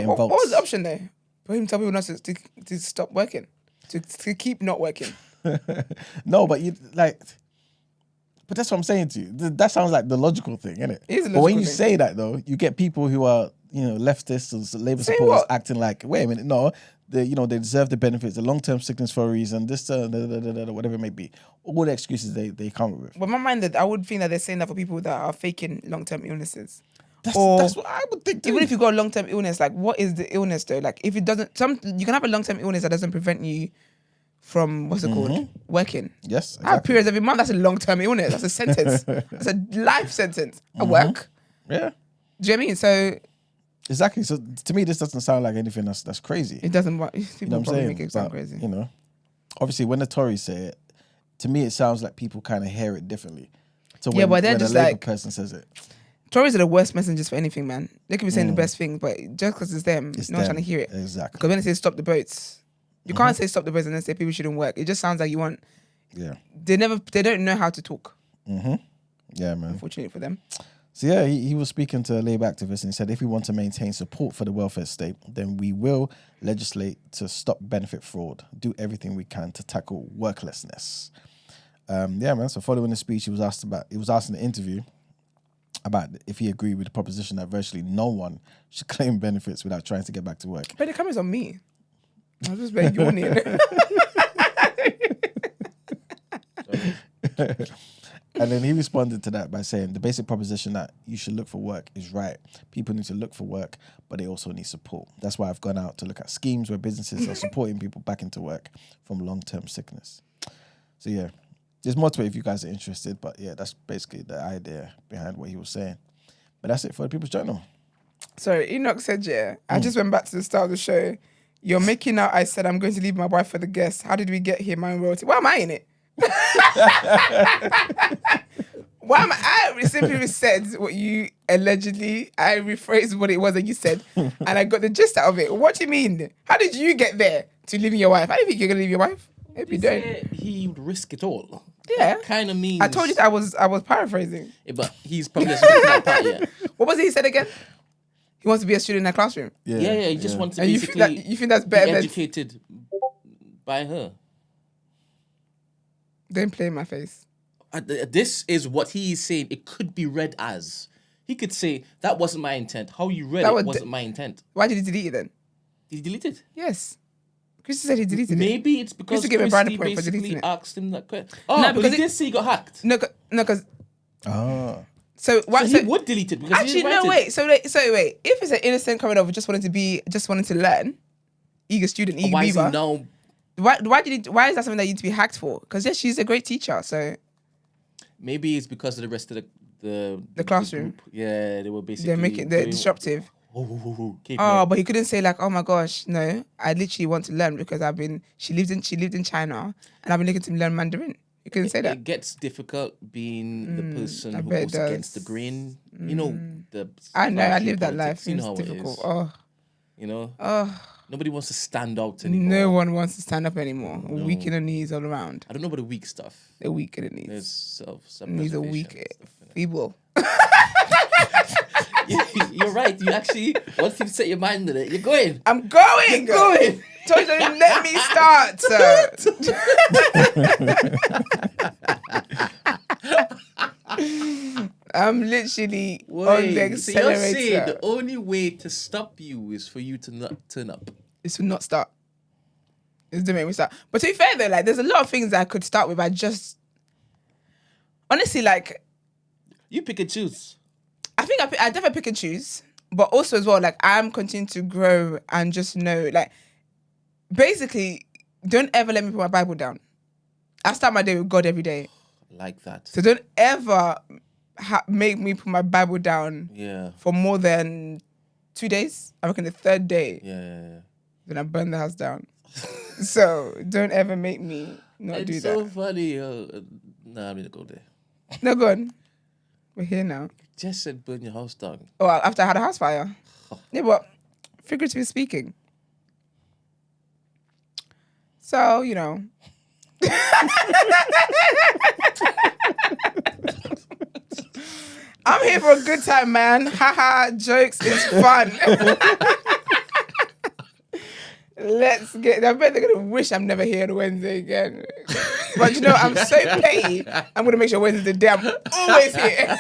S2: votes.
S1: What was the option there? For him to tell people not to stop working, to keep not working.
S2: No, but but that's what I'm saying to you. That sounds like the logical thing, isn't it?
S1: It is a
S2: but when
S1: logical
S2: you
S1: thing.
S2: say that though, you get people who are, leftists or Labour
S1: Saying
S2: supporters
S1: what?
S2: acting like, wait a minute, no, they deserve the benefits, the long-term sickness for a reason, this, whatever it may be. All the excuses they come up with.
S1: But my mind, that I would think that they're saying that for people that are faking long-term illnesses.
S2: That's what I would think too.
S1: Even if you got a long-term illness, like what is the illness though? Like if it doesn't, you can have a long-term illness that doesn't prevent you from what's it called, working.
S2: Yes,
S1: I have
S2: exactly.
S1: periods every month. That's a long-term illness. That's a sentence. That's a life sentence. At work.
S2: Yeah,
S1: Do you know what I mean? So
S2: exactly. So to me, this doesn't sound like anything that's crazy.
S1: it doesn't work. People
S2: You know what I'm
S1: probably
S2: saying?
S1: make it sound
S2: But,
S1: crazy.
S2: Obviously, when the Tories say it, to me, it sounds like people kind of hear it differently. So
S1: Yeah, but they're
S2: when
S1: just
S2: a Labour
S1: like-
S2: person says it,
S1: Tories are the worst messengers for anything, man. They could be saying the best things, but just because it's them,
S2: it's
S1: no one's
S2: them.
S1: trying to hear it.
S2: Exactly.
S1: Because when they say stop the boats, you can't say stop the boats and then say people shouldn't work. It just sounds like you want.
S2: Yeah.
S1: They don't know how to talk.
S2: Yeah, man.
S1: Unfortunately for them.
S2: So yeah, he was speaking to Labour activists and he said, if we want to maintain support for the welfare state, then we will legislate to stop benefit fraud, do everything we can to tackle worklessness. Yeah, man. So following the speech, he was asked in the interview about if he agreed with the proposition that virtually no one should claim benefits without trying to get back to work.
S1: But the camera's on me. I was just very yawning.
S2: And then he responded to that by saying the basic proposition that you should look for work is right. People need to look for work, but they also need support. That's why I've gone out to look at schemes where businesses are supporting people back into work from long-term sickness. So yeah, there's more to it if you guys are interested, but yeah, that's basically the idea behind what he was saying. But that's it for the People's Journal.
S1: Sorry, Enoch said, I just went back to the start of the show. You're making out I said I'm going to leave my wife for the guest. How did we get here? My own royalty. Why am I in it? Why am I simply said what you allegedly, I rephrased what it was that you said, and I got the gist out of it. What do you mean? How did you get there to leaving your wife? I don't think you're gonna leave your wife. If you don't,
S3: He would risk it all.
S1: yeah.
S3: Kind of means.
S1: I told you that I was paraphrasing.
S3: Yeah, but he's probably a that part, yeah.
S1: What was it he said again? He wants to be a student in a classroom.
S3: Yeah, he just wants to
S1: And
S3: basically
S1: you think that's
S3: be
S1: better than
S3: educated by her.
S1: don't play in my face.
S3: This is what he is saying. It could be read as. He could say, that wasn't my intent. How you read
S1: That
S3: it
S1: was
S3: wasn't my intent.
S1: Why did he delete it then?
S3: Did he delete it?
S1: Yes. Christy said he deleted it.
S3: Maybe it's because
S1: Used to give a brand
S3: Christy
S1: point for deleting
S3: basically
S1: it.
S3: asked him that question. Oh,
S1: No,
S3: but
S1: because
S3: he did say he got hacked.
S1: No, because
S2: Oh.
S1: so what?
S3: So he would delete it because he
S1: Actually,
S3: didn't
S1: no,
S3: write it.
S1: wait. So wait. If it's an innocent coming over, just wanted to learn, eager student, eager
S3: Why is he
S1: beaver.
S3: now?
S1: Why is that something that you need to be hacked for? Because yes, she's a great teacher. So
S3: Maybe it's because of the rest of the
S1: classroom.
S3: group. Yeah, they were basically.
S1: they're making
S3: doing-
S1: disruptive.
S3: Keep
S1: Oh,
S3: it.
S1: but he couldn't say like, oh my gosh, no, I literally want to learn because she lived in China and I've been looking to learn Mandarin. You couldn't say that.
S3: It gets difficult being the person
S1: I
S3: who
S1: bet it
S3: goes
S1: does.
S3: against the grain. You know the.
S1: I know, I
S3: party
S1: lived that
S3: politics.
S1: life.
S3: You
S1: It's
S3: know how
S1: difficult.
S3: it is.
S1: Oh,
S3: You know,
S1: oh,
S3: nobody wants to stand out anymore.
S1: no one wants to stand up anymore. Weak in the knees all around.
S3: I don't know about the weak stuff.
S1: They're weak in the knees.
S3: There's
S1: Knees are weak, feeble.
S3: You're right. You actually, once you set your mind on it, you're going.
S1: I'm going.
S3: You're going.
S1: Told you, let me start, sir. I'm literally on the
S3: So you're
S1: accelerator.
S3: saying the only way to stop you is for you to not turn up.
S1: This will not start. It's to make me start. But to be fair though, like there's a lot of things that I could start with. I just honestly like
S3: You pick and choose.
S1: I think I definitely pick and choose, but also as well like I'm continuing to grow and just know like basically don't ever let me put my Bible down. I start my day with God every day.
S3: Like that.
S1: So don't ever make me put my Bible down for more than 2 days. I reckon the third day.
S3: Yeah.
S1: Then I burn the house down. So don't ever make me not do that.
S3: It's so funny. Nah, I'm going to go there.
S1: No, go on. We're here now.
S3: Just said burn your house down.
S1: Oh, after I had a house fire. Yeah, but figuratively speaking. So, you know. I'm here for a good time, man. Haha, jokes is fun. Let's get. I bet they're gonna wish I'm never here on Wednesday again. But you know, I'm so petty. I'm gonna make sure Wednesday the day I'm always here.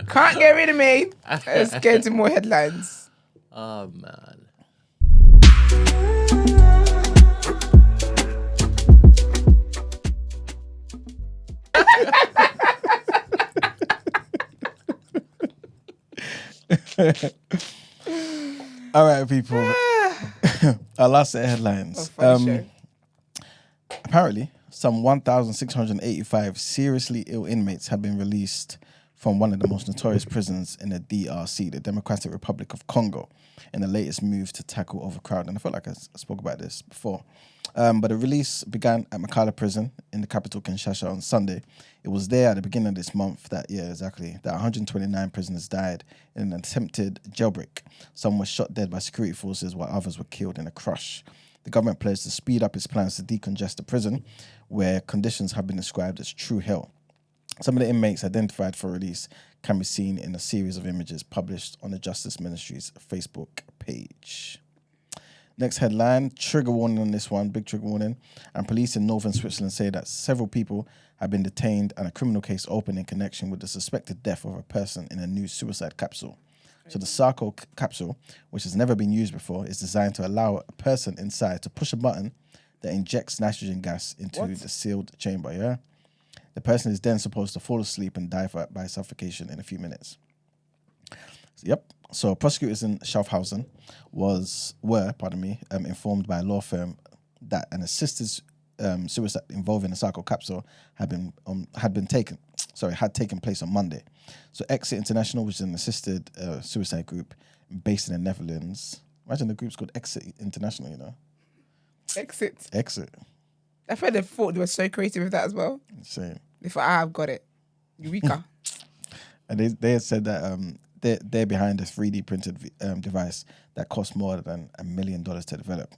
S1: Can't get rid of me. Let's get into more headlines.
S3: Oh man.
S2: All right, people. Our last set of headlines. Apparently, some 1,685 seriously ill inmates had been released from one of the most notorious prisons in the DRC, the Democratic Republic of Congo, in the latest move to tackle overcrowding. And I felt like I spoke about this before. But the release began at Makala Prison in the capital Kinshasa on Sunday. It was there at the beginning of this month that 129 prisoners died in an attempted jailbreak. Some were shot dead by security forces while others were killed in a crush. The government pledged to speed up its plans to decongest the prison, where conditions have been described as true hell. Some of the inmates identified for release can be seen in a series of images published on the Justice Ministry's Facebook page. Next headline, trigger warning on this one, big trigger warning. And police in northern Switzerland say that several people have been detained and a criminal case opened in connection with the suspected death of a person in a new suicide capsule. So the Sarko capsule, which has never been used before, is designed to allow a person inside to push a button that injects nitrogen gas into the sealed chamber, The person is then supposed to fall asleep and die by suffocation in a few minutes. So prosecutors in Schaffhausen were informed by a law firm that an assisted suicide involving the Sarko capsule had taken place on Monday. So Exit International, which is an assisted suicide group based in the Netherlands. Imagine the group's called Exit International, you know.
S1: Exit.
S2: I
S1: thought they were so creative with that as well.
S2: Insane.
S1: They thought, I've got it. Eureka.
S2: And they had said that they're behind a 3D printed device that cost more than $1 million to develop.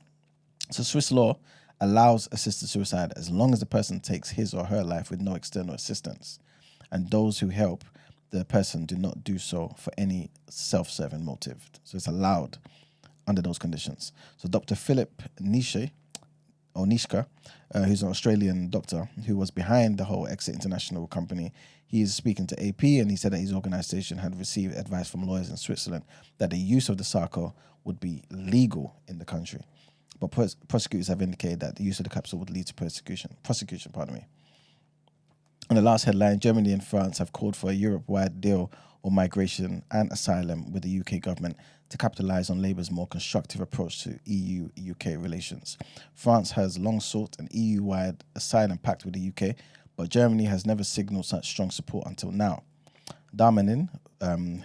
S2: So Swiss law allows assisted suicide as long as the person takes his or her life with no external assistance. And those who help the person do not do so for any self-serving motive. So it's allowed under those conditions. So Dr. Philip Nishka, who's an Australian doctor who was behind the whole Exit International company, he is speaking to AP, and he said that his organisation had received advice from lawyers in Switzerland that the use of the Sarko would be legal in the country. But prosecutors have indicated that the use of the capsule would lead to prosecution. And the last headline, Germany and France have called for a Europe-wide deal on migration and asylum with the UK government to capitalise on Labour's more constructive approach to EU-UK relations. France has long sought an EU-wide asylum pact with the UK, but Germany has never signalled such strong support until now. Darmanin,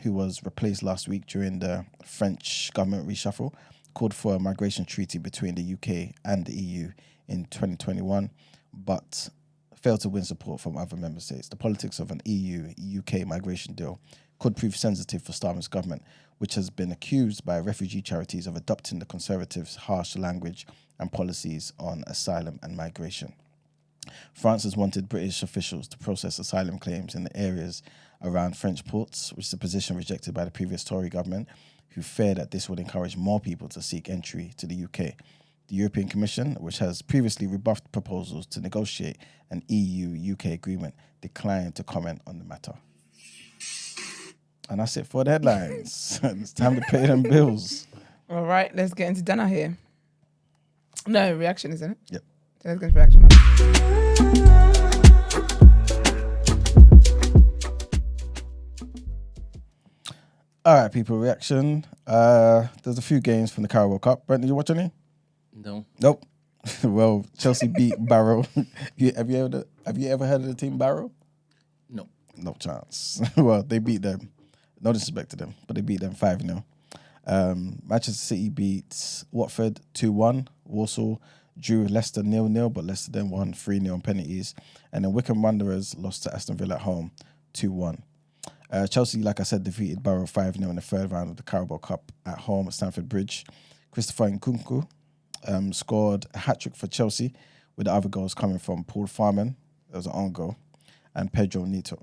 S2: who was replaced last week during the French government reshuffle, called for a migration treaty between the UK and the EU in 2021, but failed to win support from other member states. The politics of an EU-UK migration deal could prove sensitive for Starmer's government, which has been accused by refugee charities of adopting the Conservatives' harsh language and policies on asylum and migration. France has wanted British officials to process asylum claims in the areas around French ports, which is a position rejected by the previous Tory government, who fear that this would encourage more people to seek entry to the UK. The European Commission, which has previously rebuffed proposals to negotiate an EU-UK agreement, declined to comment on the matter. And that's it for the headlines. It's time to pay them bills.
S1: All right, let's get into Dana here. No, reaction, isn't it?
S2: Yep.
S1: So let's get into reaction.
S2: All right, people, reaction. There's a few games from the Carabao Cup. Brent, did you watch any?
S3: No.
S2: Nope. Well, Chelsea beat Barrow. Have you ever heard of the team Barrow?
S3: No.
S2: No chance. Well, they beat them. No disrespect to them, but they beat them 5-0. Manchester City beat Watford 2-1. Walsall drew Leicester 0-0, but Leicester then won 3-0 on penalties. And then Wycombe Wanderers lost to Aston Villa at home 2-1. Chelsea, like I said, defeated Barrow 5-0 in the third round of the Carabao Cup at home at Stamford Bridge. Christopher Nkunku scored a hat-trick for Chelsea, with the other goals coming from Paul Farman, there was an own goal, and Pedro Neto.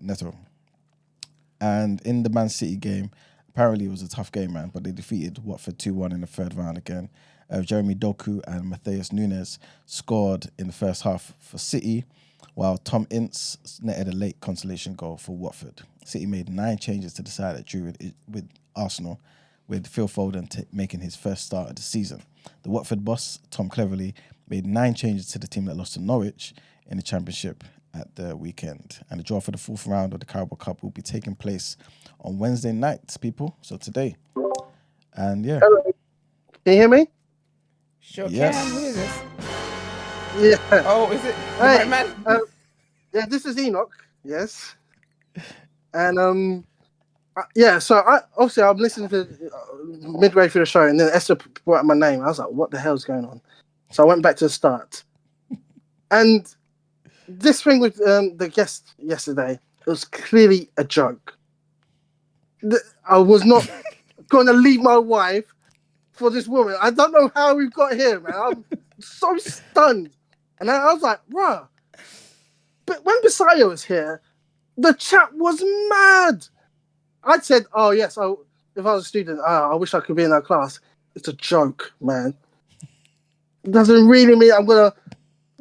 S2: And in the Man City game, apparently it was a tough game, man, but they defeated Watford 2-1 in the third round again. Jeremy Doku and Matheus Nunes scored in the first half for City, while Tom Ince netted a late consolation goal for Watford. City made 9 changes to the side that drew with Arsenal, with Phil Foden making his first start of the season. The Watford boss, Tom Cleverley, made 9 changes to the team that lost to Norwich in the Championship at the weekend. And the draw for the fourth round of the Carabao Cup will be taking place on Wednesday night, people. So today. And yeah.
S4: Hello. Can you hear me?
S1: Sure
S2: Yes.
S1: can. Who is this?
S4: Yeah.
S1: Oh, is it the
S4: Hey,
S1: right man?
S4: Yeah, this is Enoch. Yes. And yeah. So I'm listening to midway through the show, and then Esther brought up my name. I was like, "What the hell's going on?" So I went back to the start, and this thing with the guest yesterday, it was clearly a joke. I was not going to leave my wife for this woman. I don't know how we've got here, man. I'm so stunned. And I was like, "Bruh." But when Bisaya was here, the chat was mad. I said, "Oh yes, if I was a student, I wish I could be in that class." It's a joke, man. It doesn't really mean I'm gonna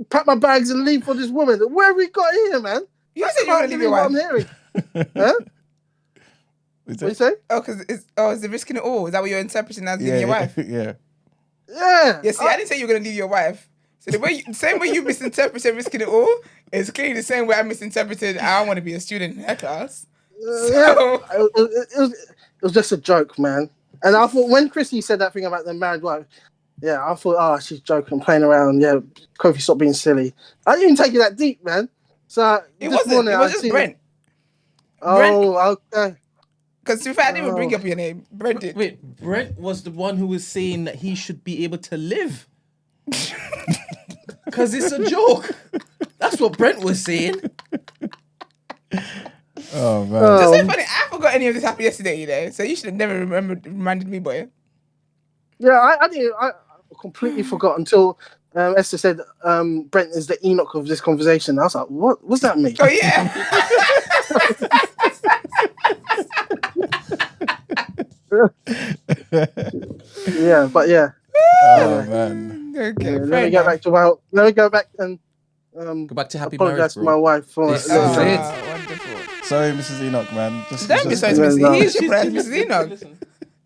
S4: pack my bags and leave for this woman. Where have we got here, man?
S1: You said you were going to leave your wife.
S4: I'm hearing. Huh? What you say?
S1: Oh, because is it risking it all? Is that what you're interpreting as leaving your wife?
S2: Yeah.
S4: Yeah.
S1: Yeah, see, I didn't say you were going to leave your wife. So the same way you misinterpreted risking it all is clearly the same way I misinterpreted I want to be a student in her class.
S4: Yeah. It was just a joke, man. And I thought when Chrissy said that thing about the married wife, yeah, I thought, she's joking, playing around. Yeah, Kofi, stop being silly. I didn't even take it that deep, man. So
S1: it wasn't. It was just Brent.
S4: Oh, okay.
S1: Because to be fair, I didn't even bring up your name. Brent did.
S3: Wait, Brent was the one who was saying that he should be able to live. Because it's a joke. That's what Brent was saying.
S2: Oh, man.
S1: That's so funny. I forgot any of this happened yesterday, you know. So you should have never reminded me, boy.
S4: Yeah, I didn't. I completely forgot until Esther said Brent is the Enoch of this conversation. I was like, what? What's that mean?
S1: Oh, yeah.
S4: Yeah, but yeah.
S2: Oh, man.
S1: Okay,
S4: Yeah, let me go back to let me go back and
S3: Go back to happy marriage,
S4: apologize to
S3: bro.
S4: my wife for
S3: This is
S4: it.
S1: Wonderful.
S2: Sorry, Mrs. Enoch, man.
S1: Don't be sorry to Mrs.
S4: No.
S1: He is your friend, Mrs. Enoch.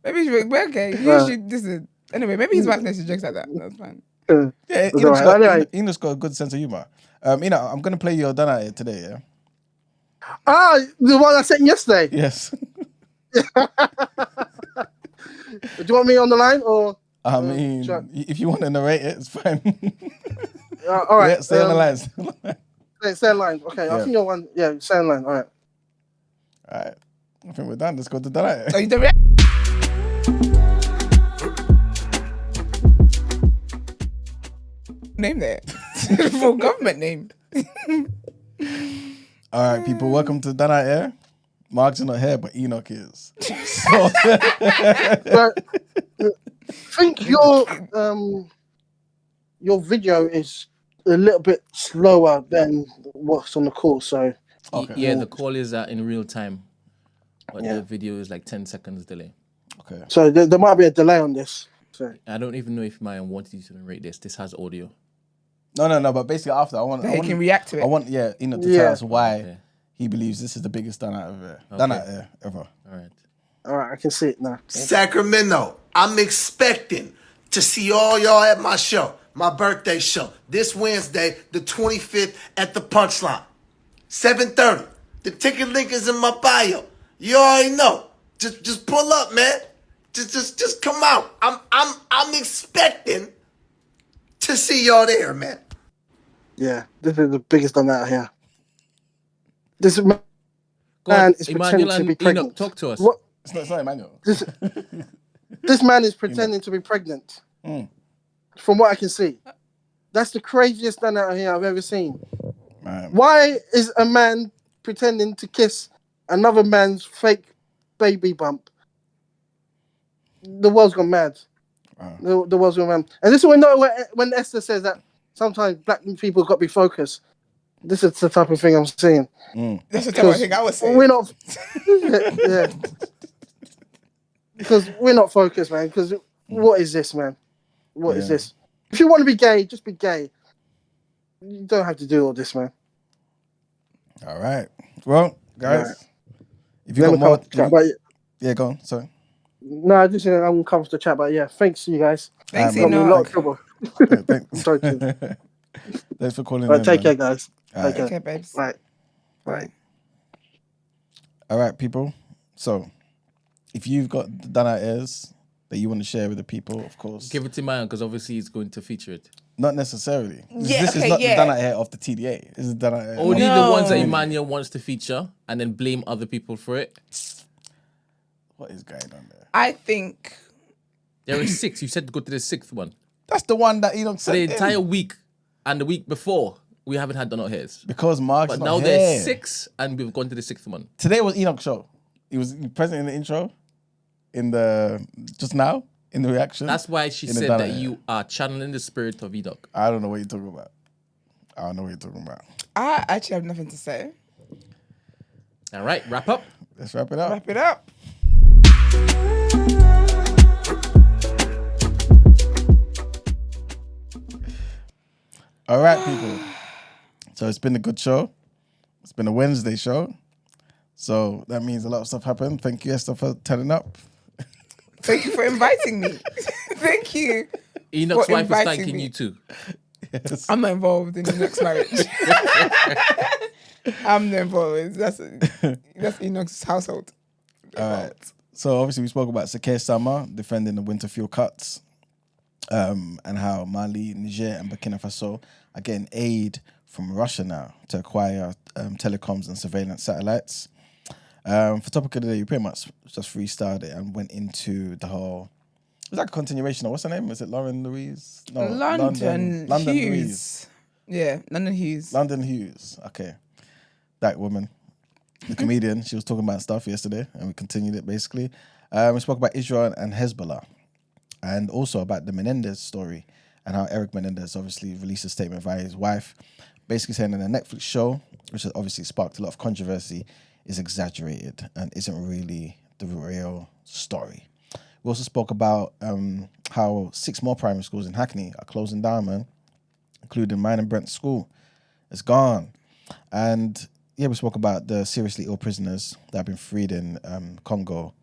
S1: Maybe we're okay. You should. This is anyway. Maybe his wife knows he jokes like that. That's fine.
S2: Yeah,
S4: That's all right. Anyway.
S2: Enoch's got a good sense of humor. Enoch, I'm going to play your Dana here today, yeah?
S4: The one I sent yesterday.
S2: Yes.
S4: Do you want me on the line or?
S2: I mean, if you want to narrate it, it's fine.
S4: All right.
S2: Yeah, stay on the line.
S4: Stay on the line. Okay, I think you're one. Yeah, stay on the line. All right.
S2: All right. I think we're done. Let's go to Dana.
S1: Oh, you don't react? Name there. Full government name.
S2: All right, people. Welcome to Dana Air. Mark's not here, but Enoch is. So,
S4: But I think your video is a little bit slower than what's on the call. So
S2: okay.
S3: Yeah, the call is in real time, but
S4: Yeah.
S3: the video is like 10 seconds delay.
S2: Okay.
S4: So there might be a delay on this. So
S3: I don't even know if Maya wanted you to narrate this. This has audio.
S2: No. But basically, after I want,
S1: That he can react to it.
S2: I want, Enoch to
S4: Yeah.
S2: tell us why
S3: Okay.
S2: he believes this is the biggest Dana ever.
S3: Okay.
S2: Dana Air ever.
S3: All right.
S4: all right, I can see it now.
S5: Sacramento. I'm expecting to see all y'all at my show, my birthday show, this Wednesday, the 25th at the Punchline, 7:30. The ticket link is in my bio. You already know. Just pull up, man. Just come out. I'm expecting to see y'all there, man.
S4: Yeah, this is the biggest done out here. This man is pretending to be pregnant.
S3: Enoch, talk to us.
S4: What?
S2: It's not Emmanuel.
S4: This man is pretending to be pregnant. From what I can see. That's the craziest done out here I've ever seen.
S2: Man.
S4: Why is a man pretending to kiss another man's fake baby bump? The world's gone mad. Wow. The world's gone mad. And this is when Esther says that sometimes black people got to be focused. This is the type of thing I'm seeing.
S1: That's the type of thing I was saying.
S4: We're not... yeah. Because we're not focused, man. Because what is this, man? What is this? If you want to be gay, just be gay. You don't have to do all this, man.
S2: All right. Well, guys, if you got more... Yeah, go on. Sorry.
S4: No, I just I'm going to come to the chat, but yeah, thanks you guys.
S1: Thanks,
S4: Got me in a lot of trouble.
S2: Thanks. Thanks for calling in.
S4: Take care, guys.
S2: Take
S1: care, babes.
S4: Bye.
S2: All right, people. So, if you've got done out ears that you want to share with the people, of course.
S3: Give it to Mayan, because obviously he's going to feature it.
S2: Not necessarily.
S1: Yeah,
S2: this is not the done out hair of the TDA. This is done out hair.
S3: Only the ones that Emmanuel wants to feature and then blame other people for it.
S2: What is going on there?
S1: I think
S3: there are 6. You said to go to the 6th one.
S2: That's the one that Enoch said.
S3: For the entire week and the week before, we haven't had done out hairs.
S2: Because Mark's
S3: But
S2: not
S3: now
S2: here.
S3: there's 6 and we've gone to the 6th one.
S2: Today was Enoch's show. He was present in the intro, just now, in the reaction.
S3: That's why she said that you are channeling the spirit of Enoch.
S2: I don't know what you're talking about.
S1: I actually have nothing to say.
S3: All right, wrap up.
S2: Let's wrap it up.
S1: Wrap it up.
S2: All right, people. So it's been a good show. It's been a Wednesday show. So that means a lot of stuff happened. Thank you, Esther, for turning up.
S1: Thank you for inviting me. Thank you.
S3: Enoch's wife is thanking you too.
S2: Yes.
S1: I'm not involved in the next marriage. I'm not involved. That's Enoch's household.
S2: All right. So obviously we spoke about Sakir Sama defending the winter fuel cuts, and how Mali, Niger, and Burkina Faso are getting aid from Russia now to acquire telecoms and surveillance satellites. For topic of the day, you pretty much just freestyled it and went into the whole. It was like a continuation of what's her name? Is it Lauren Louise? No,
S1: London Hughes.
S2: Louise.
S1: Yeah, London Hughes.
S2: London Hughes. Okay, that woman, the comedian. She was talking about stuff yesterday, and we continued it basically. We spoke about Israel and Hezbollah, and also about the Menendez story and how Eric Menendez obviously released a statement via his wife, basically saying that the Netflix show, which has obviously sparked a lot of controversy, is exaggerated and isn't really the real story. We also spoke about how 6 more primary schools in Hackney are closing down, man, including mine and Brent school. It's gone. And yeah, we spoke about the seriously ill prisoners that have been freed in Congo,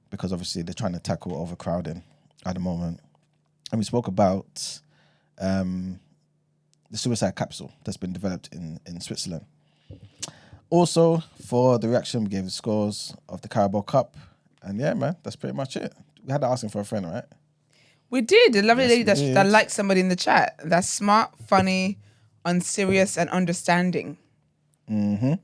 S2: because obviously they're trying to tackle overcrowding at the moment. And we spoke about the suicide capsule that's been developed in Switzerland. Also, for the reaction, we gave the scores of the Carabao Cup. And yeah, man, that's pretty much it. We had to ask him for a friend, right?
S1: We did. A lovely lady
S2: Yes, we
S1: that
S2: did.
S1: liked somebody in the chat. That's smart, funny, unserious, and understanding. I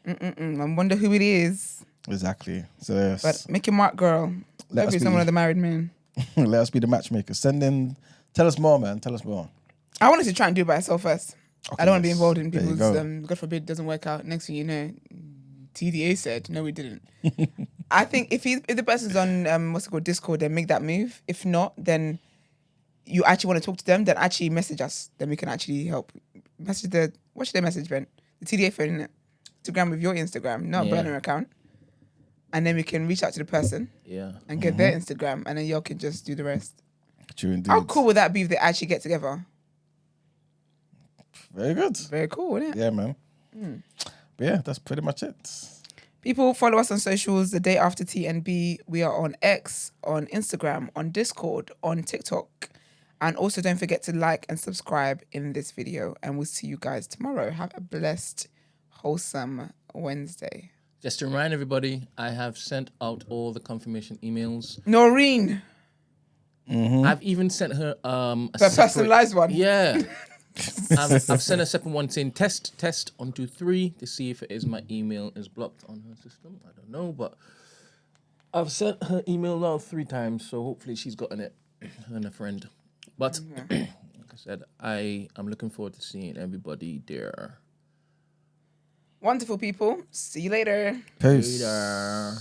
S1: wonder who it is.
S2: Exactly. So yes.
S1: But make your mark, girl.
S2: Let
S1: Maybe
S2: us
S1: it's not
S2: be-
S1: one of the married men.
S2: Let us be the matchmaker. Send in. Tell us more, man. Tell us more.
S1: I wanted to try and do it by myself first. I don't want to be
S2: yes.
S1: involved in
S2: There you
S1: people's,
S2: go.
S1: God forbid, doesn't work out. Next thing you know, TDA said, no, we didn't. I think if the person's on, what's it called, Discord, then make that move. If not, then you actually want to talk to them, then actually message us. Then we can actually help. What should they message, Brent? The TDA phone, innit? Instagram with your Instagram, not a burner account. And then we can reach out to the person and get their Instagram, and then y'all can just do the rest.
S2: True indeed.
S1: How cool would that be if they actually get together?
S2: Very good.
S1: Very cool, isn't it?
S2: Yeah, man. But yeah, that's pretty much it.
S1: People follow us on socials. The Day After TNB. We are on X, on Instagram, on Discord, on TikTok. And also don't forget to like and subscribe in this video. And we'll see you guys tomorrow. Have a blessed, wholesome Wednesday.
S3: Just to remind everybody, I have sent out all the confirmation emails.
S1: Noreen.
S3: I've even sent her a
S1: personalized one.
S3: Yeah. I've sent a separate one saying test 1, 2, 3 to see if it is my email is blocked on her system. I don't know, but I've sent her email now 3 times, so hopefully she's gotten it and a friend. But like I said, I am looking forward to seeing everybody there.
S1: Wonderful people. See you later.
S2: Peace.
S3: Later.